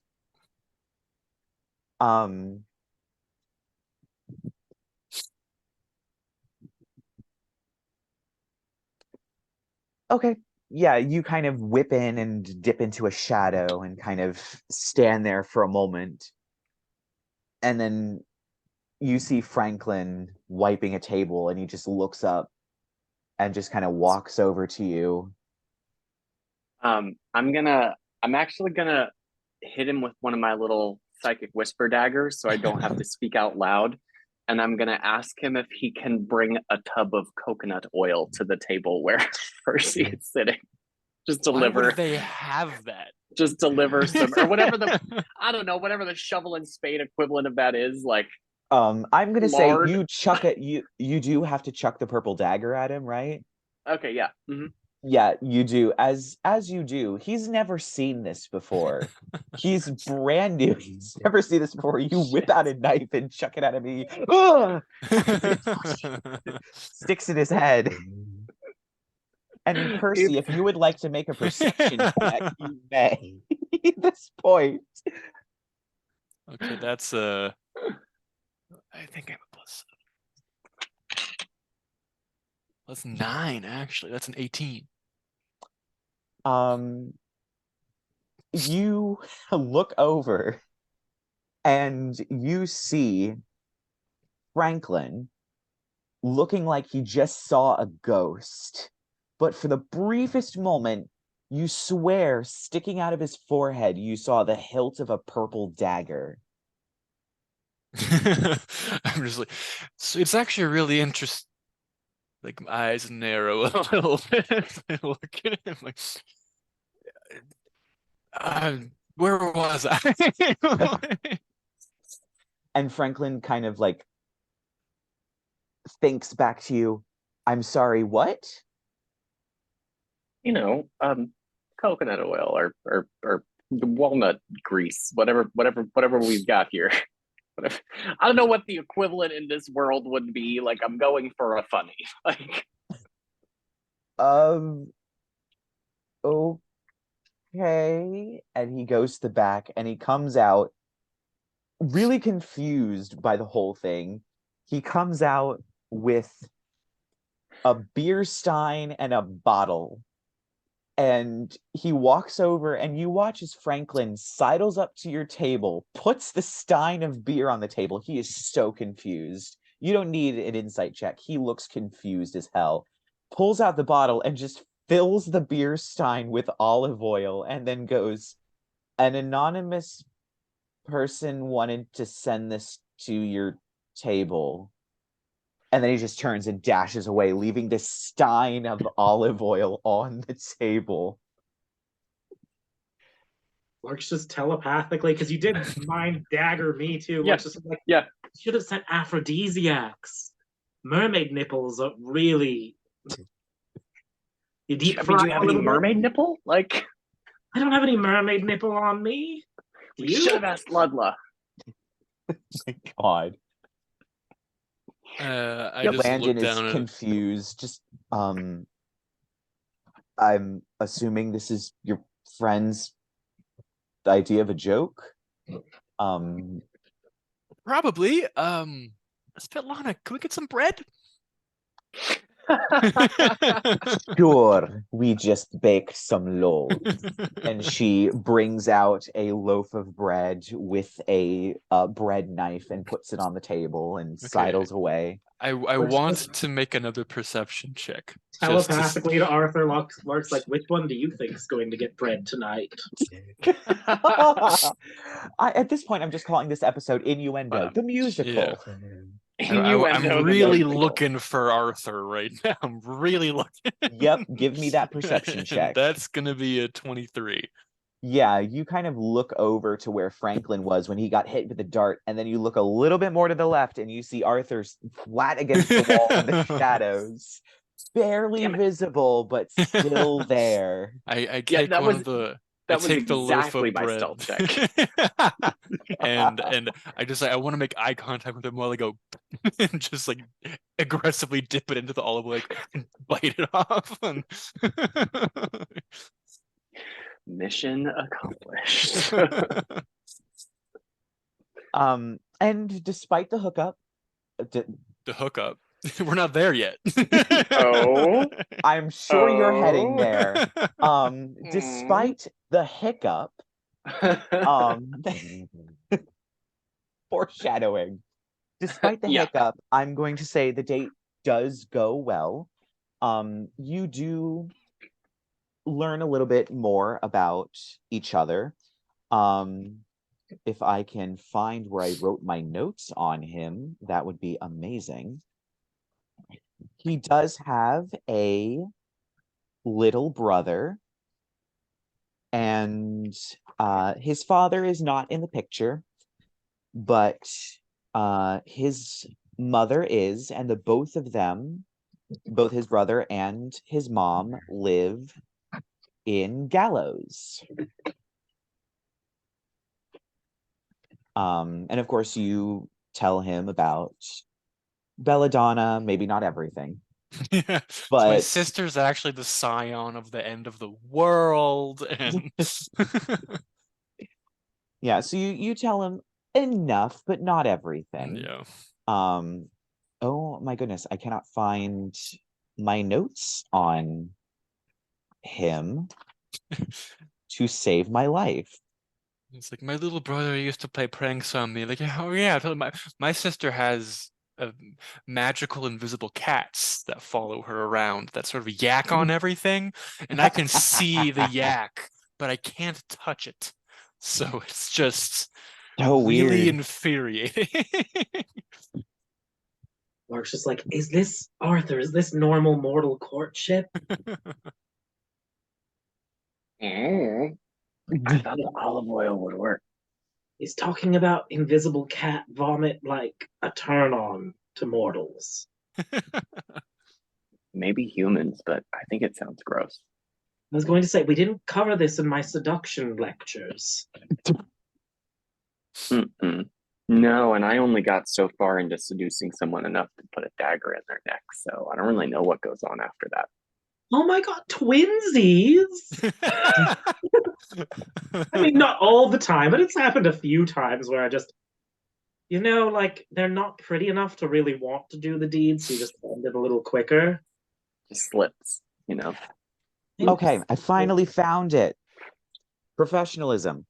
Okay. Yeah, you kind of whip in and dip into a shadow and kind of stand there for a moment. And then you see Franklin wiping a table and he just looks up and just kind of walks over to you. I'm actually gonna hit him with one of my little psychic whisper daggers so I don't have to speak out loud. And I'm gonna ask him if he can bring a tub of coconut oil to the table where Percy is sitting. Just deliver. Why would they have that? Just deliver some, or whatever whatever the shovel and spade equivalent of that is. I'm gonna say you chuck it. You do have to chuck the purple dagger at him, right? Okay, yeah. Mm-hmm. Yeah, you do. As you do, he's never seen this before. He's brand new. He's never seen this before. You whip out a knife and chuck it at him. He sticks in his head. And Percy, if you would like to make a perception check, you may at this point. Okay, that's I think I'm a plus 9, actually. That's an 18. You look over and you see Franklin looking like he just saw a ghost. But for the briefest moment, you swear sticking out of his forehead, you saw the hilt of a purple dagger. I'm just like, so it's actually really interesting. Like, my eyes narrow a little bit. I look at him like, where was I? And Franklin kind of thinks back to you. I'm sorry, what? Coconut oil or walnut grease, whatever we've got here. I don't know what the equivalent in this world would be. I'm going for a funny. Okay. And he goes to the back and he comes out really confused by the whole thing. He comes out with a beer stein and a bottle. And he walks over and you watch as Franklin sidles up to your table, puts the stein of beer on the table. He is so confused. You don't need an insight check. He looks confused as hell. Pulls out the bottle and just fills the beer stein with olive oil and then goes, an anonymous person wanted to send this to your table. And then he just turns and dashes away, leaving this stein of olive oil on the table. Lark's just telepathically, because you did mind dagger me too. Yeah. Just you should have sent aphrodisiacs. Mermaid nipples are really. You deep fry. Do you have any mermaid nipple? I don't have any mermaid nipple on me. Do you? Should have asked Ludla. Oh my God. Landon is confused. Just I'm assuming this is your friend's idea of a joke. Probably. Svetlana, can we get some bread? Sure, we just baked some loaves. And she brings out a loaf of bread with a bread knife and puts it on the table and sidles away. I want to make another perception check. Telepathically to Arthur, Lark's like, which one do you think is going to get bread tonight? At this point, I'm just calling this episode Innuendo, the musical. I'm Innuendo the really musical. looking for Arthur right now. I'm really looking. Yep, give me that perception check. That's gonna be a 23. Yeah, you kind of look over to where Franklin was when he got hit with the dart, and then you look a little bit more to the left, and you see Arthur's flat against the wall in the shadows. Barely visible, but still there. I take that one was of the that was take the loaf exactly of my bread. stealth check. and I want to make eye contact with him while I go and just like aggressively dip it into the olive oil, like, and bite it off. And Mission accomplished. And despite the hookup, the hookup. We're not there yet. Oh. I'm sure you're heading Oh. there. Despite the hiccup, foreshadowing. Despite the hiccup, I'm going to say the date does go well. You do learn a little bit more about each other. If I can find where I wrote my notes on him, that would be amazing. He does have a little brother, and his father is not in the picture, but his mother is, and the both of them, both his brother and his mom, live in Gallows. And of course, you tell him about Belladonna, maybe not everything. Yeah, but so my sister's actually the Scion of the end of the world, and yeah, so you tell him enough, but not everything. yeah. Oh my goodness, I cannot find my notes on him to save my life. It's like my little brother used to play pranks on me. Like, oh yeah, my sister has magical invisible cats that follow her around that sort of yak on everything, and I can see the yak, but I can't touch it. So it's just So really weird. infuriating. Lark's just like, is this Arthur? Is this normal mortal courtship? I thought the olive oil would work. He's talking about invisible cat vomit like a turn on to mortals. Maybe humans, but I think it sounds gross. I was going to say, we didn't cover this in my seduction lectures. No, and I only got so far into seducing someone enough to put a dagger in their neck, so I don't really know what goes on after that. Oh my god, twinsies! I mean, not all the time, but it's happened a few times where I just, like, they're not pretty enough to really want to do the deed, so you just end it a little quicker. Just slips, Okay, I finally found it. Professionalism.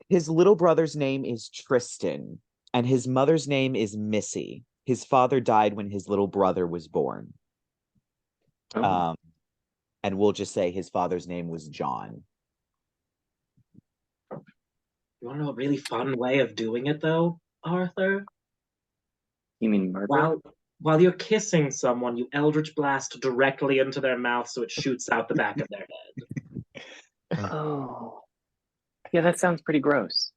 His little brother's name is Tristan, and his mother's name is Missy. His father died when his little brother was born. Oh. And we'll just say his father's name was John. You want to know a really fun way of doing it, though, Arthur? You mean murder? While you're kissing someone, you Eldritch Blast directly into their mouth so it shoots out the back of their head. Oh. Yeah, that sounds pretty gross.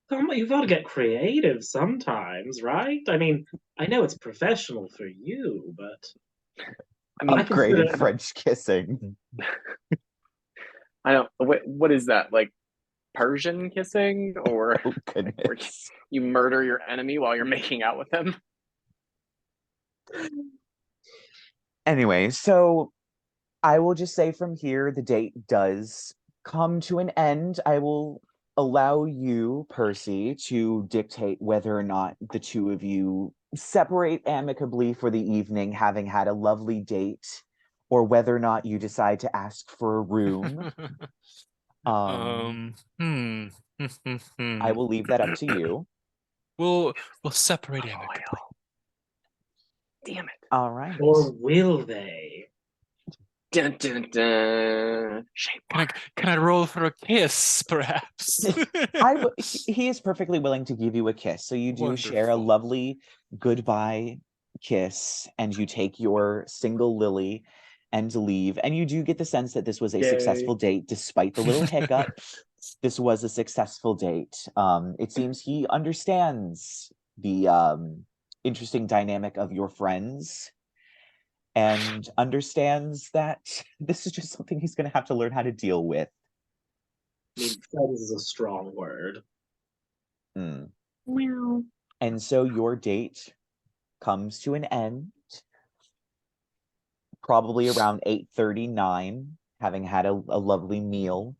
You've got to get creative sometimes, right? I mean, I know it's professional for you, but... I mean, upgraded French kissing. I don't... What is that? Like, Persian kissing? Or, or you murder your enemy while you're making out with them? Anyway, so I will just say from here, the date does come to an end. I will allow you, Percy, to dictate whether or not the two of you separate amicably for the evening, having had a lovely date, or whether or not you decide to ask for a room. I will leave that up to you. We'll separate amicably. Damn it. All right. Or will they? Dun, dun, dun. Shape Can I roll for a kiss, perhaps? He is perfectly willing to give you a kiss. So you do share a Wonderful. lovely goodbye kiss, and you take your single lily and leave. And you do get the sense that this was a Yay. successful date, despite the little hiccup. This was a successful date. It seems he understands the interesting dynamic of your friends and understands that this is just something he's going to have to learn how to deal with. I mean, friends is a strong word. Meow. And so your date comes to an end, probably around 8:39, having had a lovely meal,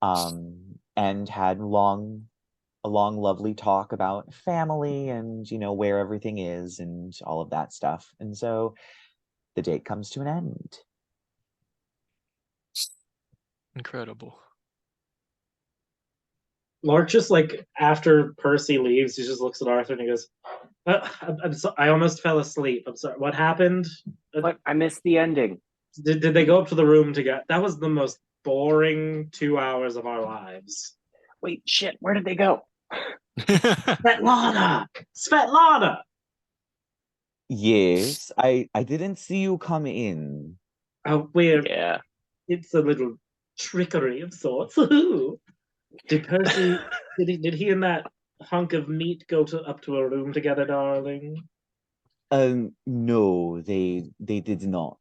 and had a long, lovely talk about family and where everything is and all of that stuff. And so the date comes to an end. Incredible. Lark just after Percy leaves, he just looks at Arthur and he goes, I almost fell asleep. I'm sorry. What happened? What? I missed the ending. Did they go up to the room together? That was the most boring 2 hours of our lives. Wait, shit, where did they go? Svetlana! Svetlana! Yes, I didn't see you come in. Oh, weird. Yeah. It's a little trickery of sorts. Did Percy, did he and that hunk of meat go up to a room together, darling? No, they did not.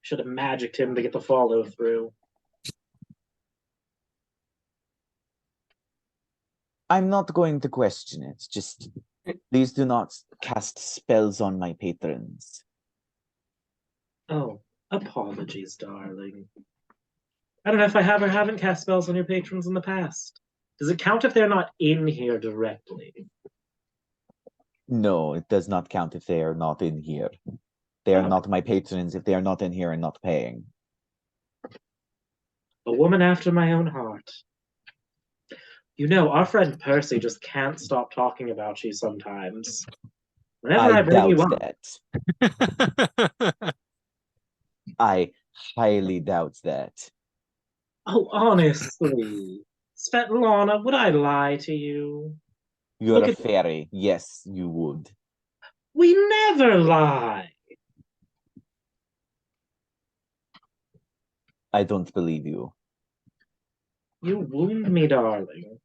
Should have magicked him to get the follow through. I'm not going to question it. Just please do not cast spells on my patrons. Oh, apologies, darling. I don't know if I have or haven't cast spells on your patrons in the past. Does it count if they're not in here directly? No, it does not count if they are not in here. They are not my patrons if they are not in here and not paying. A woman after my own heart. You know, our friend Percy just can't stop talking about you sometimes. Whenever I bring you up, that. I highly doubt that. Oh, honestly. Svetlana, would I lie to you? You're a fairy. Yes, you would. We never lie. I don't believe you. You wound me, darling.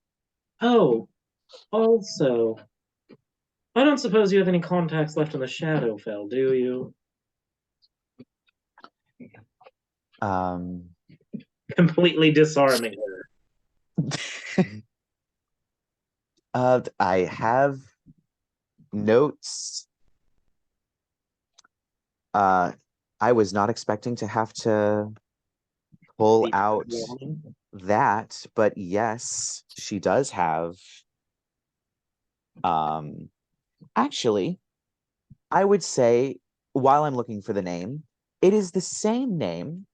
Oh, also, I don't suppose you have any contacts left in the Shadowfell, do you? Completely disarming her. I have notes. I was not expecting to have to pull out that, but yes, she does have. Actually, I would say, while I'm looking for the name, it is the same name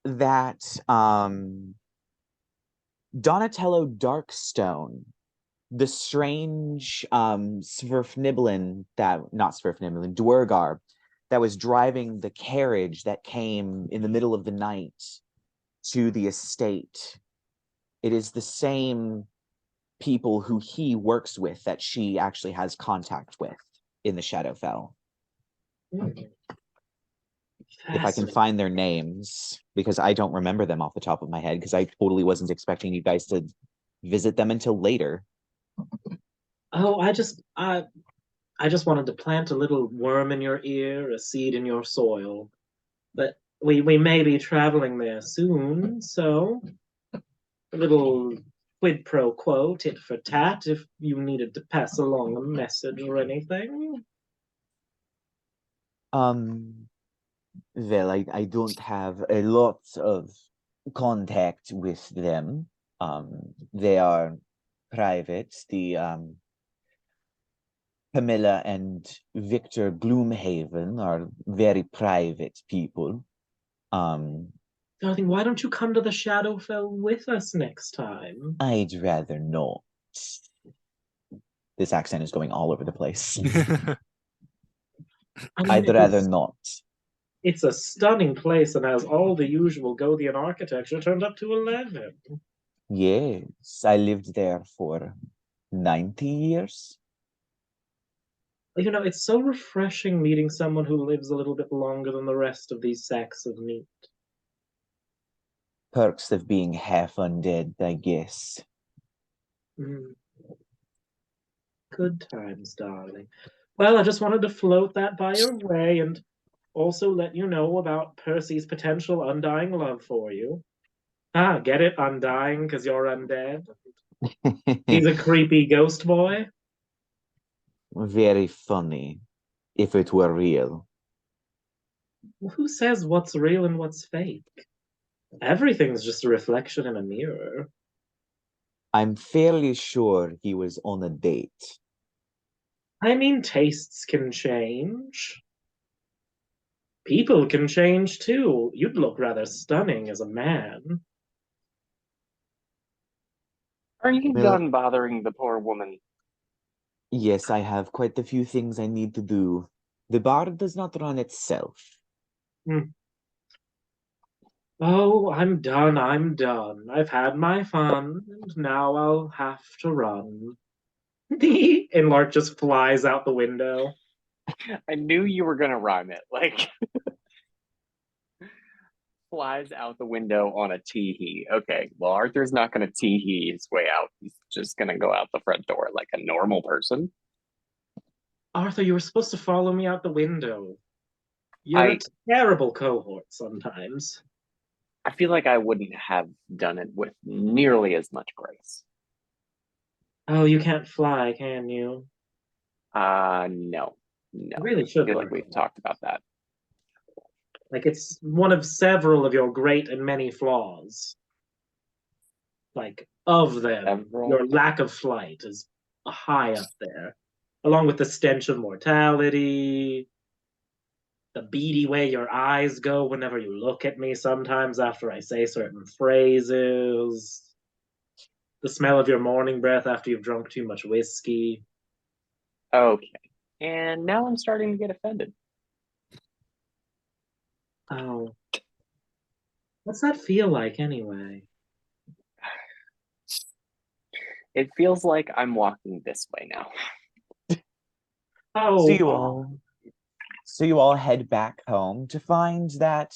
that Donatello Darkstone, the strange Svirfniblin, Dwergar, that was driving the carriage that came in the middle of the night to the estate. It is the same people who he works with that she actually has contact with in the Shadowfell. If I can find their names, because I don't remember them off the top of my head, because I totally wasn't expecting you guys to visit them until later. Oh, I just wanted to plant a little worm in your ear, a seed in your soil. But we may be traveling there soon, so a little quid pro quo, tit for tat, if you needed to pass along a message or anything. Well, I don't have a lot of contact with them. They are private. The Camilla and Victor Gloomhaven are very private people. Darling, why don't you come to the Shadowfell with us next time? I'd rather not. This accent is going all over the place. I'd rather not. It's a stunning place and has all the usual Gothian architecture turned up to 11. Yes, I lived there for 90 years. You know, it's so refreshing meeting someone who lives a little bit longer than the rest of these sacks of meat. Perks of being half undead, I guess. Mm. Good times, darling. Well, I just wanted to float that by your way and also let you know about Percy's potential undying love for you. Ah, get it? Undying because you're undead? He's a creepy ghost boy? Very funny, if it were real. Who says what's real and what's fake? Everything's just a reflection in a mirror. I'm fairly sure he was on a date. I mean, tastes can change. People can change too. You'd look rather stunning as a man. Are you Well, done bothering the poor woman? yes, I have quite a few things I need to do. The bar does not run itself. Hmm. Oh, I'm done. I'm done. I've had my fun, and now I'll have to run. And Lark just flies out the window. I knew you were gonna rhyme it. Like flies out the window on a tee-hee. Okay, well, Arthur's not gonna tee-hee his way out. He's just gonna go out the front door like a normal person. Arthur, you were supposed to follow me out the window. You're a I terrible cohort sometimes. I feel like I wouldn't have done it with nearly as much grace. Oh, you can't fly, can you? No. You No. really I should feel like learn. we've talked about that. Like, it's one of several of your great and many flaws. Like, of them, Several. your lack of flight is high up there, along with the stench of mortality, the beady way your eyes go whenever you look at me sometimes after I say certain phrases, the smell of your morning breath after you've drunk too much whiskey. Okay. And now I'm starting to get offended. Oh, what's that feel like anyway? It feels like I'm walking this way now. So Oh, you all head back home to find that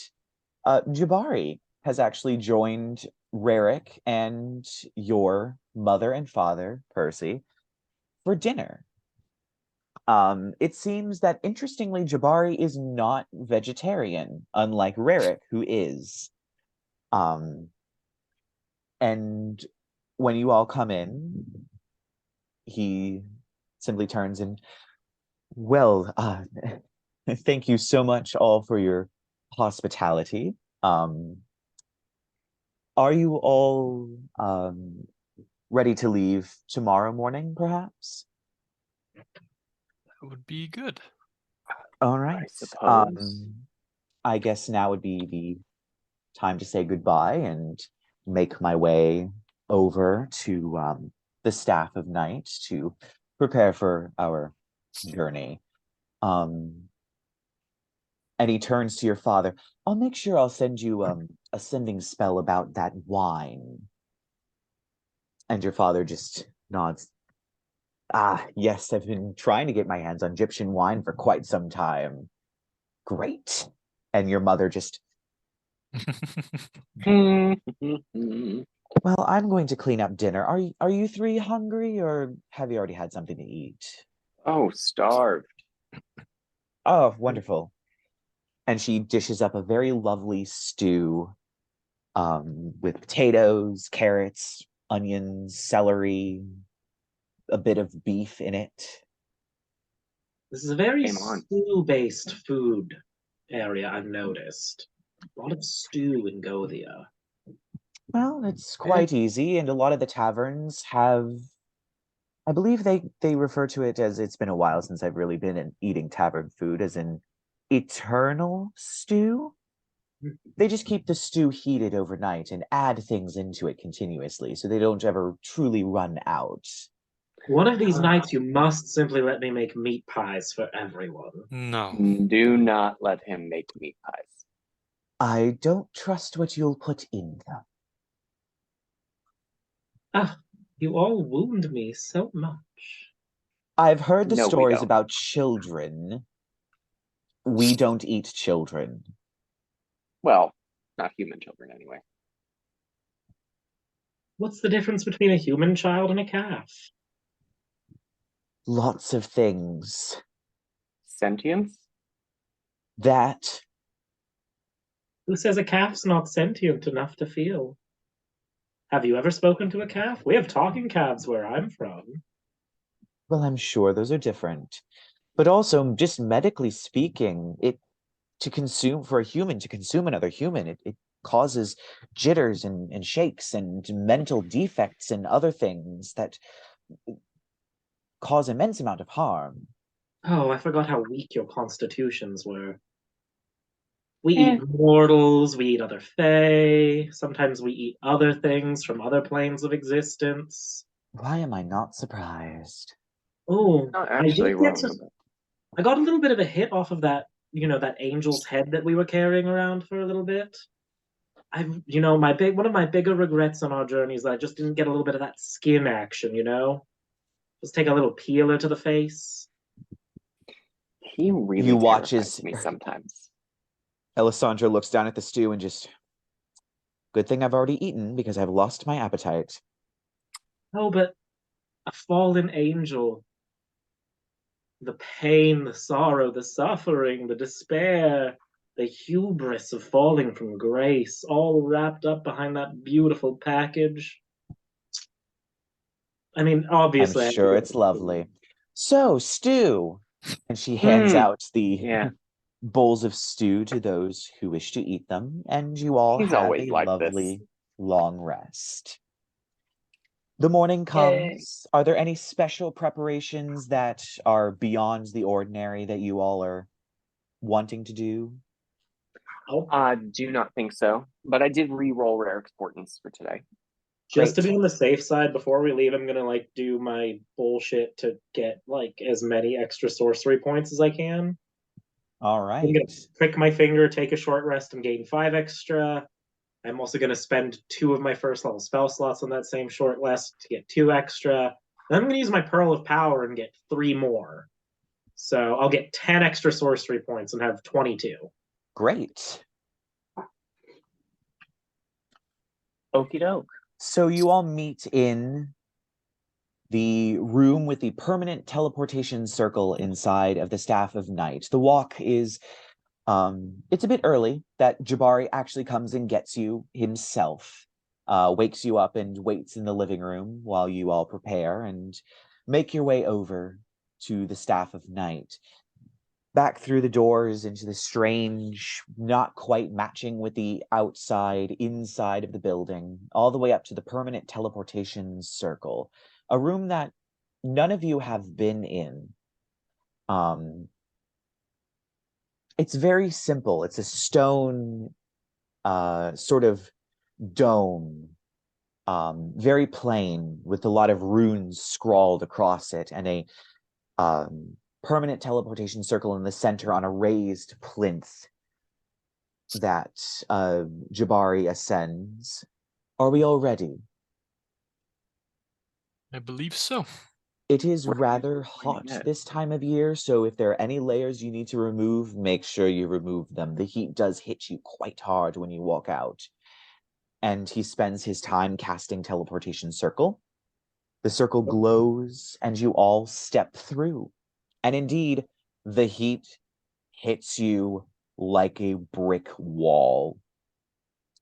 Jibari has actually joined Rerek and your mother and father, Percy, for dinner. It seems that interestingly, Jibari is not vegetarian, unlike Rerek, who is. Um, and when you all come in, he simply turns and, well, thank you so much all for your hospitality. Are you all ready to leave tomorrow morning, perhaps? That would be good. All right. I suppose. I guess now would be the time to say goodbye and make my way over to the staff of night to prepare for our journey. And he turns to your father. I'll make sure I'll send you a sending spell about that wine. And your father just nods. Ah, yes, I've been trying to get my hands on Egyptian wine for quite some time. Great. And your mother just, Hmm. well, I'm going to clean up dinner. Are you three hungry, or have you already had something to eat? Oh, starved. Oh, wonderful. And she dishes up a very lovely stew with potatoes, carrots, onions, celery, a bit of beef in it. this is a very Game on. stew-based food area, I've noticed. A lot of stew in Gothia. Well, it's quite easy, and a lot of the taverns have, I believe they refer to it as, it's been a while since I've really been eating tavern food, as in eternal stew. They just keep the stew heated overnight and add things into it continuously, so they don't ever truly run out. One of these nights, you must simply let me make meat pies for everyone. No. Do not let him make meat pies. I don't trust what you'll put in them. Ah, you all wound me so much. I've heard the No, we stories don't. about children. We don't eat children. Well, not human children anyway. What's the difference between a human child and a calf? Lots of things. Sentience? That Who says a calf's not sentient enough to feel? Have you ever spoken to a calf? We have talking calves where I'm from. Well, I'm sure those are different. But also, just medically speaking, for a human to consume another human, it causes jitters and shakes and mental defects and other things that cause immense amount of harm. Oh, I forgot how weak your constitutions were. We Eh. eat mortals, we eat other fae, sometimes we eat other things from other planes of existence. Why am I not surprised? Oh, Not I actually did get to. wrong. I got a little bit of a hit off of that, that angel's head that we were carrying around for a little bit. One of my bigger regrets on our journey is that I just didn't get a little bit of that skin action, Just take a little peeler to the face. He really You watch terrifies as me sometimes. Alessandra looks down at the stew and just, good thing I've already eaten because I've lost my appetite. Oh, but a fallen angel. The pain, the sorrow, the suffering, the despair, the hubris of falling from grace, all wrapped up behind that beautiful package. I mean, I'm obviously, I have to sure go it's for the food. lovely. So, stew. And she hands Mm, out the yeah, bowls of stew to those who wish to eat them, and you all he's have always a like this. lovely long rest. The morning Yay. comes. Are there any special preparations that are beyond the ordinary that you all are wanting to do? Do not think so. But I did re-roll Rerek's Portents for today. Just to Great. be on the safe side, before we leave, I'm gonna do my bullshit to get as many extra sorcery points as I can. All I'm gonna right. prick my finger, take a short rest, and gain 5 extra. I'm also going to spend 2 of my first level spell slots on that same short rest to get 2 extra. Then I'm going to use my Pearl of Power and get 3 more. So I'll get 10 extra sorcery points and have 22. Great. Okie doke. So you all meet in the room with the permanent teleportation circle inside of the Staff of Night. The walk is, it's a bit early that Jibari actually comes and gets you himself, wakes you up and waits in the living room while you all prepare and make your way over to the Staff of Night. Back through the doors into the strange, not quite matching with the inside of the building, all the way up to the permanent teleportation circle, a room that none of you have been in. It's very simple. It's a stone sort of dome, very plain, with a lot of runes scrawled across it, and a permanent teleportation circle in the center on a raised plinth that Jibari ascends. Are we all ready? I believe so. It is Ready rather for hot pointing it. this time of year, so if there are any layers you need to remove, make sure you remove them. The heat does hit you quite hard when you walk out. And he spends his time casting teleportation circle. The circle glows, and you all step through. And indeed, the heat hits you like a brick wall.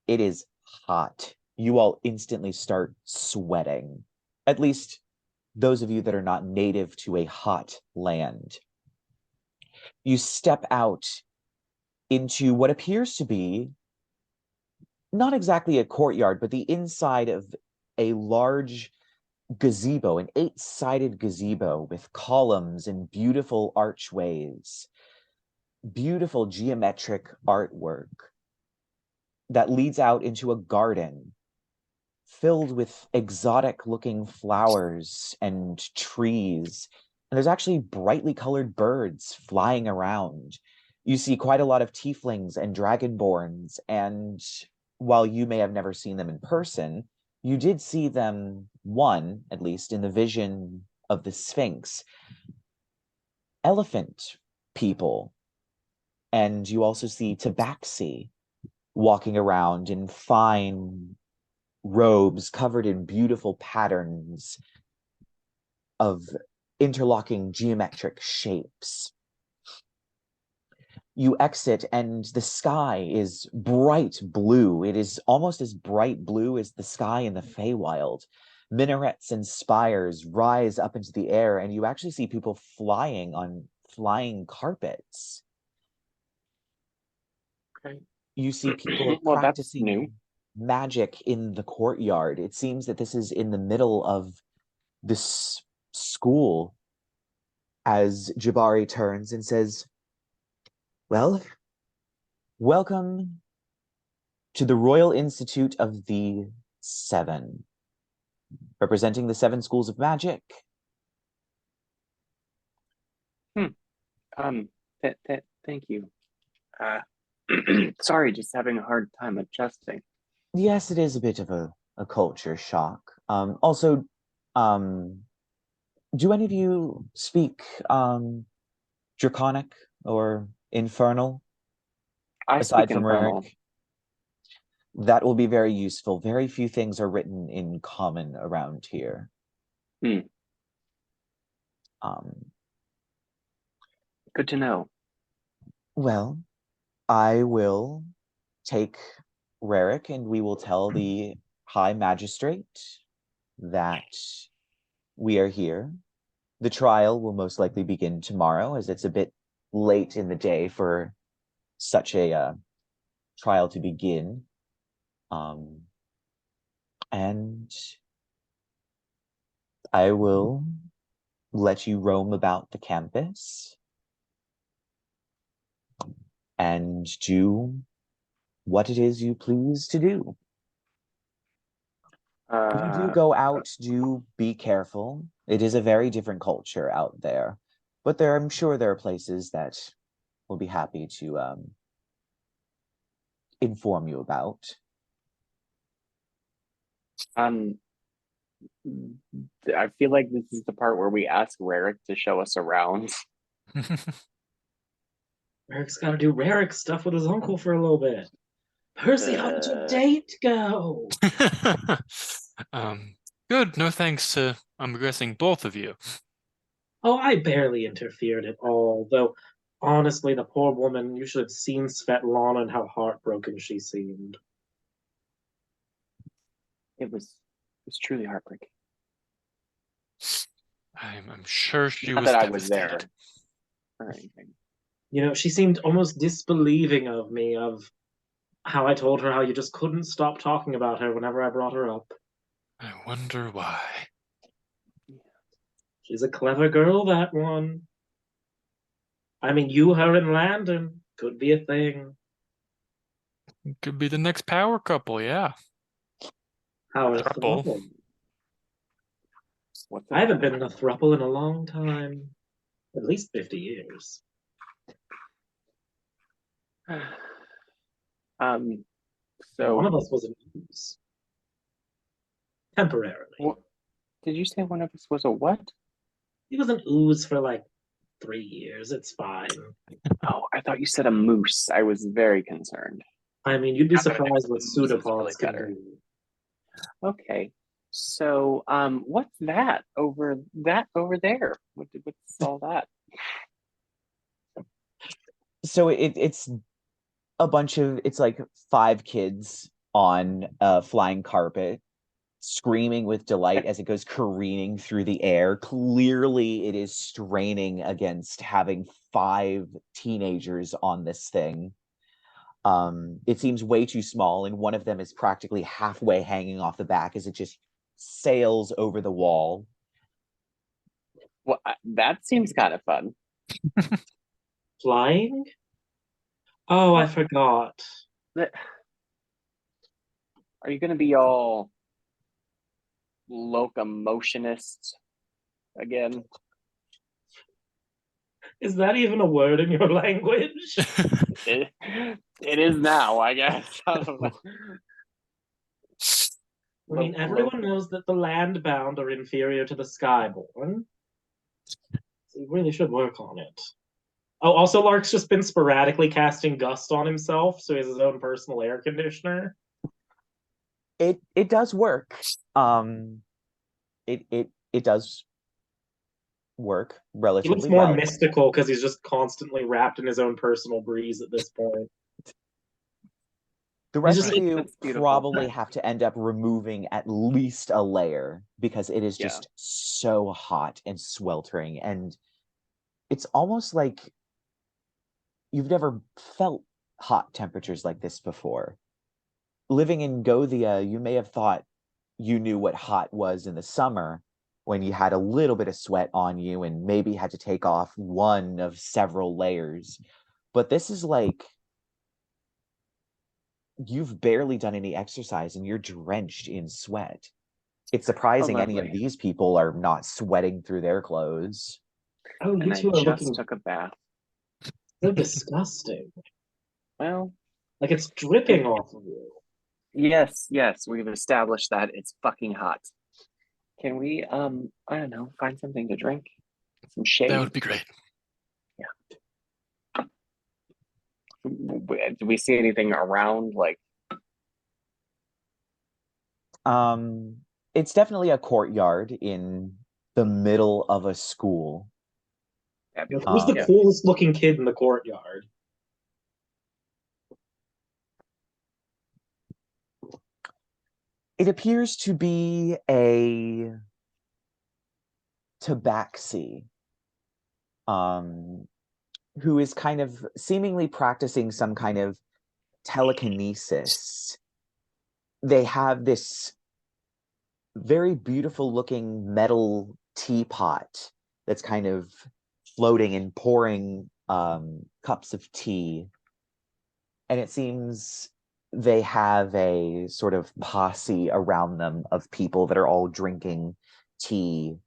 It is hot. You all instantly start sweating. At least those of you that are not native to a hot land. You step out into what appears to be not exactly a courtyard, but the inside of a large gazebo, an 8-sided gazebo with columns and beautiful archways, beautiful geometric artwork that leads out into a garden filled with exotic looking flowers and trees. And there's actually brightly colored birds flying around. You see quite a lot of tieflings and dragonborns, and while you may have never seen them in person, you did see them, one, at least, in the vision of the Sphinx. Elephant people. And you also see tabaxi walking around in fine robes covered in beautiful patterns of interlocking geometric shapes. You exit and the sky is bright blue. It is almost as bright blue as the sky in the Feywild. Minarets and spires rise up into the air, and you actually see people flying on flying carpets. Okay. You see people Well, that's practicing new. magic in the courtyard. It seems that this is in the middle of this school as Jibari turns and says, "Well, welcome to the Royal Institute of the Seven, representing the seven schools of magic." Thank you. Sorry, just having a hard time adjusting. Yes, it is a bit of a culture shock. Also, do any of you speak Draconic or Infernal? I Aside speak from Infernal. Rerek? That will be very useful. Very few things are written in common around here. Good to know. Well, I will take Rerek and we will tell the High Magistrate that we are here. The trial will most likely begin tomorrow, as it's a bit late in the day for such a trial to begin. And I will let you roam about the campus and do what it is you please to do. If you do go out, do be careful. It is a very different culture out there, but I'm sure there are places that will be happy to inform you about. I feel like this is the part where we ask Rerek to show us around. Rerek's got to do Rerek stuff with his uncle for a little bit. Percy, how did your date go? Good. No thanks to, I'm guessing, both of you. Oh, I barely interfered at all, though honestly, the poor woman, you should have seen Svetlana and how heartbroken she seemed. It was truly heartbreaking. I'm sure she Not was that I was there devastated. or anything. You know, she seemed almost disbelieving of me, of how I told her how you just couldn't stop talking about her whenever I brought her up. I wonder why. She's a clever girl, that one. I mean, you, her, and Landon could be a thing. Could be the next power couple, yeah. How a Thruple. thruple. I haven't been in a thruple in a long time. At least 50 years. So one of us was an ooze. Temporarily. What, did you say one of us was a what? He was an ooze for like 3 years. It's fine. Oh, I thought you said a moose. I was very concerned. I mean, you'd be surprised what pseudopods can do. Okay. So, what's that over there? What's all that? So it's a bunch of, it's like 5 kids on a flying carpet, screaming with delight as it goes careening through the air. Clearly, it is straining against having 5 teenagers on this thing. It seems way too small, and one of them is practically halfway hanging off the back as it just sails over the wall. Well, that seems kind of fun. Flying? Oh, I forgot. Are you going to be all locomotionists again. Is that even a word in your language? It is now, I guess. I don't know. I mean, everyone knows that the landbound are inferior to the skyborn. So you really should work on it. Oh, also, Lark's just been sporadically casting Gust on himself, so he has his own personal air conditioner. It does work. It does work He relatively looks more well. mystical because he's just constantly wrapped in his own personal breeze at this point. The rest just of like, you that's beautiful. probably have to end up removing at least a layer because it is just so hot and sweltering, and it's almost like you've never felt hot temperatures like this before. Living in Gothia, you may have thought you knew what hot was in the summer when you had a little bit of sweat on you and maybe had to take off one of several layers. But this is like you've barely done any exercise and you're drenched in sweat. It's surprising any of these people are not sweating through their clothes. oh, you And two I are just looking took a bath. so disgusting. Well, Like it's dripping off of you. yes, we've established that it's fucking hot. Can we, I don't know, find something to drink? Some shade? That would be great. Do we see anything around, like? It's definitely a courtyard in the middle of a school. Who's the coolest looking kid in the courtyard? It appears to be a tabaxi, who is kind of seemingly practicing some kind of telekinesis. They have this very beautiful looking metal teapot that's kind of floating and pouring cups of tea. And it seems they have a sort of posse around them of people that are all drinking tea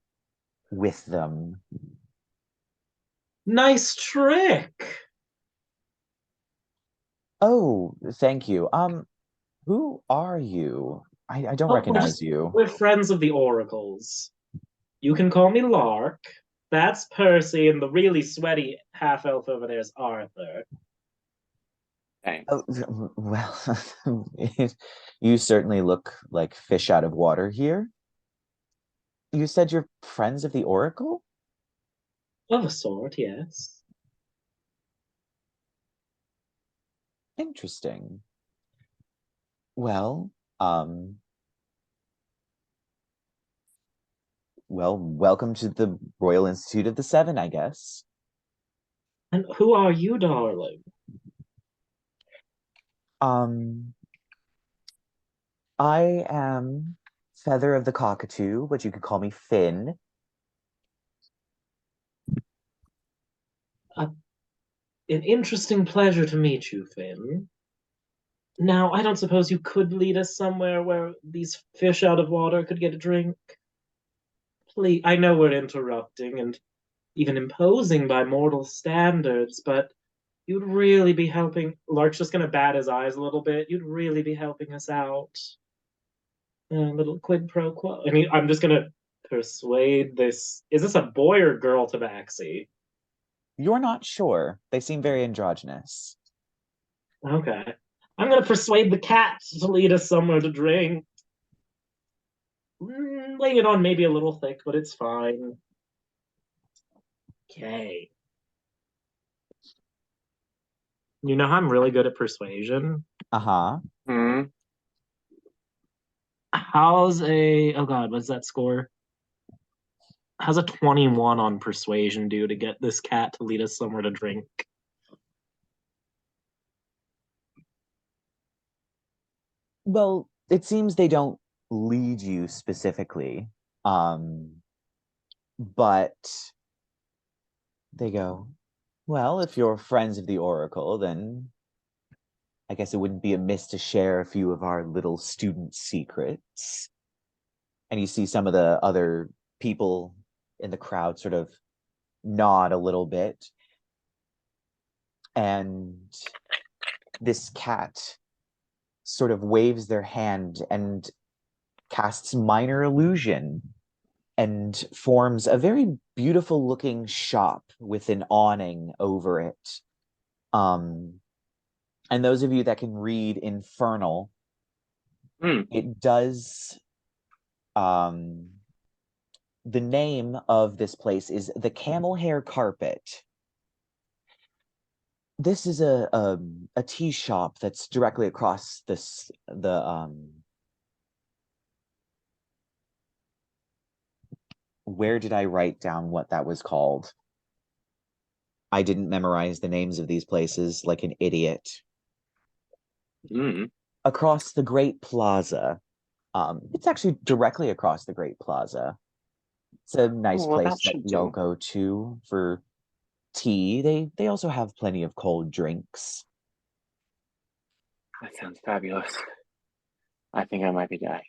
with them. Nice trick. Oh, thank you. Who are you? I don't recognize you. We're friends of the Oracles. You can call me Lark. That's Percy, and the really sweaty half elf over there is Arthur. Thanks. Oh, well, you certainly look like fish out of water here. You said you're friends of the Oracle? Of a sort, yes. Interesting. Well, welcome to the Royal Institute of the Seven, I guess. And who are you, darling? I am Feather of the Cockatoo, but you could call me Finn. An interesting pleasure to meet you, Finn. Now, I don't suppose you could lead us somewhere where these fish out of water could get a drink? Please, I know we're interrupting and even imposing by mortal standards, but you'd really be helping. Lark's just gonna bat his eyes a little bit. You'd really be helping us out. A little quid pro quo. I mean, I'm just gonna persuade this. Is this a boy or girl tabaxi? You're not sure. They seem very androgynous. Okay. I'm gonna persuade the cat to lead us somewhere to drink. Laying it on maybe a little thick, but it's fine. Okay. You know how I'm really good at persuasion? Uh-huh. Hmm. How's a oh god, what's that score? How's a 21 on persuasion do to get this cat to lead us somewhere to drink? Well, it seems they don't lead you specifically. But they go, well, if you're friends of the Oracle, then I guess it wouldn't be amiss to share a few of our little student secrets. And you see some of the other people in the crowd sort of nod a little bit. And this cat sort of waves their hand and casts minor illusion and forms a very beautiful looking shop with an awning over it. And those of you that can read Infernal, it does, the name of this place is the Camel Hair Carpet. This is a tea shop that's directly across where did I write down what that was called? I didn't memorize the names of these places like an idiot. Across the Great Plaza. It's actually directly across the Great Plaza. It's a nice place that you'll go to for tea. They also have plenty of cold drinks. That sounds fabulous. I think I might be dying.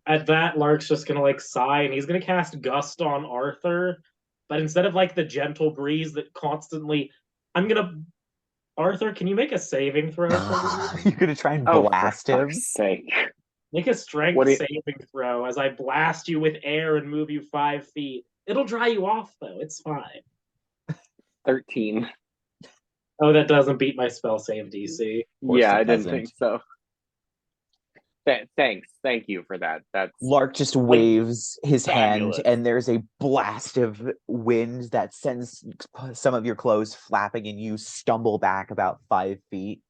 At that, Lark's just gonna like sigh, and he's gonna cast Gust on Arthur, but instead of like the gentle breeze that constantly, Arthur, can you make a saving throw? You're gonna try and blast him? For sake. Make a strength saving throw as I blast you with air and move you 5 feet. It'll dry you off though. It's fine. 13. Oh, that doesn't beat my spell save DC. Yeah, I didn't think so. Thanks. Thank you for that. That's Lark just waves his hand, and there's a blast of wind that sends some of your clothes flapping, and you stumble back about 5 feet.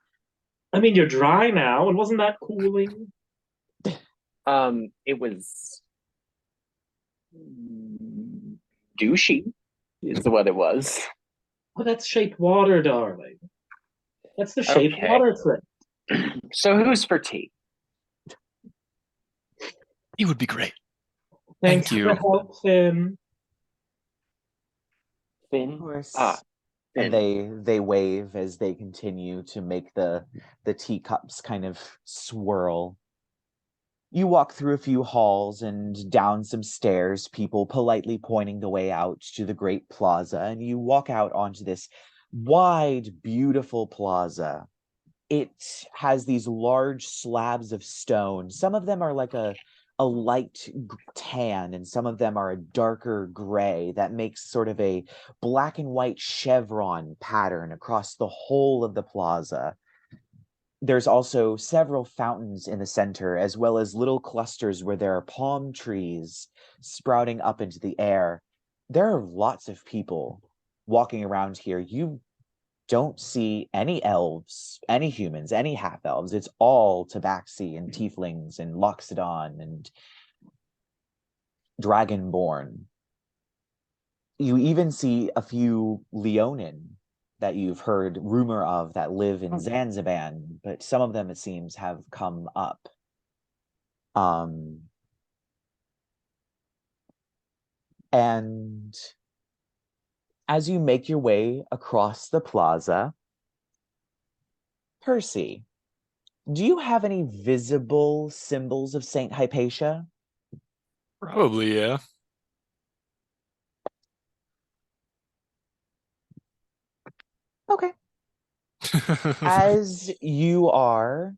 I mean, you're dry now, and wasn't that cooling? It was douchey, is what it was. Oh, that's shaped water, darling. That's the shaped water trick. So who's for tea? He would be great. Thank you. Help, Finn. Finn? Of course. Finn. And they wave as they continue to make the teacups kind of swirl. You walk through a few halls and down some stairs, people politely pointing the way out to the Great Plaza, and you walk out onto this wide, beautiful plaza. It has these large slabs of stone. Some of them are like a light tan, and some of them are a darker gray that makes sort of a black and white chevron pattern across the whole of the plaza. There's also several fountains in the center, as well as little clusters where there are palm trees sprouting up into the air. There are lots of people walking around here. You don't see any elves, any humans, any half-elves. It's all tabaxi and tieflings and loxodon and dragonborn. You even see a few Leonin that you've heard rumor of that live in Zanziban, but some of them, it seems, have come up. And as you make your way across the plaza, Percy, do you have any visible symbols of Saint Hypatia? Probably, yeah. Okay. As you are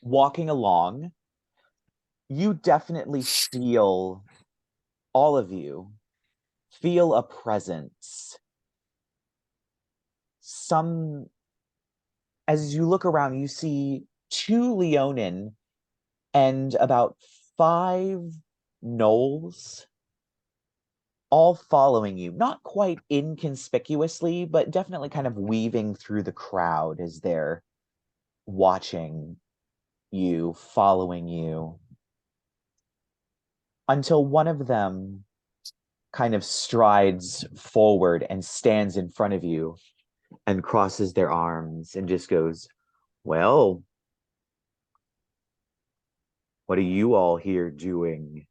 walking along, you definitely feel, all of you, feel a presence. As you look around, you see 2 Leonin and about 5 gnolls all following you, not quite inconspicuously, but definitely kind of weaving through the crowd as they're watching you, following you, until one of them kind of strides forward and stands in front of you and crosses their arms and just goes, "Well, what are you all here doing?"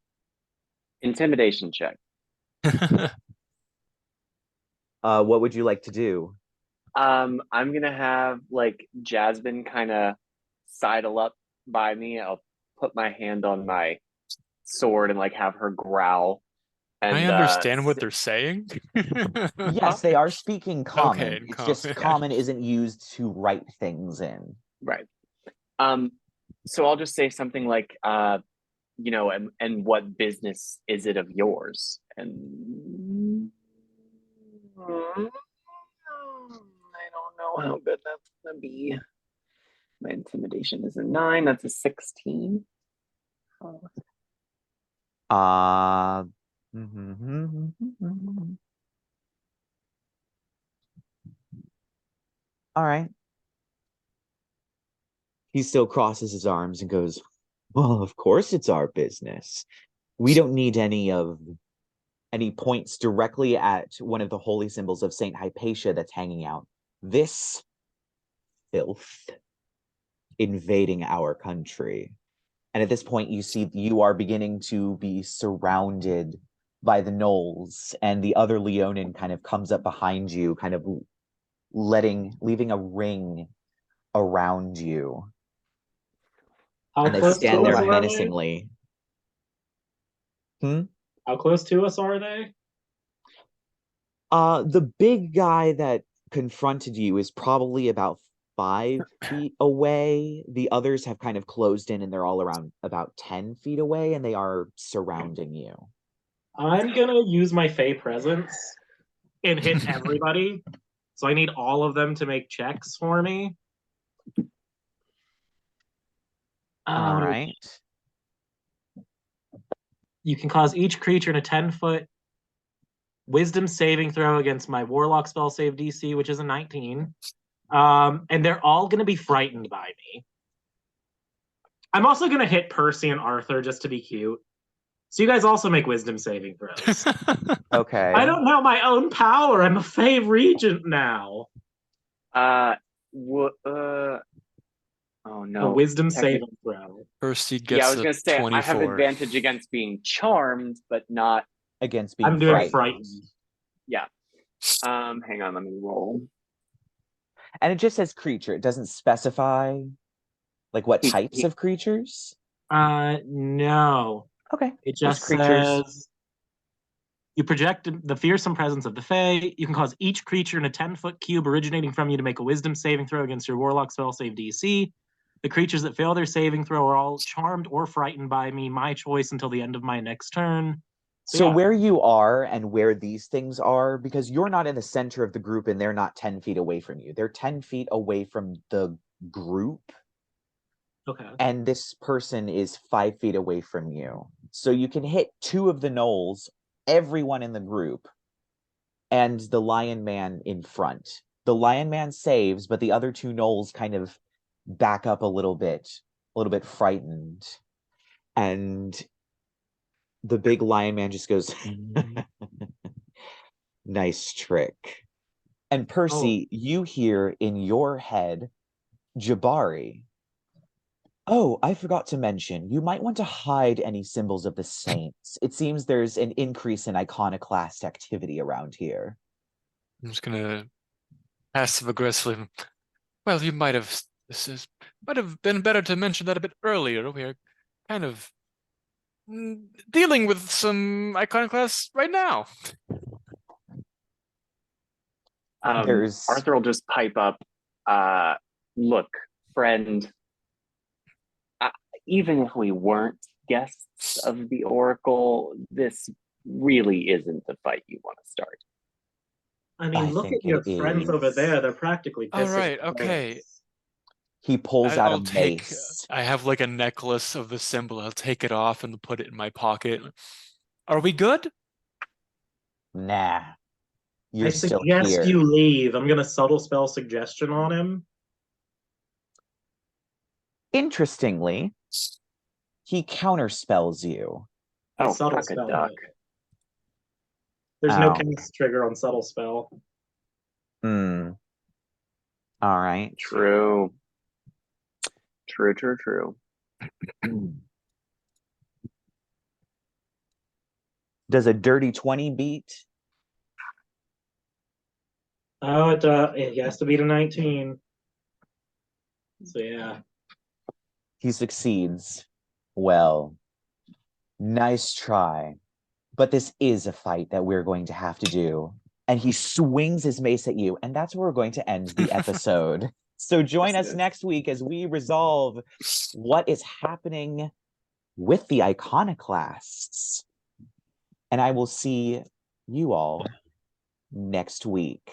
Intimidation check. What would you like to do? I'm gonna have like Jasmine kind of sidle up by me. I'll put my hand on my sword and like have her growl. And I understand what they're saying. Yes, they are speaking common. Okay, It's just common isn't used to write things in. Right. So I'll just say something like, you know, and what business is it of yours? And I don't know how good that's gonna be. My intimidation is a 9. That's a 16. All right. He still crosses his arms and goes, well, of course it's our business. We don't need any points directly at one of the holy symbols of Saint Hypatia that's hanging out. This filth invading our country. And at this point, you see you are beginning to be surrounded by the gnolls, and the other Leonin kind of comes up behind you, kind of leaving a ring around you. How And they close stand to there us are they? menacingly. How close to us are they? The big guy that confronted you is probably about 5 feet away. The others have kind of closed in and they're all around about 10 feet away, and they are surrounding you. I'm gonna use my Fey presence and hit everybody. So I need all of them to make checks for me. All right. You can cause each creature in a 10-foot wisdom saving throw against my Warlock spell save DC, which is a 19. And they're all going to be frightened by me. I'm also going to hit Percy and Arthur just to be cute. So you guys also make wisdom saving throws. Okay. I don't know my own power. I'm a Fey Regent now. Oh no. A wisdom saving throw. Percy gets yeah, I was gonna say 24. I have advantage against being charmed, but not against being I'm doing frightened. Yeah. Hang on, let me roll. And it just says creature. It doesn't specify like what types of creatures. No. Okay. It just says you project the fearsome presence of the Fae. You can cause each creature in a 10-foot cube originating from you to make a wisdom saving throw against your Warlock spell save DC. The creatures that fail their saving throw are all charmed or frightened by me, my choice, until the end of my next turn. So where you are and where these things are, because you're not in the center of the group and they're not 10 feet away from you. They're 10 feet away from the group. Okay. And this person is 5 feet away from you. So you can hit 2 of the gnolls, everyone in the group, and the Lion Man in front. The Lion Man saves, but the other 2 gnolls kind of back up a little bit frightened. And the big Lion Man just goes, nice trick. And Percy, you hear in your head, Jibari. Oh, I forgot to mention, you might want to hide any symbols of the saints. It seems there's an increase in iconoclast activity around here. I'm just gonna passive aggressively. Well, might have been better to mention that a bit earlier. We're kind of dealing with some iconoclasts right now. Arthur will just pipe up. Look, friend. Even if we weren't guests of the Oracle, this really isn't the fight you want to start. I mean, look at your friends over there. They're practically pissing. All right, okay. He pulls out a mace. I have like a necklace of the symbol. I'll take it off and put it in my pocket. Are we good? Nah. You're I still suggest here. you leave. I'm going to subtle spell suggestion on him. Interestingly, he counterspells you. Oh, subtle fuck spell. a duck. There's no cast trigger on subtle spell. All right. True. Does a dirty 20 beat? Oh, it has to beat a 19. So yeah. He succeeds. Well, nice try. But this is a fight that we're going to have to do. And he swings his mace at you, and that's where we're going to end the episode. So join us next week as we resolve what is happening with the Iconoclasts. And I will see you all next week.